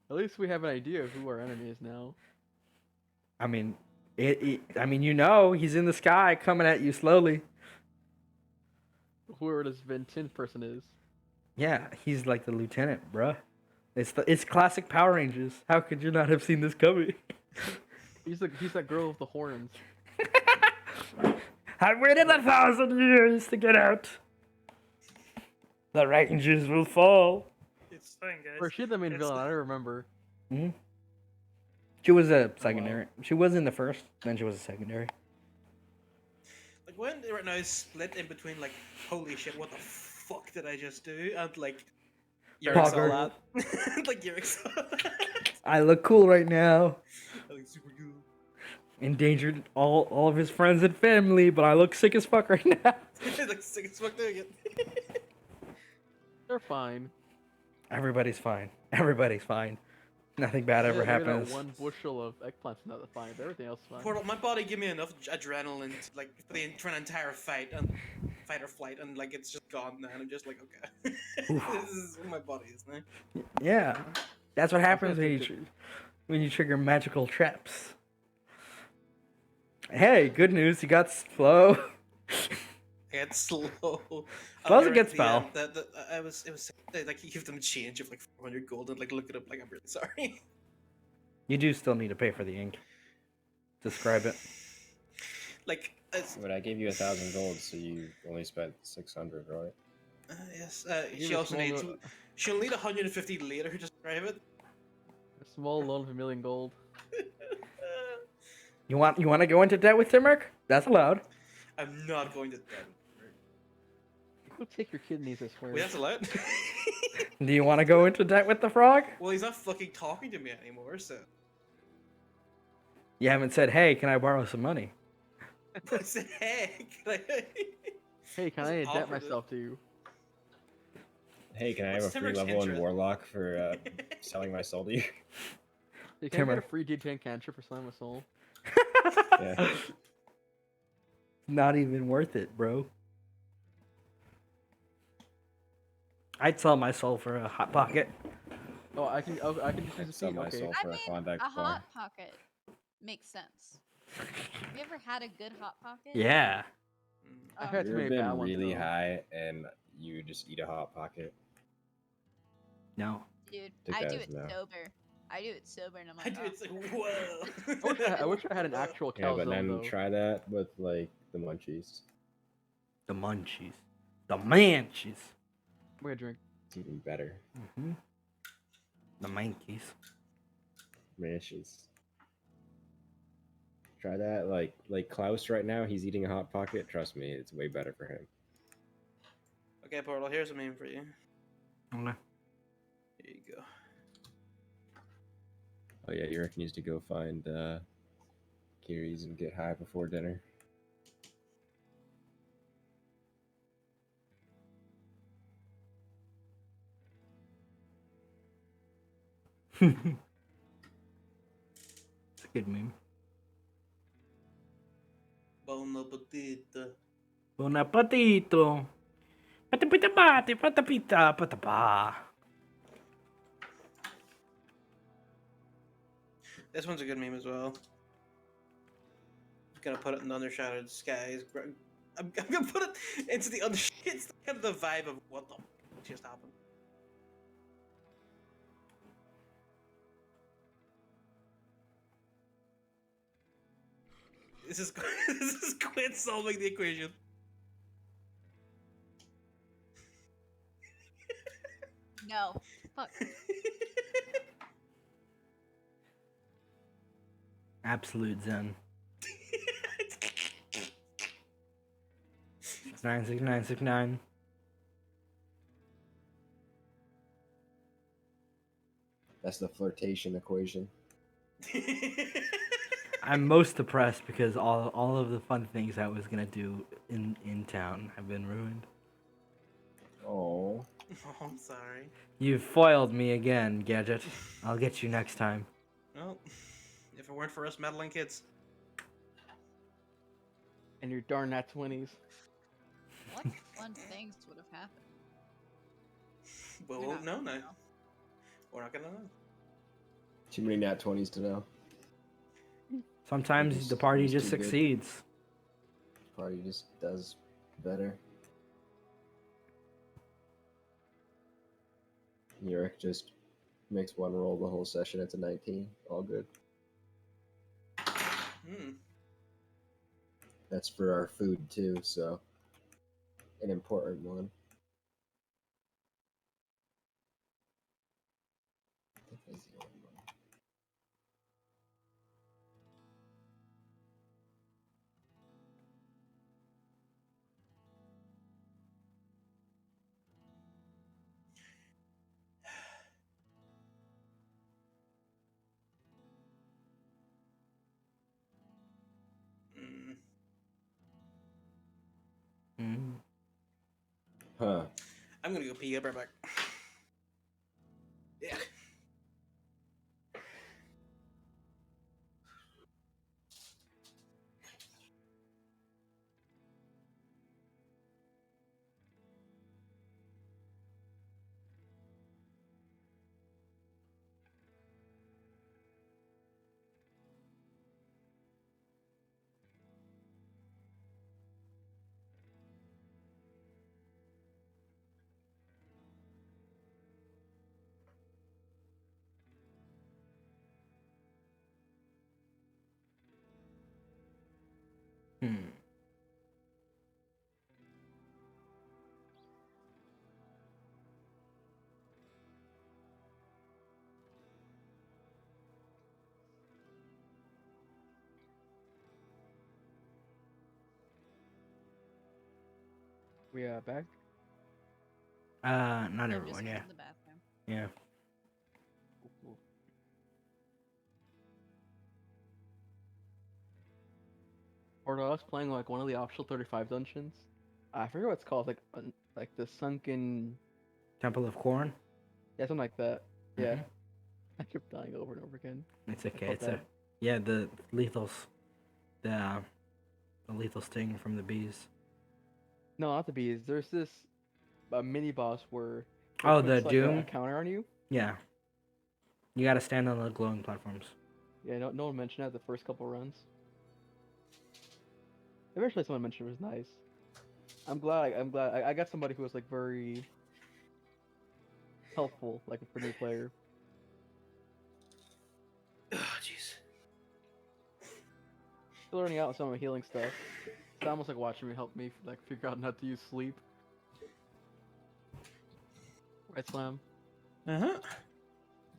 At least we have an idea of who our enemy is now. I mean, you know, he's in the sky coming at you slowly. Whoever this Vintin person is. Yeah, he's like the lieutenant, bruh. It's classic Power Rangers. How could you not have seen this coming? He's that girl with the horns. I waited 1,000 years to get out. The Rangers will fall. It's fine, guys. Or is she the main It's villain? I don't remember. Hmm. She was a secondary. She was in the first, then she was a secondary. Like when right now is split in between like holy shit, what the fuck did I just do? And like Urek saw Pogger. that. Like Urek saw that. I look cool right now. I look super cool. Endangered all of his friends and family, but I look sick as fuck right now. Like sick as fuck doing it. They're fine. Everybody's fine. Everybody's fine. Nothing bad ever Yeah, maybe that happens. one bushel of eggplants is not fine, but everything else is fine. Portal, my body give me enough adrenaline to, like for an entire fight and fight or flight, and like it's just gone now. And I'm just like, okay, this is what my body is now. Yeah, that's what happens when That's when you trigger magical traps. Hey, good news, you got slow. It's slow. Slows against foul. It was like you give them a change of like 400 gold and like look it up. Like I'm really sorry. You do still need to pay for the ink. Describe it. Like But I gave you 1,000 gold, so you only spent 600, right? yes. Give She a also small needs. lo- She'll need 150 later to describe it. A small loan of 1,000,000 gold. You want to go into debt with Timurk? That's allowed. I'm not going to. Go take your kidneys, I swear. Wait, that's allowed. Do you want to go into debt with the frog? Well, he's not fucking talking to me anymore, so. You haven't said, "Hey, can I borrow some money?" What the heck? Hey, can I Just adapt offered it. myself to you? Hey, can I have What's a free Timurk's level in interest? Warlock for selling my soul to you? You can Timur. get a free D10 cantrip for selling my soul. Yeah. Not even worth it, bro. I'd sell my soul for a hot pocket. Oh, I can just I'd use sell a my okay. soul I for mean, a Klondike a bar. hot pocket makes sense. Have you ever had a good hot pocket? Yeah. I've had Have too you many ever bad been ones. really though. high and you just eat a hot pocket? No. Dude, Think I that do is it no. sober. I do it sober, and I'm I like, do. oh. It's like whoa. I wish I had an actual Yeah, calzone but then though. try that with like the munchies. The munchies. The manchies. I'm gonna drink. It's even better. Mm-hmm. The mankies. Manches. Try that, like Klaus right now. He's eating a hot pocket. Trust me, it's way better for him. Okay, Portal. Here's a meme for you. Okay. Here you go. Oh yeah, Urek needs to go find Kiri's and get high before dinner. It's a good meme. Bon appetit. Buon appetito. Patapita bate, patapita, patapa. This one's a good meme as well. I'm gonna put it in the undershadowed skies. I'm gonna put it into the under. It's kind of the vibe of what the f- just happened. This is this is Quinn solving the equation. No. Fuck. Absolute zen. 696969. That's the flirtation equation. I'm most depressed because all of the fun things I was gonna do in town have been ruined. Oh. Oh, I'm sorry. You've foiled me again, Gadget. I'll get you next time. Well, if it weren't for us meddling kids. And your darn nat 20s. What fun things would have happened? Well, You're we'll not know gonna now. know. We're not gonna know. Too many nat 20s to know. Sometimes Just- the party just just too good. succeeds. Party just does better. Urek just makes one roll the whole session. It's a 19. All good. Hmm. That's for our food too, so an important one. I think that's the only one. Mm. Mm. Huh. I'm gonna go pee. I'll be right back. Yeah. Hmm. We back? Not I'm just everyone, going yeah. to the bathroom. Yeah. Cool. Or I was playing like one of the optional 35 dungeons. I forget what it's called, like the sunken, Temple of Corn. yeah, something like that. Yeah, Mhm. I kept dying over and over again. It's okay. felt It's bad. yeah, the lethals, the lethal sting from the bees. No, not the bees. There's this mini boss where it Oh, puts the like a Doom. counter on you. Yeah. You gotta stand on the glowing platforms. Yeah, no one mentioned that the first couple runs. Eventually, someone mentioned it was nice. I'm glad. I got somebody who was like very helpful, like for new player. Oh, jeez. Still learning out some of my healing stuff. It's almost like watching me help me like figure out how to use sleep. Right, Slam? Uh huh.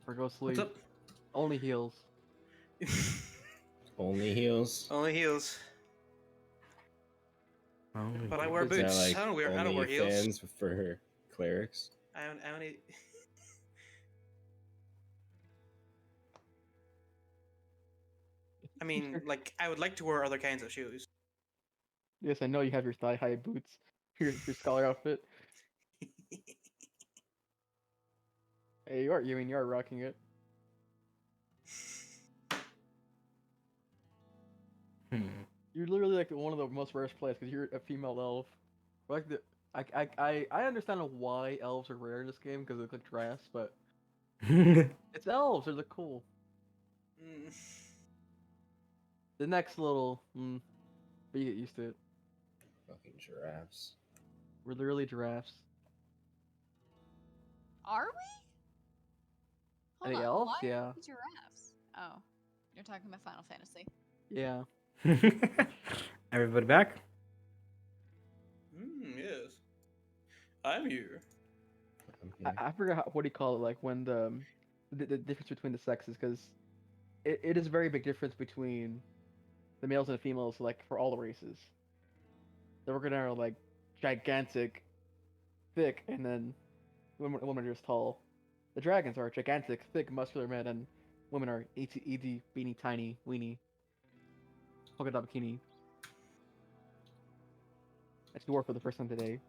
Or go What's sleep. up? Only heals. Only heals. Only heals. Only But I wear Is Is that boots. like I don't wear only heels. fans for clerics? I only. I mean, like, I would like to wear other kinds of shoes. Yes, I know you have your thigh-high boots. Your scholar outfit. Hey, you are rocking it. Hmm. You're literally like one of the most rarest players because you're a female elf. Like the I understand why elves are rare in this game because they look like giraffes, but it's elves. They're cool. Mm. The next little, but you get used to it. Fucking giraffes. We're literally giraffes. Are we? And Hold the on. elves, Why yeah, are we giraffes? Oh, you're talking about Final Fantasy. yeah. Everybody back? Yes. I'm here. I'm I forgot what do you call it, like when the difference between the sexes, because it is a very big difference between the males and the females, like for all the races. The Urek are like gigantic, thick, and then women are just tall. The dragons are gigantic, thick, muscular men, and women are itty beanie tiny, weenie, polka dot bikini. I just wore for the first time today.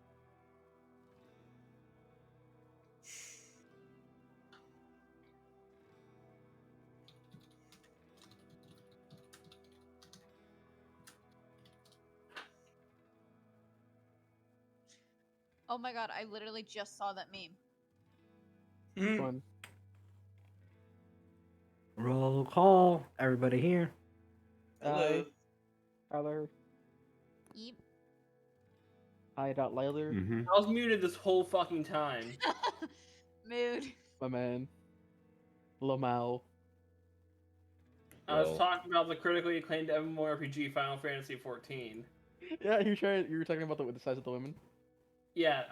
Oh my god, I literally just saw that meme. Mhm. Fun. Roll call. Everybody here. Hello. Tyler. Yep. Hi, Liler. Mm-hmm. I was muted this whole fucking time. Mood. My man. Lamau. I was Well, talking about the critically acclaimed MMORPG Final Fantasy 14. Yeah, you were talking about the size of the women. Yeah,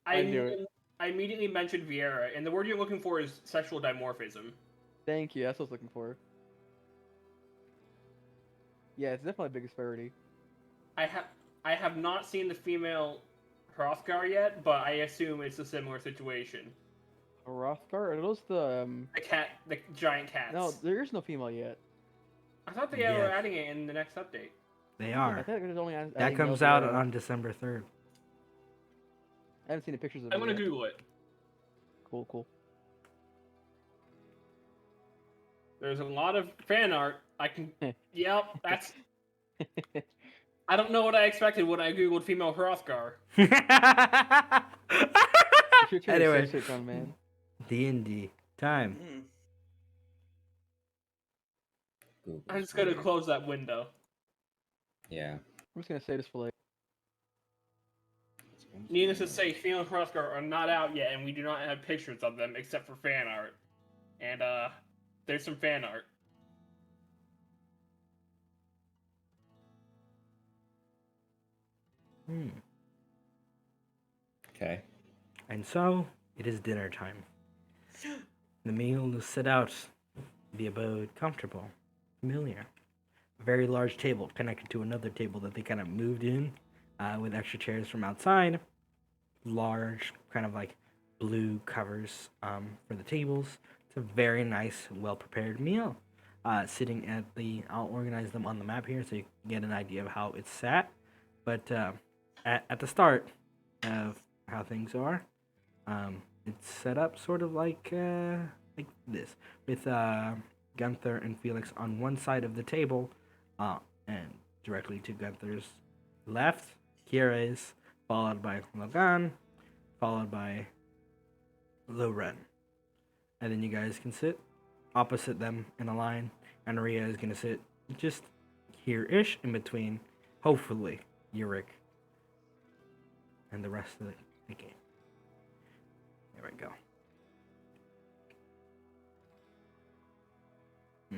I knew it. I immediately mentioned Vieira, and the word you're looking for is sexual dimorphism. Thank you. That's what I was looking for. Yeah, it's definitely a big disparity. I have not seen the female Hrothgar yet, but I assume it's a similar situation. A Rothgar? Are those the The giant cats. No, there is no female yet. I thought they were Yes. adding it in the next update. They I are. think there's only That comes out on December 3rd. I haven't seen the pictures of I'm it gonna yet. Google it. Cool. There's a lot of fan art. I can. Yep, that's. I don't know what I expected when I googled female Hrothgar. Anyway, Man. D&D time. Mhm. Google I'm just gonna search. close that window. Yeah. I'm just gonna say this for like. Needless to say, female Hrothgar are not out yet, and we do not have pictures of them except for fan art. And there's some fan art. Okay. And so, it is dinner time. The meal is set out, the abode comfortable, familiar. A very large table connected to another table that they kind of moved in with extra chairs from outside. Large, kind of like blue covers for the tables. It's a very nice, well prepared meal. Sitting at I'll organize them on the map here so you can get an idea of how it's sat. But at the start of how things are, it's set up sort of like this, with Gunther and Felix on one side of the table, and directly to Gunther's left, Kira is, followed by Logan, followed by Loren. And then you guys can sit opposite them in a line, and Ria is gonna sit just here-ish in between, hopefully, Urek and the rest of the game. There we go. I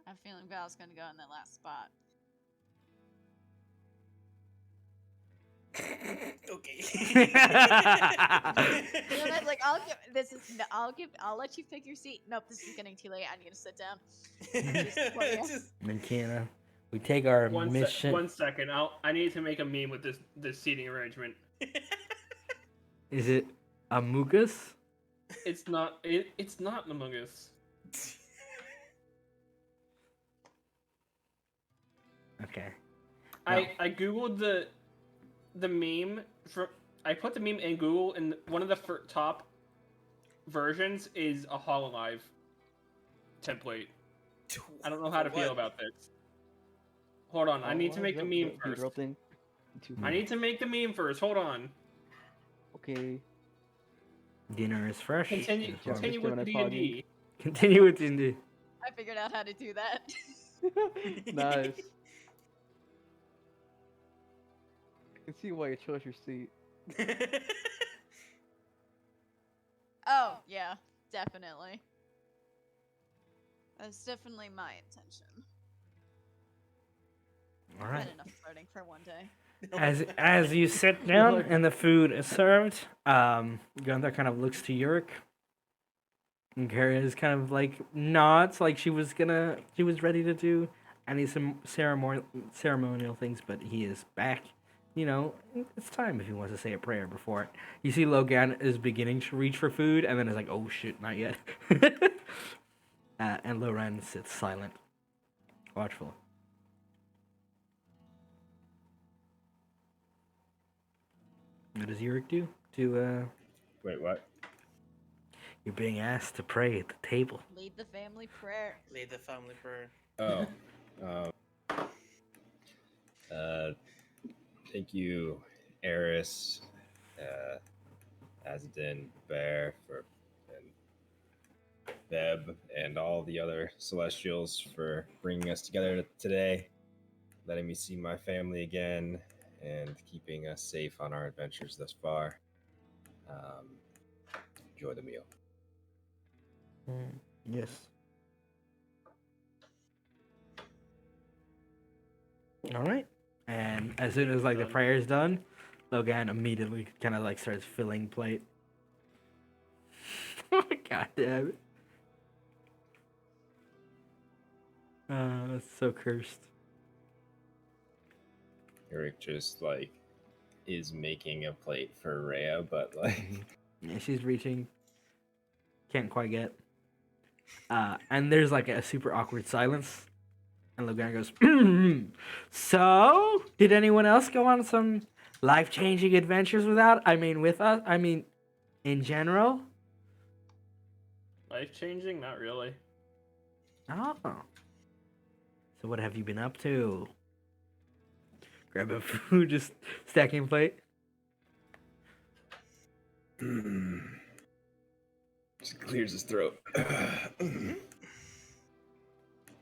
have a feeling Val's gonna go in that last spot. Okay. You know what? Like, I'll let you pick your seat. Nope, this is getting too late. I need to sit down. Just- McKenna, we take our mission. 1 second. I need to make a meme with this seating arrangement. Is it Amugus? It's not. It's not Among Us. Okay. I googled the meme for. I put the meme in Google, and one of the top versions is a Hololive template. I don't know how to feel What? about this. Hold on, I need to make the meme first. Interrupting. I need to make the meme first. Hold on. Okay. Dinner is fresh. Continue That's what- with Gemini D&D. Continue with D&D. I figured out how to do that. Nice. I can see why you chose your seat. Oh, yeah, definitely. That's definitely my intention. All I've right. had enough flirting for one day. As you sit down and the food is served, Gunther kind of looks to Urek. And Kara kind of like nods, like she was ready to do any some ceremonial things, but he is back. You know, it's time if he wants to say a prayer before it. You see, Logan is beginning to reach for food, and then it's like, oh shit, not yet. And Loren sits silent, watchful. What does Urek do? Wait, what? You're being asked to pray at the table. Lead the family prayer. Lead the family prayer. Oh. Thank you, Eris, Azadin, Bear, and Beb, and all the other Celestials for bringing us together today, letting me see my family again, and keeping us safe on our adventures thus far. Enjoy the meal. Yes. All right. And as soon as like the prayer is done, Logan immediately kind of like starts filling plate. God damn it. That's so cursed. Urek just like is making a plate for Rhea, but like Yeah, she's reaching. Can't quite get. And there's like a super awkward silence. And Logan goes, So, did anyone else go on some life-changing adventures with us? In general? Life changing? Not really. Oh. So what have you been up to? Grabbing food, just stacking plate. just clears his throat.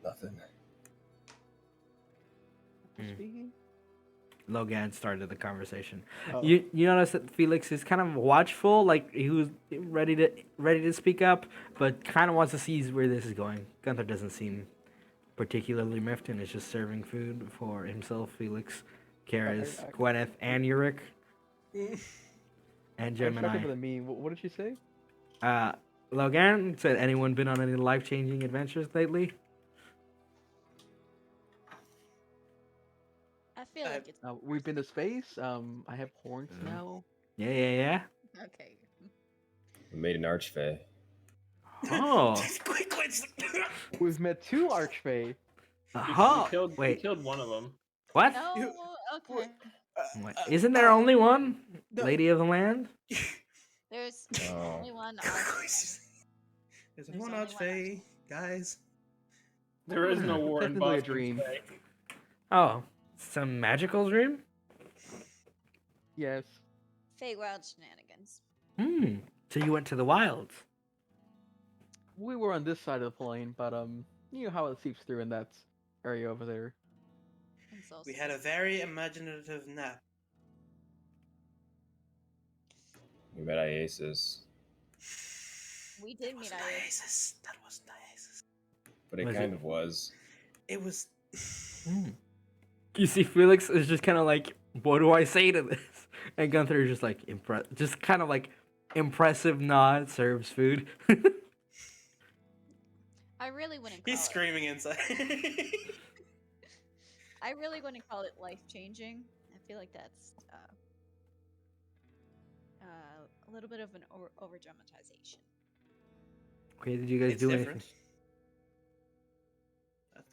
Nothing. Speaking. Logan started the conversation. Oh. You notice that Felix is kind of watchful, like he was ready to speak up, but kind of wants to see where this is going. Gunther doesn't seem particularly miffed and is just serving food for himself, Felix, Karis, Gwyneth, and Urek, and Gemini. For the meme. What did she say? Logan said, anyone been on any life-changing adventures lately? I feel like it's We've been to space. I have horns now. Yeah. okay. We made an archfey. Oh. Quick. We've met two archfey. Oh. We Wait. killed one of them. What? No, okay. What? Isn't there only one no. Lady of the Land? There's Oh. only one. There's There's one only one Archfey, guys. There is no war in Technically a Boston dream. today. Oh, some magical dream? Yes. Feywild shenanigans. So you went to the wilds? We were on this side of the plane, but you know how it seeps through in that area over there. And so We had a very imaginative nap. We met Iasis, we did That meet wasn't Iris. Iasis. That wasn't Iasis. but it Was kind it? of was. It was. You see, Felix is just kind of like, what do I say to this? And Gunther is just like, just kind of like impressive nod, serves food. I really wouldn't call He's it. screaming inside. I really wouldn't call it life changing. I feel like that's a little bit of an over dramatization. Okay, did you guys It's do different. anything?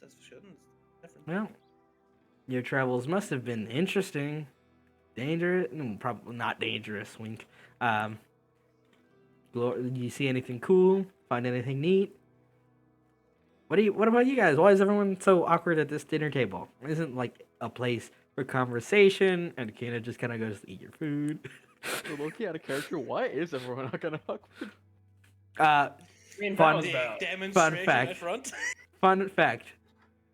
That's for sure. It's different. Well, your travels must have been interesting. Dangerous? No, probably not dangerous, wink. Did you see anything cool? Find anything neat? What about you guys? Why is everyone so awkward at this dinner table? Isn't like a place for conversation and Kana just kind of goes to eat your food? So Loki out of character. Why is everyone not gonna awkward? I mean, Fun- that was about. Demonstration fact. at front. Fun fact: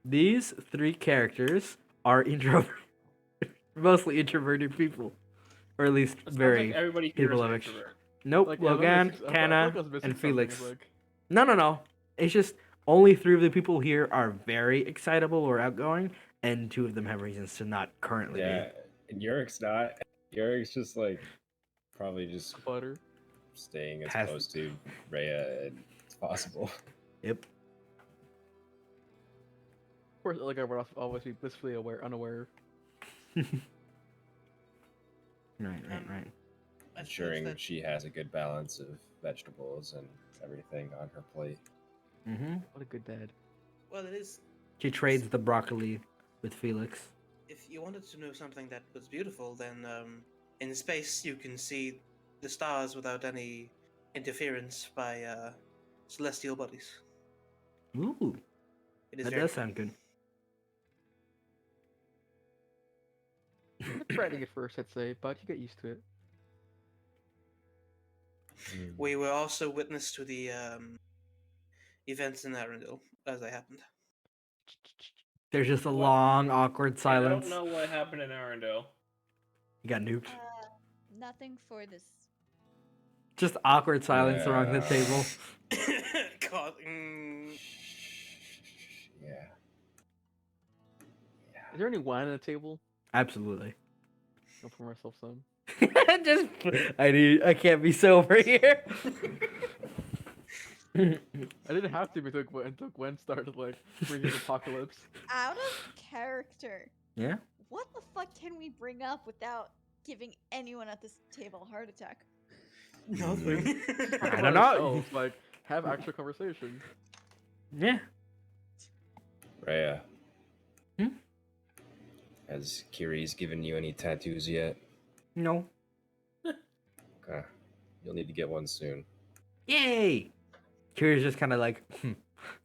these three characters are mostly introverted people, or at least It sounds very like everybody here people is an of introvert. Nope, Like, yeah, Logan, I feel Kana, like I was missing and something, Felix. like- No. It's just only three of the people here are very excitable or outgoing, and two of them have reasons to not currently Yeah, And Yurek's not. Yurek's just like probably just Butter. staying as Pass- close to Rhea as possible. Yep. Of course, like I would always be blissfully unaware. Right. I suppose Ensuring that she has a good balance of vegetables and everything on her plate. Mm-hmm. What a good dad. well, it is. She trades the broccoli with Felix. If you wanted to know something that was beautiful, then in space you can see the stars without any interference by celestial bodies. Ooh, It is that very does cool. sound good. It's frightening at first, I'd say, but you get used to it. We were also witness to the events in Arundel as they happened. There's just a What? long, awkward I silence. don't know what happened in Arundel. You got nuked. Nothing for this. Just awkward silence around the Yeah. table. God, Yeah. Is there any wine on the table? Absolutely. I'll pour myself some. Just I can't be sober here. I didn't have to until Gwen started like bringing apocalypse. Out of character. Yeah. What the fuck can we bring up without giving anyone at this table a heart attack? nothing. I don't know. Ourselves, like have actual conversation. Yeah. Rhea. Hmm? Has Kiri's given you any tattoos yet? No. Okay. You'll need to get one soon. Yay. Kira's just kind of like,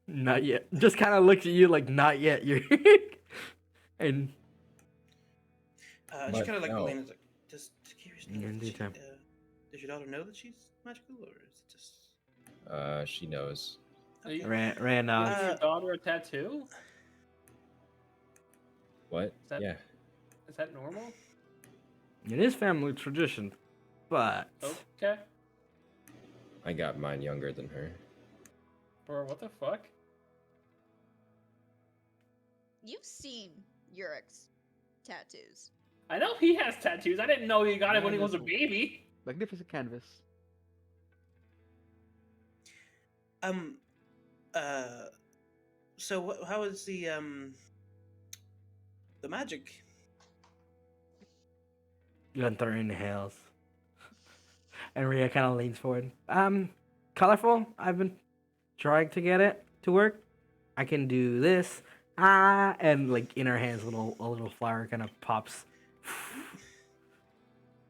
not yet. Just kind of looks at you like, not yet. You're and She But kind of like no. leans like, does Curious know Yeah, that indeed, she, Tim. does your daughter know that she's magical, or is it just? She knows. Are you- ran Is out. your daughter a tattoo? What? that- Yeah. Is that normal? It is family tradition, but Okay. I got mine younger than her. Or what the fuck? You've seen Urek's tattoos. I know he has tattoos. I didn't know he got it when he was a Wonderful. baby. Magnificent canvas. So how is the magic? Gunther inhales. And Rhea kind of leans forward. Colorful. I've been trying to get it to work. I can do this. And like in her hands, a little flower kind of pops.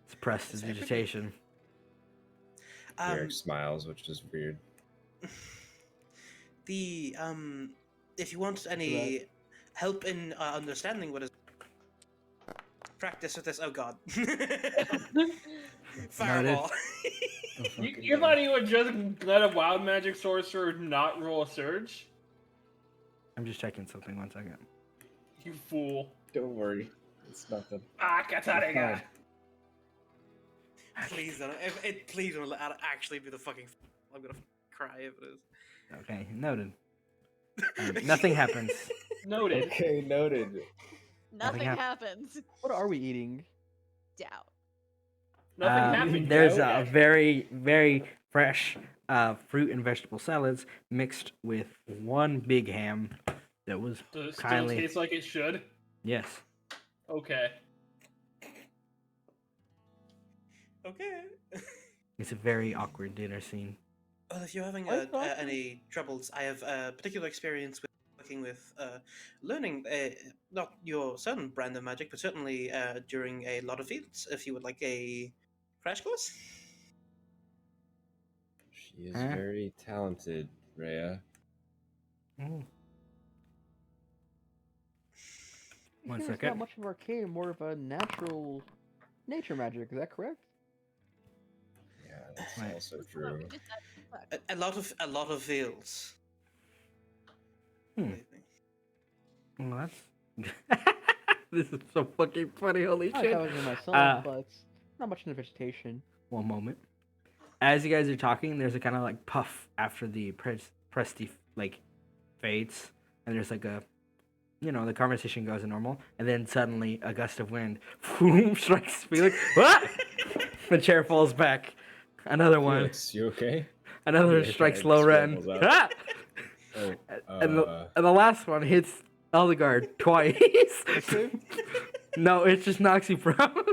Suppressed Is that pretty- vegetation. Eric smiles, which is weird. The if you want any help in understanding what is practice with this, oh god, fireball. You thought he would just let a wild magic sorcerer not roll a surge? I'm just checking something. 1 second. You fool. Don't worry. It's nothing. Ah, Katarega. Please don't. Please don't let it actually be the fucking. I'm gonna cry if it is. Okay, noted. Nothing happens. Noted. Okay, noted. Nothing hap- happens. What are we eating? Doubt. Nothing happened. There's no, a Dash. very, very fresh fruit and vegetable salads mixed with one big ham that was Does it still kindly. taste like it should? Yes. Okay. Okay. It's a very awkward dinner scene. Well, if you're having I thought so. any troubles, I have particular experience with working with learning not your certain brand of magic, but certainly during a lot of fields. If you would like a crash course. She is Huh? very talented, Rhea. Mm. I One think it's second. not much of arcane, more of a natural nature magic. Is that correct? Yeah, that's Right. also Just true. that- A lot of fields. Hmm. believe me. Well, that's. This is so fucking funny. Holy I shit. was in myself, but not much in the vegetation. One moment. As you guys are talking, there's a kind of like puff after the Presti like fades, and there's like a the conversation goes normal, and then suddenly a gust of wind strikes Felix. Ah! The chair falls back. Another one. Felix, you okay? Another Yeah, strikes kinda Loren. scrambles up. Ah! Oh, And the last one hits Eldegaard twice. No, it just knocks you prone.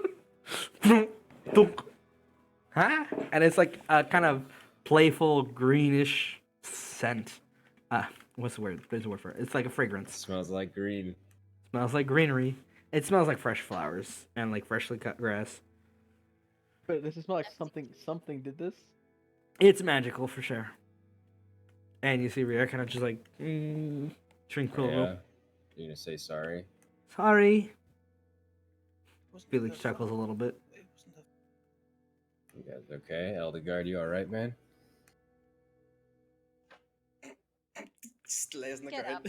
Huh? And it's like a kind of playful greenish scent. What's the word? There's a word for it. It's like a fragrance. smells like green. Smells like greenery. It smells like fresh flowers and like freshly cut grass. But this is not like something did this. It's magical for sure. And you see Rhea kind of just like tranquil. Yeah. You're gonna say sorry. Sorry. Wasn't Felix that chuckles a fun? little bit. It wasn't that- You guys okay? Eldegard, you alright, man? Just lays on the Get ground.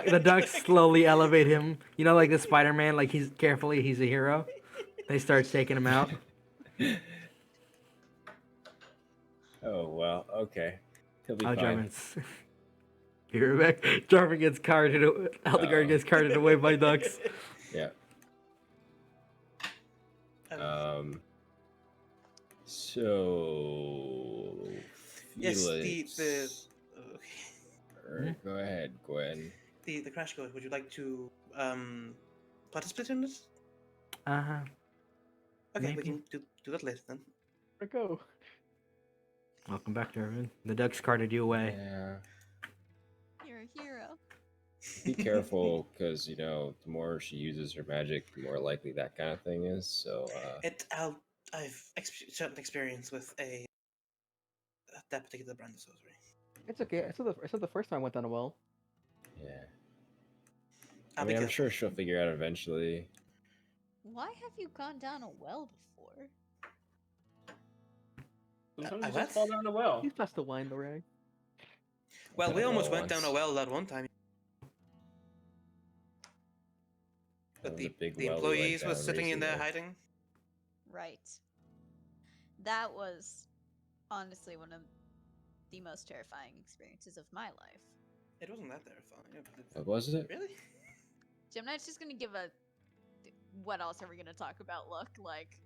The ducks slowly elevate him. Like the Spider-Man, like he's a hero. They start taking him out. Oh well, okay. He'll be Oh, fine. Jarman's. Urek. Jarman gets carted. Eldegard gets carted away by ducks. Yeah. Um, So yes, Felix. okay. Go ahead, Gwen. The crash course. Would you like to participate in it? Uh-huh. Okay, we Maybe. can do that later then. Where'd it go? Welcome back, Jarman. The ducks carted you away. Yeah. You're a hero. Be careful, because the more she uses her magic, the more likely that kind of thing is. So, I've certain experience with that particular brand of sorcery. It's okay. It's not the first time I went down a well. yeah. I'll I be mean, I'm careful. sure she'll figure it out eventually. Why have you gone down a well before? Sometimes I you what? just fall down a well. He's past the wine, Urek. Well, we Well, almost went down a once. well that one time. But The the big well we went employees were down sitting in there recently. hiding. Right. That was honestly one of the most terrifying experiences of my life. It wasn't that terrifying. What was it? Really? Gemini's just gonna give a what else are we gonna talk about look like.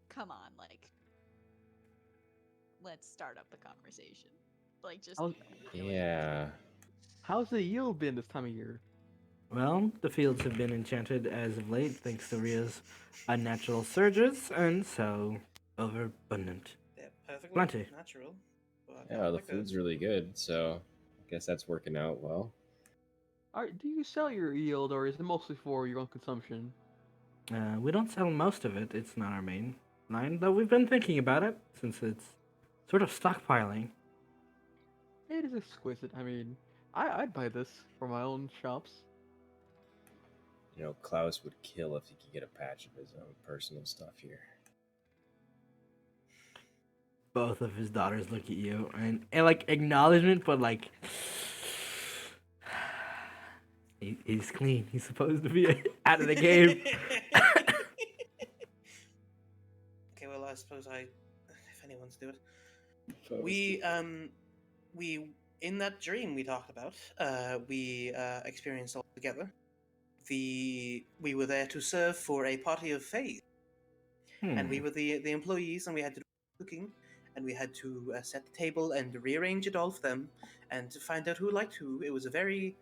Come on, like let's start up the conversation. Like just How's, Yeah. how's the yield been this time of year? Well, the fields have been enchanted as of late, thanks to Rhea's unnatural surges, and so overabundant. They're perfectly Plenty. natural. But Yeah, the like that. food's really good, so I guess that's working out well. Alright, do you sell your yield, or is it mostly for your own consumption? We don't sell most of it. It's not our main line, though we've been thinking about it since it's sort of stockpiling. It is exquisite. I mean, I'd buy this for my own shops. Klaus would kill if he could get a patch of his own personal stuff here. Both of his daughters look at you and like acknowledgement, but like he's clean. He's supposed to be out of the game. Okay, well, I suppose if anyone's do it, we in that dream we talked about, we experienced all together. We were there to serve for a party of faith, and we were the employees, and we had to do cooking, and we had to set the table and rearrange it all for them, and to find out who liked who. It was a very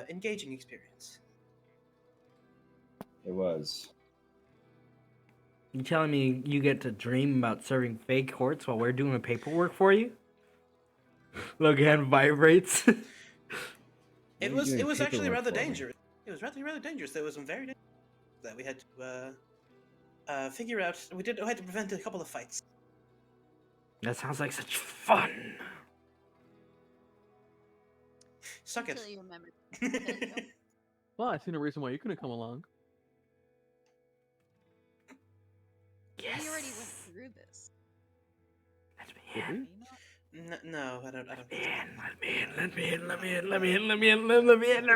engaging experience. It was. You telling me you get to dream about serving fake horts while we're doing the paperwork for you? Logan vibrates. It are you was doing actually paperwork rather for me? dangerous. It was rather dangerous. There was some very dangerous that we had to figure out. We had to prevent a couple of fights. That sounds like such fun. Suck it. until you remember. to kill you. Well, I see no reason why you couldn't come along. Yes. We already went through this. Let me Did in. we? You know? No, I don't. Let me in. Let me in. Let me in. Let me in. Let me in. Let me in.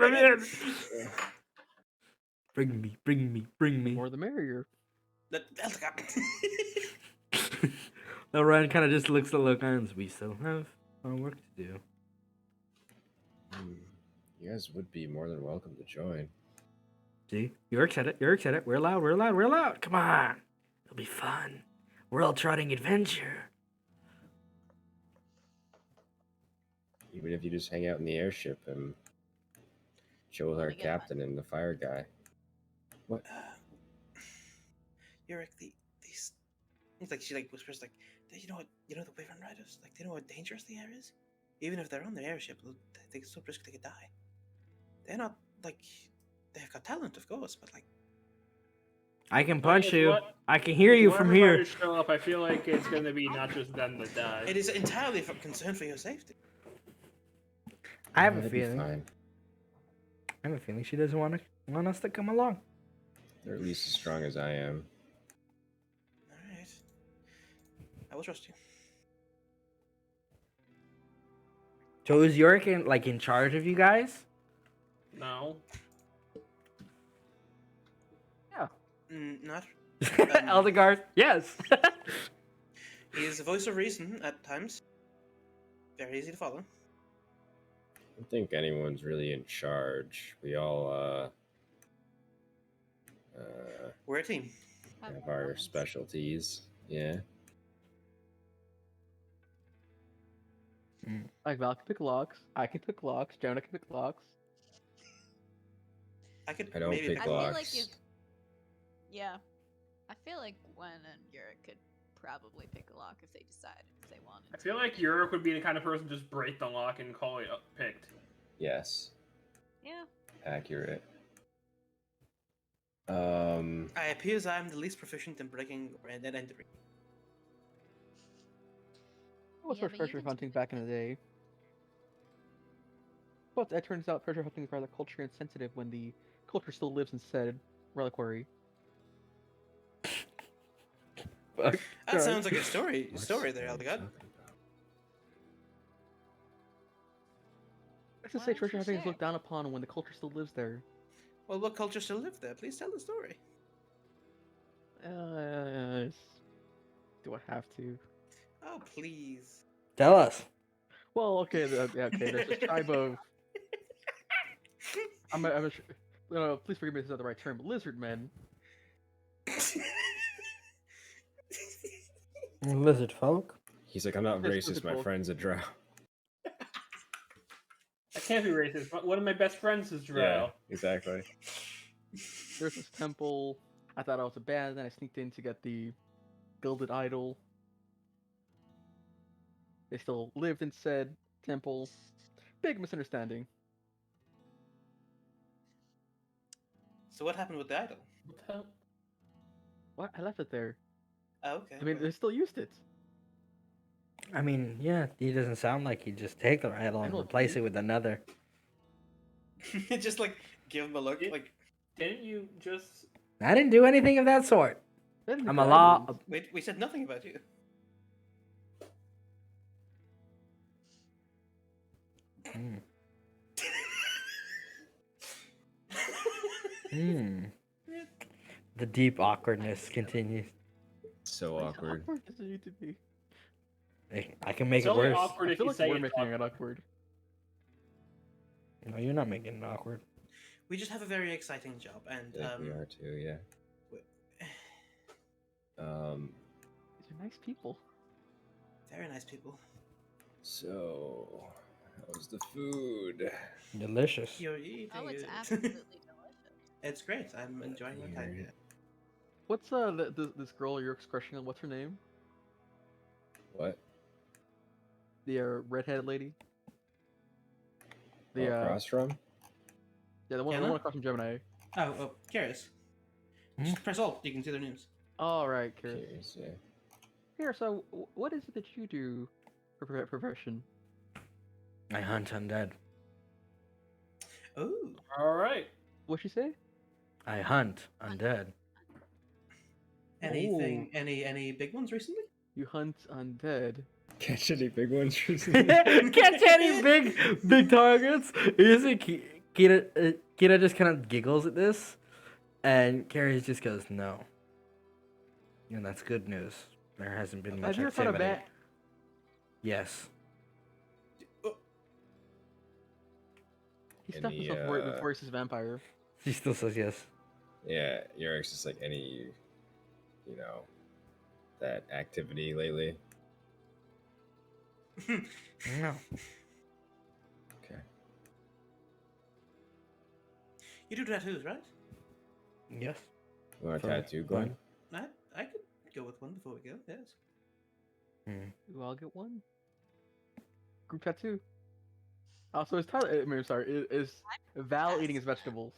Let me in. Bring me. Bring me. Bring me. More the merrier. Ryan kind of just looks at Logan's. We still have our work to do. You guys would be more than welcome to join. See, Urek said it. Urek said it. We're allowed. We're allowed. We're allowed. Come on, it'll be fun. World trotting adventure. Even if you just hang out in the airship and chill with our Let me get my- captain and the fire guy. What? You're these. It's like she like whispers like, you know what? You know the Wyvern Riders. Like they know how dangerous the air is. Even if they're on their airship, they so risk they could die. They're not like they've got talent, of course, but like I can punch If you. what- I can hear you If from one of here. the riders show up, I feel like it's gonna be not just them that die. it is entirely for concern for your safety. I have a That'd be feeling. fine. I have a feeling she doesn't want us to come along. They're at least as strong as I am. All right, I will trust you. So is Urek in charge of you guys? No. Not. Eldegard, yes. He is the voice of reason at times. Very easy to follow. I don't think anyone's really in charge. We all We're a team. have our moments. specialties. Yeah. Like Val can pick locks. I can pick locks. Jonah can pick locks. I could. I don't maybe pick I feel like locks. if, yeah, I feel like Gwen and Urek could probably pick a lock if they decided if they wanted. I feel like Urek would be the kind of person to just break the lock and call it picked. Yes. Yeah. Accurate. I appears I'm the least proficient in breaking and entering. I was Yeah, for but you treasure can do hunting it. back in the day. But it turns out treasure hunting is rather culture insensitive when the culture still lives in said reliquary. Fuck. That sounds like a story. What's Story there, what are you Eldegard. talking about? Let's just Why say don't treasure you hunting is share? looked down upon when the culture still lives there. Well, what culture still live there? Please tell the story. Do I have to? Oh, please. Tell us. Well, okay, yeah, okay. There's this tribe of please forgive me if this is not the right term. Lizard men. Lizard folk. He's like, I'm not Yes, racist. lizard My folk. friend's a drow. I can't be racist, but one of my best friends is Drow. Yeah, exactly. There's this temple. I thought I was a bad, then I sneaked in to get the gilded idol. They still lived in said temple. Big misunderstanding. So what happened with the idol? What the hell? What? I left it there. Oh, okay. I mean, they still used it. I mean, yeah, he doesn't sound like he'd just take the idol and don't replace think- it with another. Just like give him a look. Yeah. Like, Didn't you just? I didn't do anything of that sort. They didn't I'm make a the law. items. wait, we said nothing about you. Hmm. Hmm. The deep awkwardness continues. So How awkward. awkward does it need to be? I can make It's it only worse. awkward I if feel you like say we're it's making it awkward. awkward. No, you're not making it awkward. We just have a very exciting job, and I think we are too, yeah. These are nice people. very nice people. So, how's the food? Delicious. You're eating Oh, it's it. absolutely delicious. It's great. I'm enjoying my time here. What's this girl you're crushing on? What's her name? What? The redheaded lady. The Across from? yeah, the one Kenna? across from Gemini. Oh, curious. Hmm? Just press Alt. You can see their names. All right, Kara. Curious, yeah. Here, so what is it that you do for profession? I hunt undead. Oh, All right. What'd she say? I hunt undead. anything? Any big ones recently? You hunt undead. Catch any big ones? Catch any big targets? Isn't Kira just kind of giggles at this, and Carrie just goes, "No." And that's good news. There hasn't been much Have you ever found a activity. bat? Yes. He in stuffed the himself before he's vampire. She still says yes. yeah, Urek's just like any, you know, that activity lately. No. Okay. You do tattoos, right? Yes. You want a For tattoo, Glenn? I could go with one before we go. Yes. Ooh, I'll get one. Group tattoo. Also, is Tyler? I mean, sorry, is Val eating his vegetables?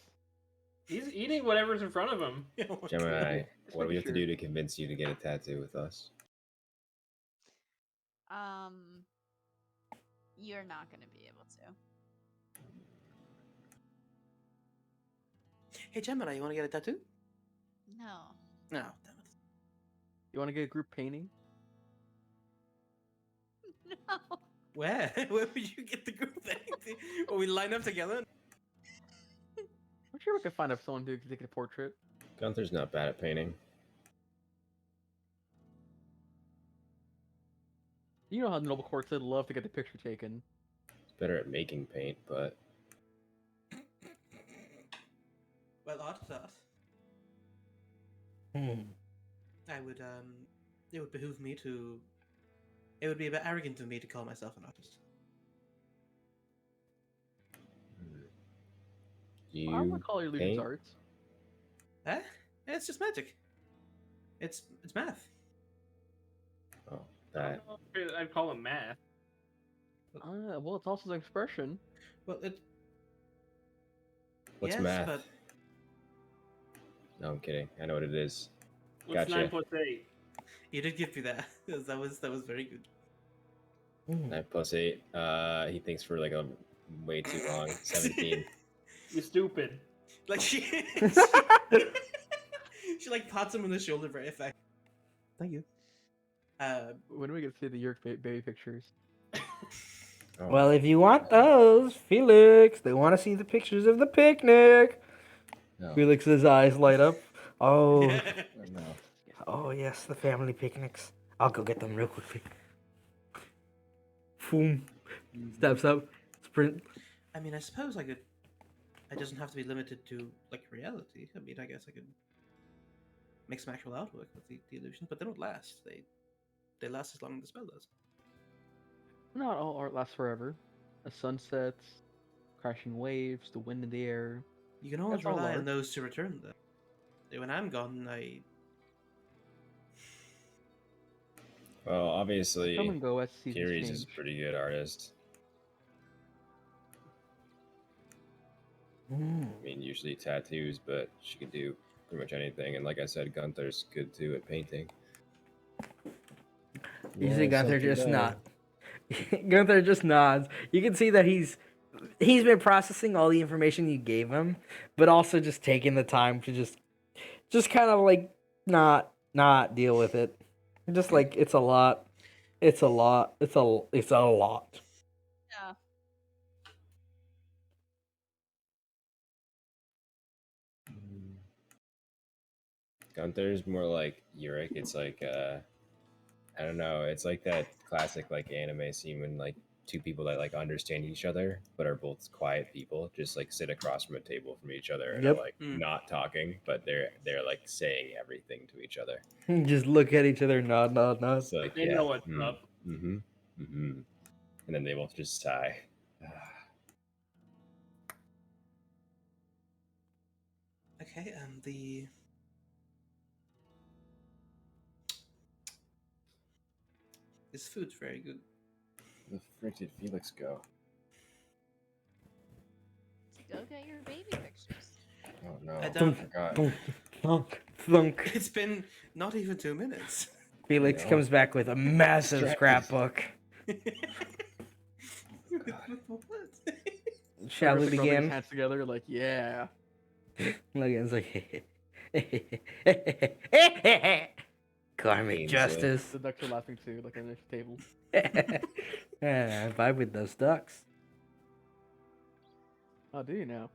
He's eating whatever's in front of him. Gemini, Just what do we making have to sure. do to convince you to get a tattoo with us? You're not gonna be able to. Hey Gemini, you want to get a tattoo? No. No, damn it. You want to get a group painting? No. Where? Where would you get the group thing? Will we line up together? I'm sure we could find someone who can take a portrait. Gunther's not bad at painting. You know how noble courts would love to get the picture taken. He's better at making paint, but Well, art is art. I would it would behoove me to. It would be a bit arrogant of me to call myself an artist. do I you would call your illusions paint? arts. Eh? It's just magic. It's math. Oh, I that. don't know if I'd call him math. Well, it's also an expression. Well, it. What's yes, math? But No, I'm kidding. I know what it is. What's Gotcha. 9 plus 8? you did give me that. That was very good. 9 plus 8. He thinks for like a way too long. 17. You stupid. Like she like pats him on the shoulder very effective. Thank you. When do we get to see the Yerk baby pictures? Oh, Well, if you want those, Felix, they want to see the pictures of the picnic. no. Felix's eyes light up. Oh, No. oh yes, the family picnics. I'll go get them real quickly. Boom. Steps up. Sprint. I mean, I suppose I could. It doesn't have to be limited to like reality. I mean, I guess I could make some actual artwork with the illusions, but they don't last. They last as long as the spell does. Not all art lasts forever. The sunsets, crashing waves, the wind in the air. You can always That's all rely on art. those to return them. When I'm gone, Well, obviously, Come and go as seasons Kiri's is a change. pretty good artist. I mean, usually tattoos, but she can do pretty much anything. And like I said, Gunther's good too at painting. You see Gunther something just does. nod. Gunther just nods. You can see that he's been processing all the information you gave him, but also just taking the time to just kind of like not deal with it. Just like it's a lot. It's a lot. It's a lot. Yeah. Gunther's more like Urek. It's like I don't know. It's like that classic like anime scene when like two people that like understand each other but are both quiet people just like sit across from a table from each other and Yep. are like Hmm. not talking, but they're like saying everything to each other. Just look at each other, nod. It's like They know what's up. Mm-hmm. Mm-hmm. And then they both just sigh. okay. This food's very good. The frick did Felix go? Go get your baby pictures. Oh no! I don't- forgot. Thunk, thunk, thunk. It's been not even 2 minutes. Felix No. comes back with a massive Distracted. scrapbook. What? Shall we Urek, like, rubbing his begin? hands together, like, yeah. Logan's like, karmic Ainsley. justice. The ducks are laughing too, like on the table. I vibe with those ducks. Oh, do you now?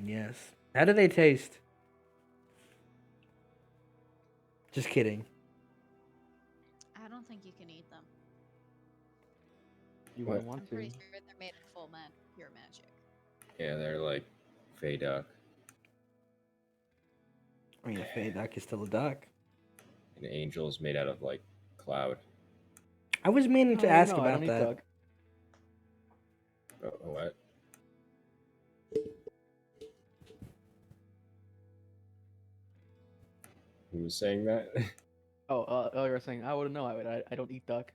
Yes. How do they taste? Just kidding. I don't think you can eat them. You What? wouldn't want I'm to. pretty sure they're made of full pure magic. Yeah, they're like Fey duck. I mean, a fey duck is still a duck. An angel's made out of like cloud. I was meaning to Oh, ask no, I about don't eat that. duck. Oh, what? Who was saying that? Oh, you were saying I wouldn't know. I don't eat duck.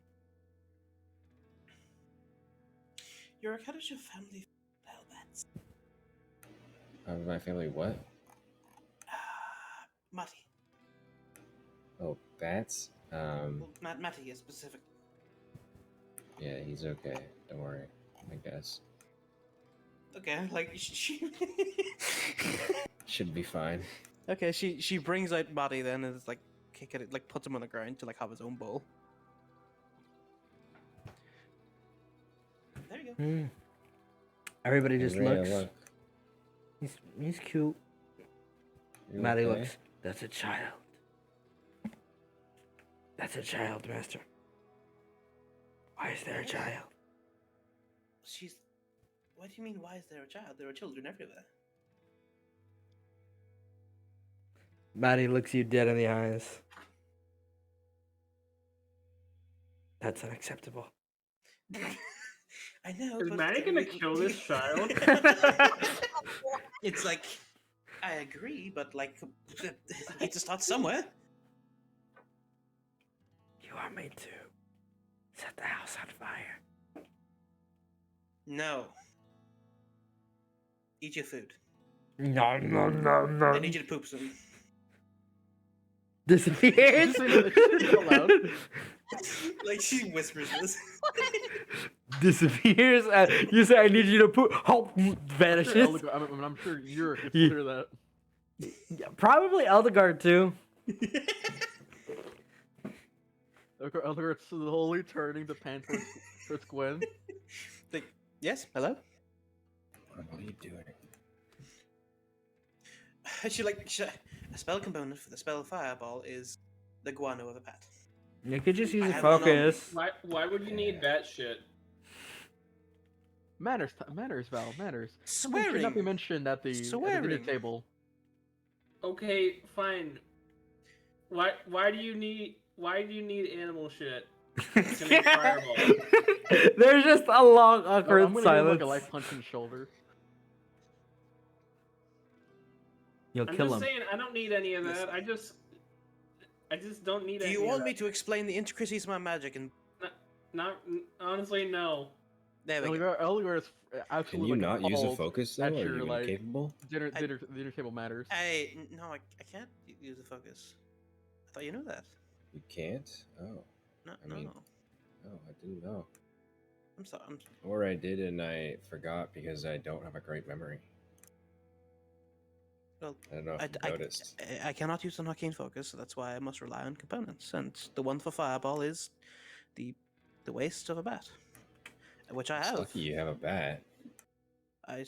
Urek, how does your family feel about bats? My family, what? Matty. Oh, bats? Well, Matty is specific. Yeah, he's okay. Don't worry. I guess. Okay, like she. Should be fine. Okay, she brings out Matty then and is like kick it, like puts him on the ground to like have his own bowl. There you go. Hmm. Everybody just Rhea, looks. look. He's cute. You Maddie okay? looks. That's a child. That's a child, Master. Why is there a child? She's. What do you mean? Why is there a child? There are children everywhere. Maddie looks you dead in the eyes. That's unacceptable. I know. Is but Maddie gonna kill this child? It's like, I agree, but like, you need to start somewhere. You want me to set the house on fire? No. Eat your food. No, no, no, no. I need you to poop soon. Disappears. Out loud. Like she whispers this. Disappears. You say I need you to put. Oh, vanishes. I'm sure you're Yeah. consider that. Yeah, probably Eldegard too. Elder's slowly turning the pan towards Gwen. Like, yes, hello. What are you doing? A spell component for the spell Fireball is the guano of a bat. You could just use I a have one on- focus. Why would you need that shit? Manners, Val, manners. Should Swearing. not be mentioned at the dinner Swearing. table. Okay, fine. Why do you need animal shit to make fireball? There's just a long, I'm awkward gonna give him silence. like a life punch in the shoulder. You'll I'm kill just him. saying I don't need any of that. I just don't need Do any you of want me that. to explain the intricacies of my magic? And Not honestly, no. there we go. Elder is Can absolutely you not use a appalled focus though? at Are your, you like, incapable? Dinner I- table matters. I can't use the focus. I thought you knew that. You can't? Oh. No, I no, mean- no. Oh, I do know. I'm sorry. Or I did and I forgot because I don't have a great memory. Well, I don't know if you noticed. I cannot use an arcane focus, so that's why I must rely on components. And the one for Fireball is the waist of a bat, which I It's have. lucky you have a bat. I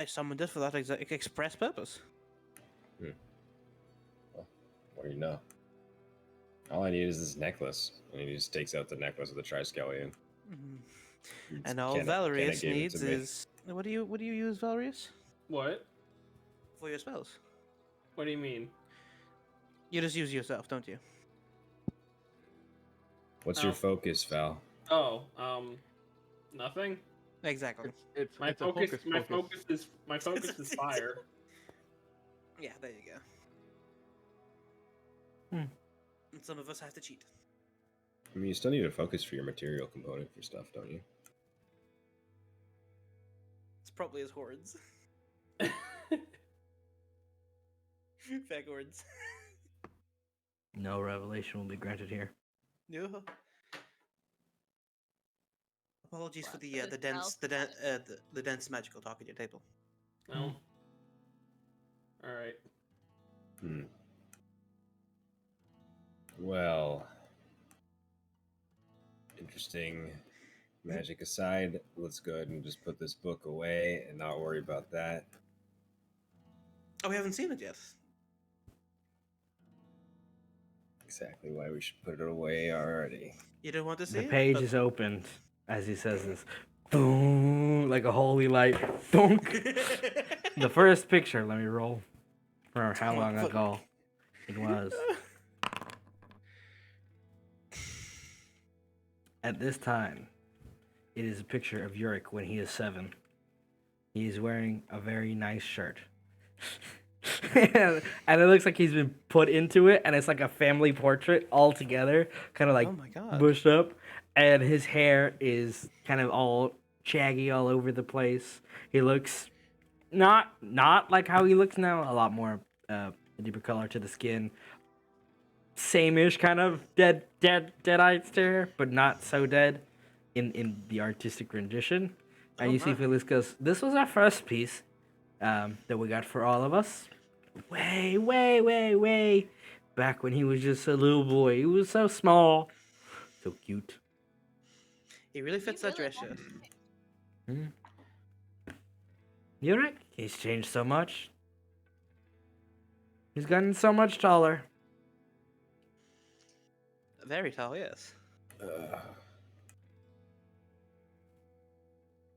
summoned it for that express purpose. What do you know? All I need is this necklace. And he just takes out the necklace with the Triskelion. Mhm. You And just all can't- Valerius can't give it needs to me. is what do you use, Valerius, What? for your spells? What do you mean? You just use yourself, don't you? What's Oh. your focus, Val? Oh, nothing. Exactly. It's My it's a focus. My focus. focus is fire. Yeah, there you go. Hmm. And some of us have to cheat. I mean, you still need a focus for your material component for stuff, don't you? It's probably his hordes. Fag hordes. No revelation will be granted here. No. Apologies for Well, the but the it's dense elf the dense magical talk at your table. No. All right. Hmm. Well, interesting. Magic aside, let's go ahead and just put this book away and not worry about that. Oh, we haven't seen it yet. Exactly why we should put it away already. You don't want to see The it? page But- is opened as he says this. Boom. like a holy light. Thunk. The first picture, let me roll for how long ago it was. At this time, it is a picture of Urek when he is 7. He is wearing a very nice shirt. And it looks like he's been put into it, and it's like a family portrait all together, kind of like Oh my god. bushed up. And his hair is kind of all shaggy all over the place. He looks not like how he looks now, a lot more a deeper color to the skin. Same-ish kind of dead-eyed stare, but not so dead in the artistic rendition. And Oh, you see my. Felix goes, "This was our first piece that we got for all of us. Way back when he was just a little boy. He was so small, so cute." He really You fits that really dress want shirt. Urek, he's changed so much. He's gotten so much taller. Very tall, yes.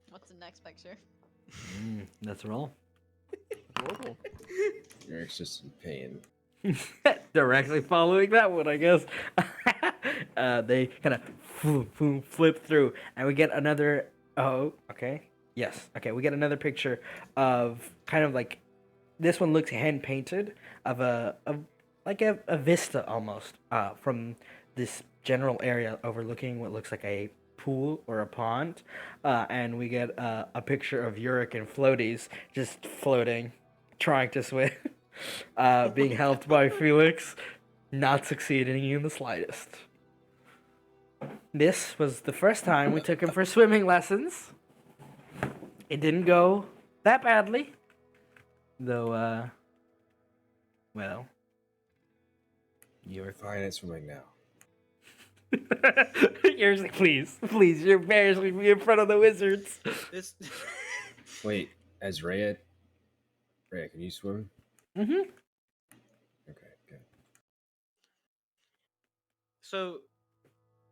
What's the next picture? Let's roll. Horrible. Eric's just in pain. Directly following that one, I guess. They kind of flip through, and we get another. Oh, okay. Yes. Okay, we get another picture of kind of like this one looks hand painted of a vista almost from this general area overlooking what looks like a pool or a pond, and we get a picture of Urek and floaties just floating, trying to swim, being helped by Felix, not succeeding in the slightest. This was the first time we took him for swimming lessons. It didn't go that badly, though. Well, you're Fine at swimming now. you're like, please, you're embarrassing me in front of the wizards. This Wait, as Rhea, can you swim? Mm-hmm. Okay, good. So,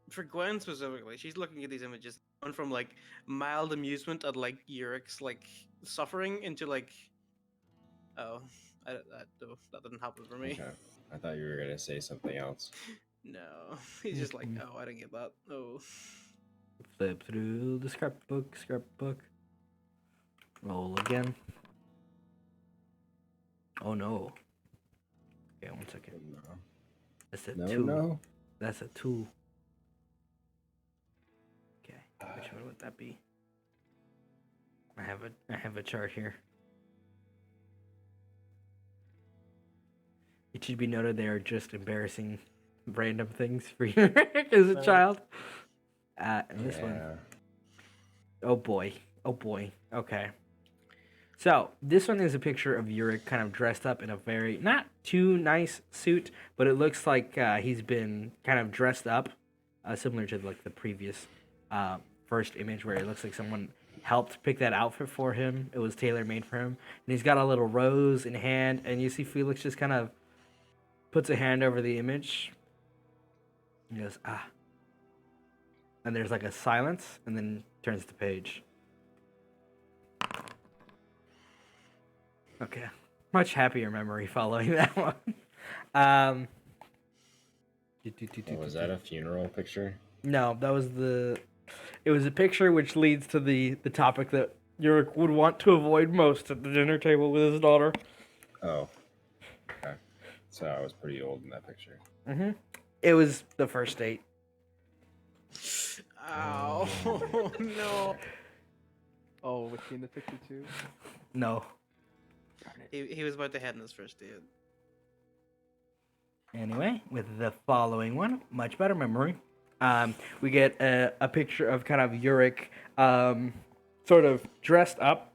for Gwen specifically, she's looking at these images, gone from like mild amusement at like Urek's like suffering into like, oh, that didn't happen for me. Okay. I thought you were gonna say something else. No, he's just like, oh, I didn't get that. Oh, Flip through the scrapbook. Roll again. Oh no. Okay, 1 second. No, That's a no, 2. no. That's a 2. Okay, which one would that be? I have a chart here. It should be noted they are just embarrassing random things for you as a child. And this one. Yeah. Oh boy. Okay. So this one is a picture of Urek kind of dressed up in a very not too nice suit, but it looks like he's been kind of dressed up, similar to like the previous first image where it looks like someone helped pick that outfit for him. It was tailor made for him, and he's got a little rose in hand, and you see Felix just kind of puts a hand over the image. He goes, ah. And there's like a silence, and then turns the page. Okay. Much happier memory following that one. Oh, was that a funeral picture? No, that was it was a picture which leads to the topic that Urek would want to avoid most at the dinner table with his daughter. Oh. Okay. So I was pretty old in that picture. Mm-hmm. It was the first date. ow, no. Oh, was he in the picture too? No. He was about to head on his first date. Anyway, with the following one, much better memory. We get a picture of kind of Urek sort of dressed up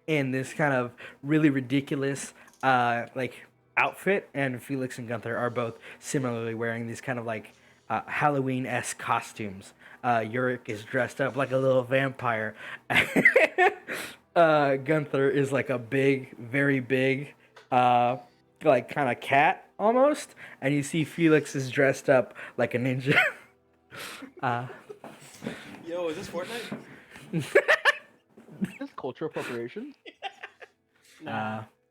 in this kind of really ridiculous like outfit, and Felix and Gunther are both similarly wearing these kind of like Halloween-esque costumes. Urek is dressed up like a little vampire. Gunther is like a big, very big, like kind of cat almost, and you see Felix is dressed up like a ninja. Yo, is this Fortnite? cultural appropriation.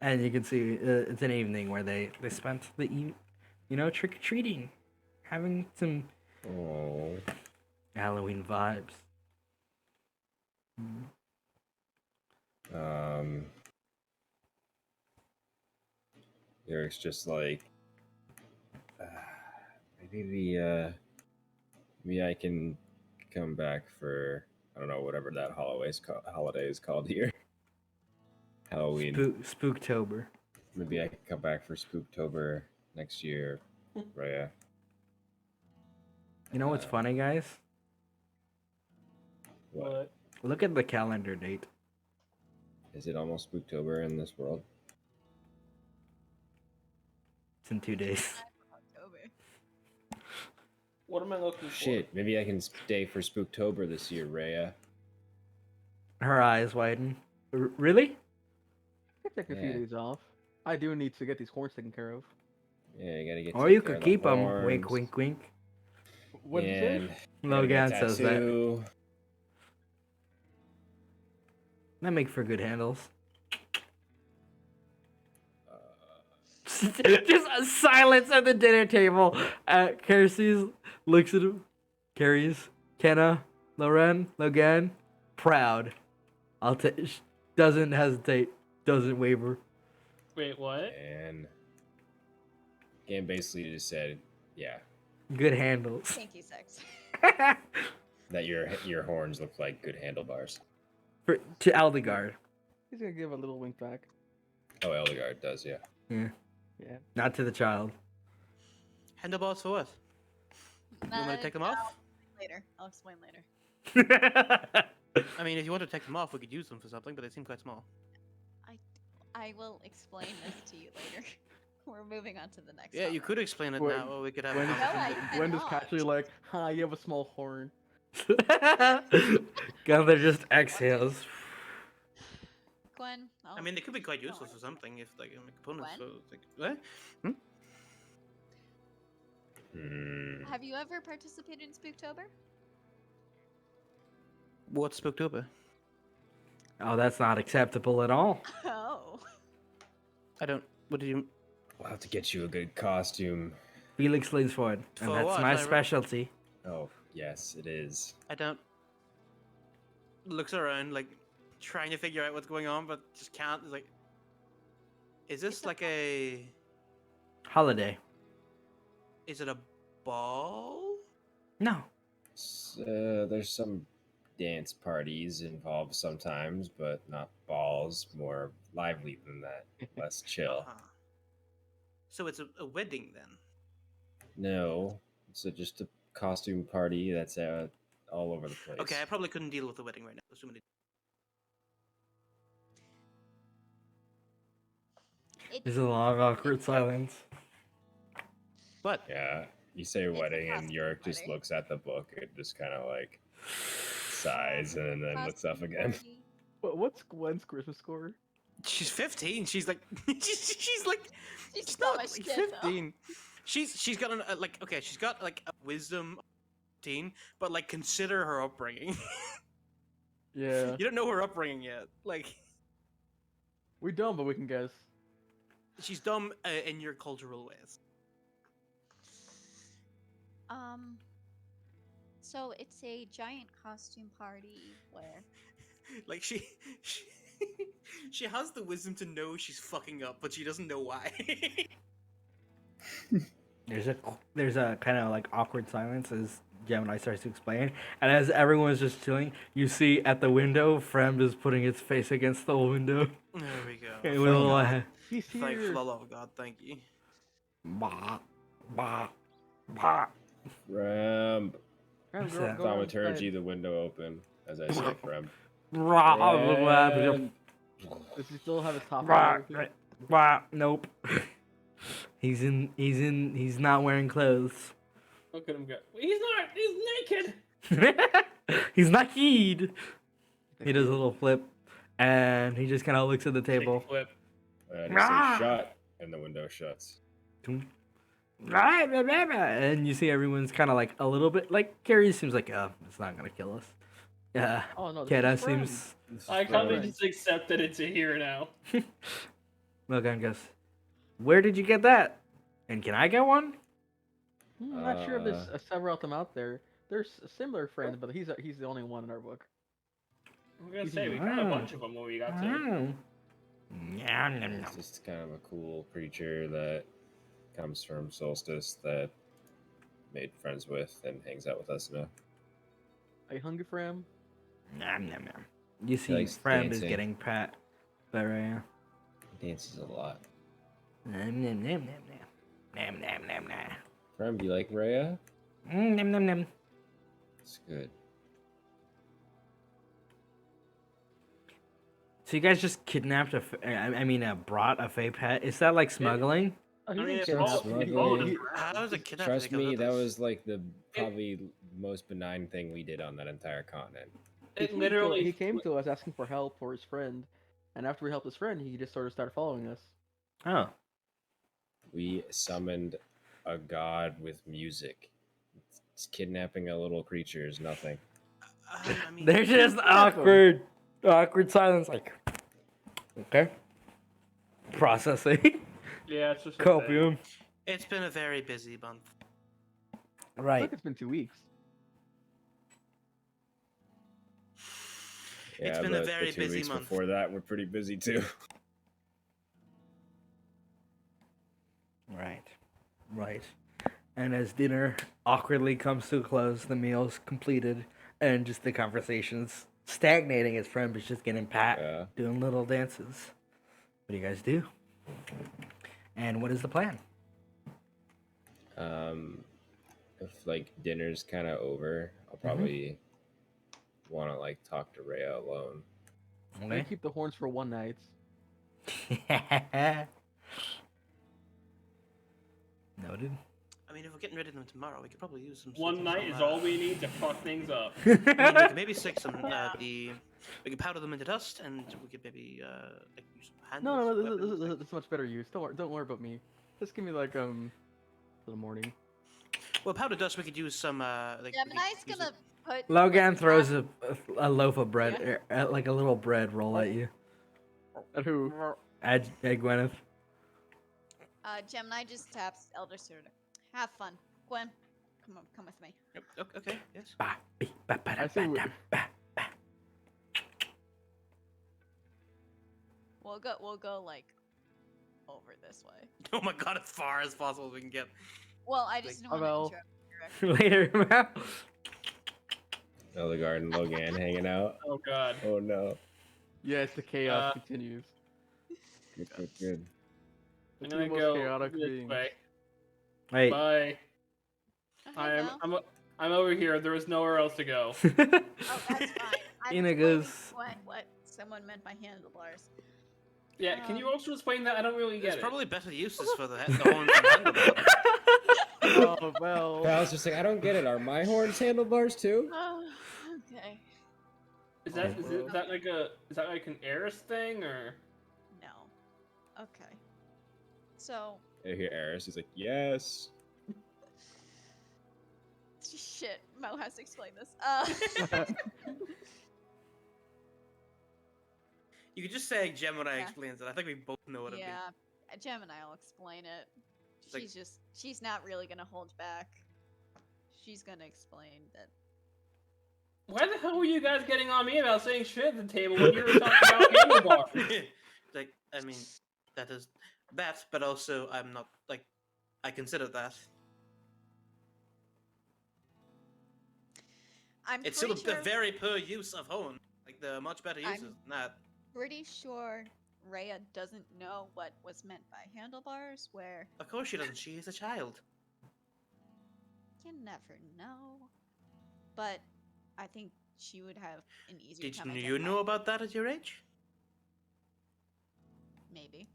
And you can see it's an evening where they spent the trick or treating, having some Oh. Halloween vibes. Eric's just like, maybe I can come back for, I don't know, whatever that holiday is called here. Halloween. Spooktober. Maybe I can come back for Spooktober next year, Rhea. You know what's funny, guys? What? Look at the calendar date. Is it almost Spooktober in this world? It's in 2 days. October. What am I looking for? Shit, maybe I can stay for Spooktober this year, Rhea. Her eyes widen. Really? I could take a few Yeah. days off. I do need to get these horns taken care of. Yeah, you gotta get. Or you could keep them. Wink, wink, wink. What did you say? And Logan says that. tattoo. That make for good handles. Just a silence at the dinner table. Kersey looks at him. Carries. Kenna. Logan. Proud. Doesn't hesitate. Doesn't waver. Wait, what? And game basically just said, yeah, Good handles. Thank you, sex. that your horns look like good handlebars. To Aldegard. He's gonna give a little wink back. Oh, Eldegard does, yeah. Yeah. Yeah. Not to the child. Handlebars for what? You want me to take them off? Later. I'll explain later. I mean, if you want to take them off, we could use them for something, but they seem quite small. I will explain this to you later. We're moving on to the next. Yeah, you topic. could explain it When- now, or we could have. When a does, No, I when does cannot. casually like, hi, you have a small horn. Gunther just exhales. Gwen. I mean, they could be quite useful for something if like components. When? So, like, what? Have you ever participated in Spooktober? What's Spooktober? Oh, that's not acceptable at all. Oh. I don't. What did you? We'll have to get you a good costume. Felix leans forward, and For that's what? my I- specialty. Oh, yes, it is. I don't. Looks around like trying to figure out what's going on, but just can't. It's like, is this It's a like a? Holiday. Is it a ball? No. There's some dance parties involved sometimes, but not balls. More lively than that. Less chill. Uh-huh. So it's a wedding then. No, it's just a costume party that's all over the place. Okay, I probably couldn't deal with the wedding right now. There's too many. There's a long, awkward silence. What? Yeah, you say a wedding, and costume Urek just wedding. looks at the book and just kind of like sighs and then looks up again. What's Gwen's Christmas score? She's 15. She's like, she's like, She's she's dumb not as like shit, though. 15. She's got an like okay, she's got like a wisdom of 15, but like consider her upbringing. Yeah. You don't know her upbringing yet. Like We don't, but we can guess. she's dumb in your cultural ways. So it's a giant costume party where Like she has the wisdom to know she's fucking up, but she doesn't know why. There's a kind of like awkward silence as Gemini starts to explain, and as everyone's just chilling, you see at the window, Fremd is putting its face against the window. There we go. And with a little He's Thank here. for the love of God, thank you. bah, bah, bah. Rem, What's Go- that? go thaumaturgy, outside. the window open, as I say, Rem. Rah, Does he still have his top rah, on? rah, rah. Nope. He's not wearing clothes. Look at him go. He's not. He's naked. He's naked. He does a little flip, and he just kind of looks at the Take a table. flip. And Rah! he says shut, and the window shuts. And you see everyone's kind of like a little bit like Carrie seems like, oh, it's not gonna kill us. Oh no, this Keda is friend. seems. I can't Right. just accept that it's here now. Logan goes, "Where did you get that? And can I get one?" I'm not sure if there's Uh, several of them out there. There's a similar friend, but he's the only one in our book. I'm gonna He's say we unique. found a bunch of them when we got to. Yum, yum, yum. It's just kind of a cool creature that comes from Solstice that made friends with and hangs out with us now. Are you hungry for him? Yum, yum, yum. You see, likes friend is dancing. getting pat by Raya. Dances a lot. Nom, nom, nom, nom, nom. Nom, nom, nom, nom. Frem, do you like Rhea? Nom, nom, nom. It's good. So you guys just kidnapped brought a fey pet. Is that like smuggling? Oh, he I mean, didn't it's kidnap- all- Smuggling. he- all he- different. How is it kidnapped? Trust Because me, of that this? was like the probably most benign thing we did on that entire continent. he It came literally. he came to us asking for help for his friend, and after we helped his friend, he just sort of started following us. Oh. We summoned a god with music. It's kidnapping a little creature is nothing. I mean, They're just awkward silence. Like, okay. Processing. Yeah, it's just a thing. Copium. it's been a very busy month. I Right. think it's been 2 weeks. It's Yeah, been a but very the 2 busy weeks month. before that were pretty busy too. Right. Right. And as dinner awkwardly comes to a close, the meal's completed, and just the conversation's stagnating as friend is just getting pat, Yeah. doing little dances. What do you guys do? And what is the plan? If like dinner's kind of over, I'll probably want to like talk to Rhea alone. We Okay. keep the horns for one night. Noted. I mean, if we're getting rid of them tomorrow, we could probably use them. One night is all we need to fuck things up. I mean, we could maybe stick some we could powder them into dust, and we could maybe like use some handles. No, weapons, like- this is much better use. Don't worry about me. Just give me like till the morning. Well, powder dust. We could use some like. we could Gemini's use gonna put. Logan like, throws half- a loaf of bread, like a little bread roll at you. At who? At Gwyneth. Gemini just taps Elder Sterling. Have fun, Gwen. Come with me. Yep, okay. Yes. Ba, be, ba, ba, da, I say ba, we- da, ba, ba. We'll go like over this way. Oh my god, as far as possible we can get. Well, I just Like, don't oh, want to well. interrupt. Later, Mal. Eldergard and Logan hanging out. Oh god. Oh no. Yes, the chaos continues. Good. I'm The gonna two most go chaotic this beings. way. Wait. Bye. Oh, hey, Val. I'm over here. There was nowhere else to go. Oh, that's fine. I'm Ina explaining goes- what someone meant by handlebars. Yeah, can you also explain that? I don't really get There's it. probably better uses for the horns and handlebars. Oh well. I was just like, I don't get it. Are my horns handlebars too? Oh, okay. Is that like an Eris thing or? No. Okay. So, I hear Eris. He's like, yes. shit. Mo has to explain this. You could just say Gemini Yeah. explains it. I think we both know what it means. Yeah, Gemini will explain it. Like- She's not really gonna hold back. She's gonna explain that. Why the hell were you guys getting on me about saying shit at the table when you were talking about handlebar? Like, I mean, that is that, but also I'm not like I consider that. I'm It's pretty still sure, a very poor use of horn. Like there are much better I'm- uses than that. pretty sure Rhea doesn't know what was meant by handlebars. Where Of course she doesn't. She is a child. you never know. But I think she would have an easier Did time. you know about that at your age? Maybe.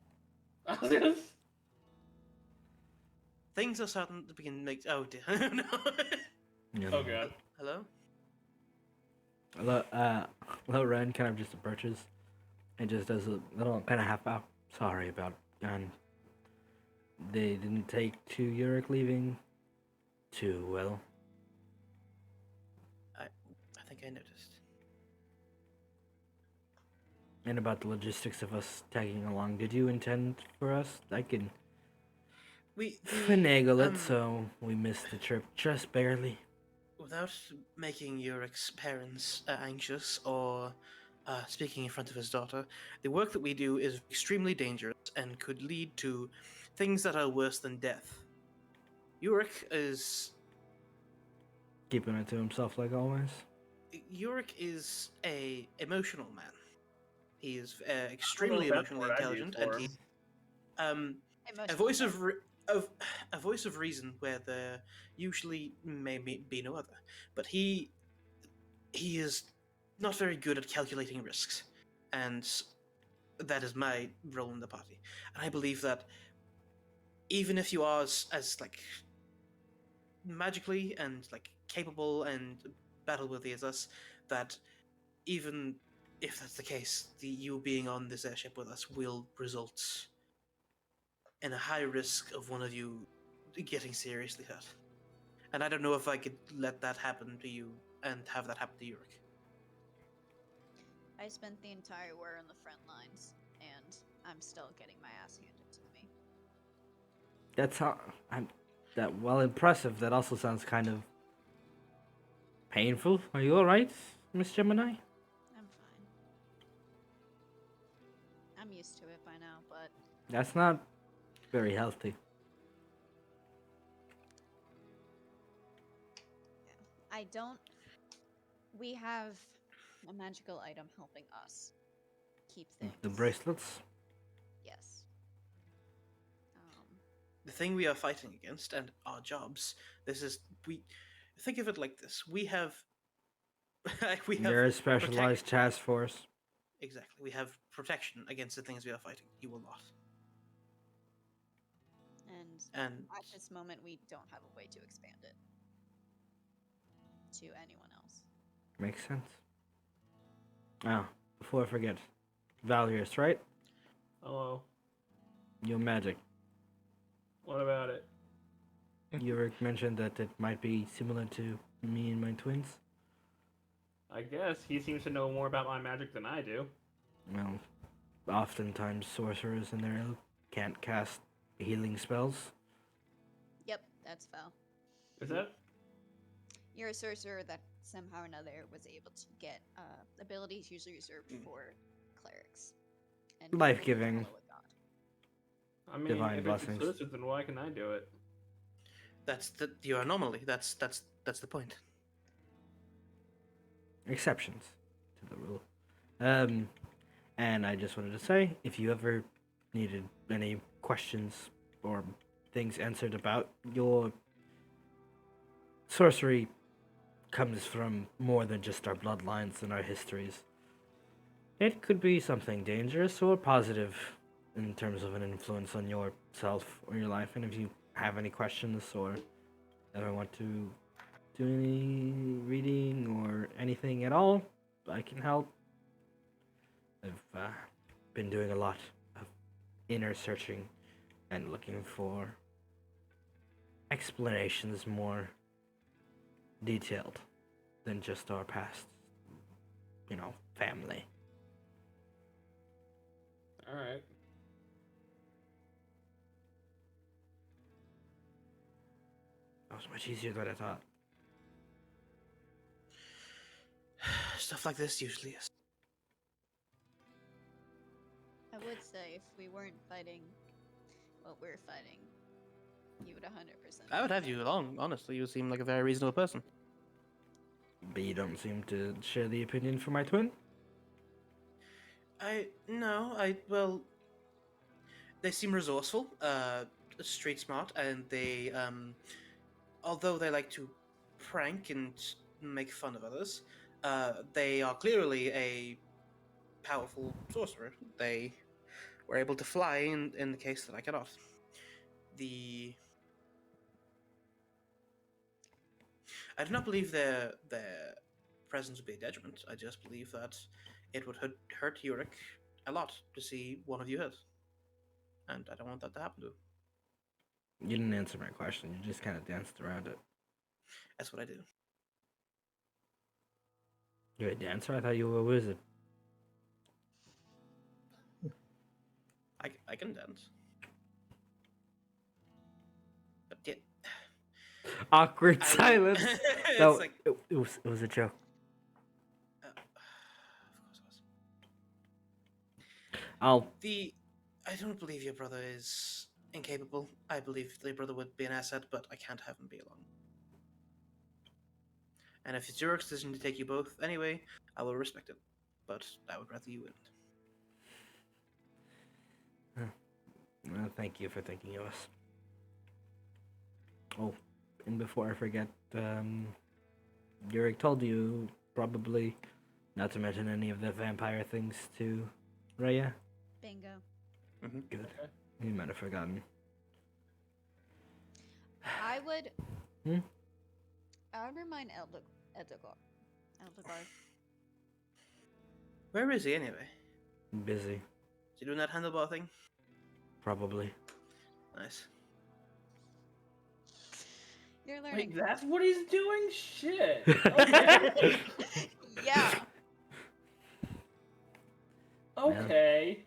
Things are starting to begin make. Oh dear. No. Oh god. Hello. Low Ren kind of just approaches and just does a little kind of half bow. Sorry about Gun. They didn't take to Urek leaving too well. I think I noticed. And about the logistics of us tagging along, did you intend for us? I can finagle it so we missed the trip just barely. Without making Urek's parents anxious or speaking in front of his daughter, the work that we do is extremely dangerous and could lead to things that are worse than death. Urek is Keeping it to himself like always. Urek is a emotional man. He is I don't know extremely if that's the emotionally word I'd use intelligent, for and he him. a Emotional voice mess. of a voice of reason where there usually may be no other. But he is not very good at calculating risks, and that is my role in the party. And I believe that even if you are as like magically and like capable and battle worthy as us, that even if that's the case, you being on this airship with us will result in a high risk of one of you getting seriously hurt. And I don't know if I could let that happen to you and have that happen to Urek. I spent the entire war on the front lines, and I'm still getting my ass handed to me. That's how I'm. That while impressive, that also sounds kind of painful. Are you all right, Miss Gemini? I'm fine. I'm used to it by now, but That's not very healthy. I don't. We have a magical item helping us keep things. The bracelets. Yes. Um, The thing we are fighting against and our jobs, we think of it like this. We have we have You're a specialized task force. exactly. We have protection against the things we are fighting. You will not. and at this moment, we don't have a way to expand it to anyone else. Makes sense. Oh, before I forget, Valerius, right? Hello. Your magic. What about it? You mentioned that it might be similar to me and my twins. I guess he seems to know more about my magic than I do. Well, oftentimes sorcerers in their ilk can't cast healing spells. Yep, that's foul. Is that? You're a sorcerer that somehow or another was able to get abilities usually reserved for clerics. And Life-giving. follow a god. I mean, Divine if it's blessings. exclusive, then why can I do it? That's the your anomaly. That's the point. Exceptions to the rule. And I just wanted to say, if you ever needed any questions or things answered about your sorcery comes from more than just our bloodlines and our histories. It could be something dangerous or positive in terms of an influence on yourself or your life. And if you have any questions or ever want to do any reading or anything at all, I can help. I've been doing a lot of inner searching and looking for explanations more detailed than just our past, family. Alright. That was much easier than I thought. Stuff like this usually is. I would say if we weren't fighting what we're fighting, you would 100%. I would have you along. Honestly, you seem like a very reasonable person. But you don't seem to share the opinion for my twin? Well, they seem resourceful, street smart, and they, although they like to prank and make fun of others, they are clearly a powerful sorcerer. They were able to fly in the case that I cannot. I do not believe their presence would be a detriment. I just believe that it would hurt Urek a lot to see one of you hurt, and I don't want that to happen to him. You didn't answer my question. You just kind of danced around it. That's what I do. You're a dancer? I thought you were a wizard. I can dance. But yeah. Awkward I- silence. it's No, like, it was a joke. of course it was. I'll I don't believe your brother is incapable. I believe your brother would be an asset, but I can't have him be alone. And if it's Urek's decision to take you both anyway, I will respect it. But I would rather you wouldn't. well, thank you for thinking of us. Oh, and before I forget, Urek told you probably not to mention any of the vampire things to Rhea. Bingo. Good. Okay. You might have forgotten. I would. Hmm? I would remind Eldegard. Eldegard. Where is he anyway? Busy, Is he doing that handlebar thing? probably. Nice. You're learning. Wait, that's what he's doing? Shit. Okay. Yeah. Okay.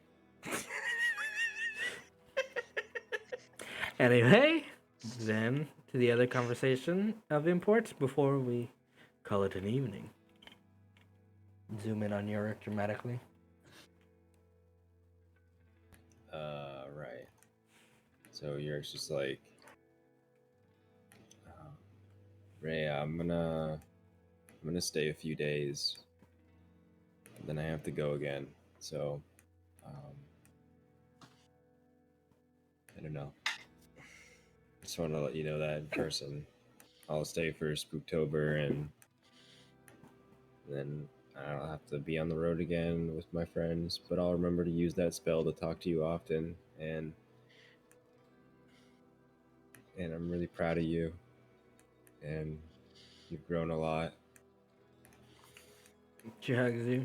Anyway, then to the other conversation of import before we call it an evening. Zoom in on Urek dramatically. Right. So you're just like, Ray, I'm gonna stay a few days, and then I have to go again. So, I don't know. Just want to let you know that in person. I'll stay for Spooktober, and then I'll have to be on the road again with my friends. But I'll remember to use that spell to talk to you often, and I'm really proud of you. And you've grown a lot. She hugs you.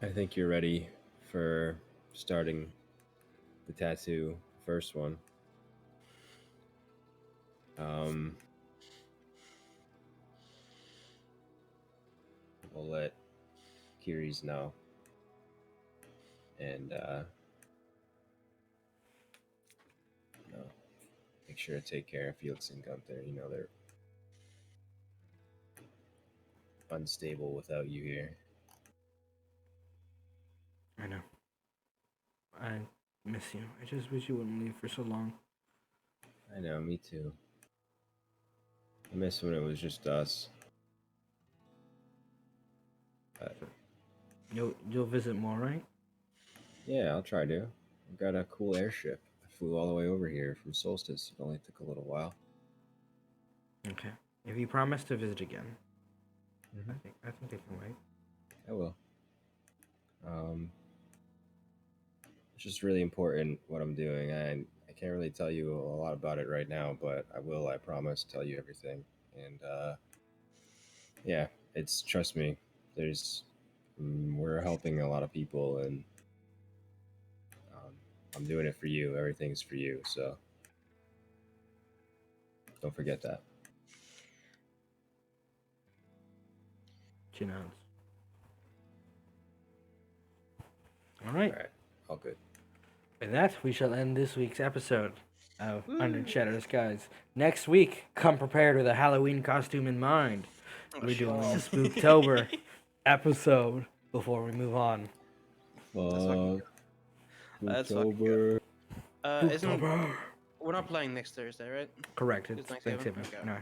I think you're ready for starting the tattoo, first one. We'll let Kiri's know. And, you know, make sure to take care of Felix and Gunther. You know, they're unstable without you here. I know. I miss you. I just wish you wouldn't leave for so long. I know, me too. I miss when it was just us. But You'll visit more, right? yeah, I'll try to. I've got a cool airship. I flew all the way over here from Solstice. It only took a little while. Okay. If you promise to visit again, Mhm. I think they can wait. I will. It's just really important what I'm doing. I can't really tell you a lot about it right now, but I will, I promise, tell you everything. And yeah, it's, trust me, we're helping a lot of people, and I'm doing it for you. Everything's for you, so don't forget that. She nods. All right. All right, all good. With that, we shall end this week's episode of Under Shattered Skies. Next week, come prepared with a Halloween costume in mind. We're doing a Spooktober episode before we move on. Fuck. That's fucking October. Isn't Spooktober. we're not playing next Thursday, right? Correct. It's It's Thanksgiving? Thanksgiving. Okay. No.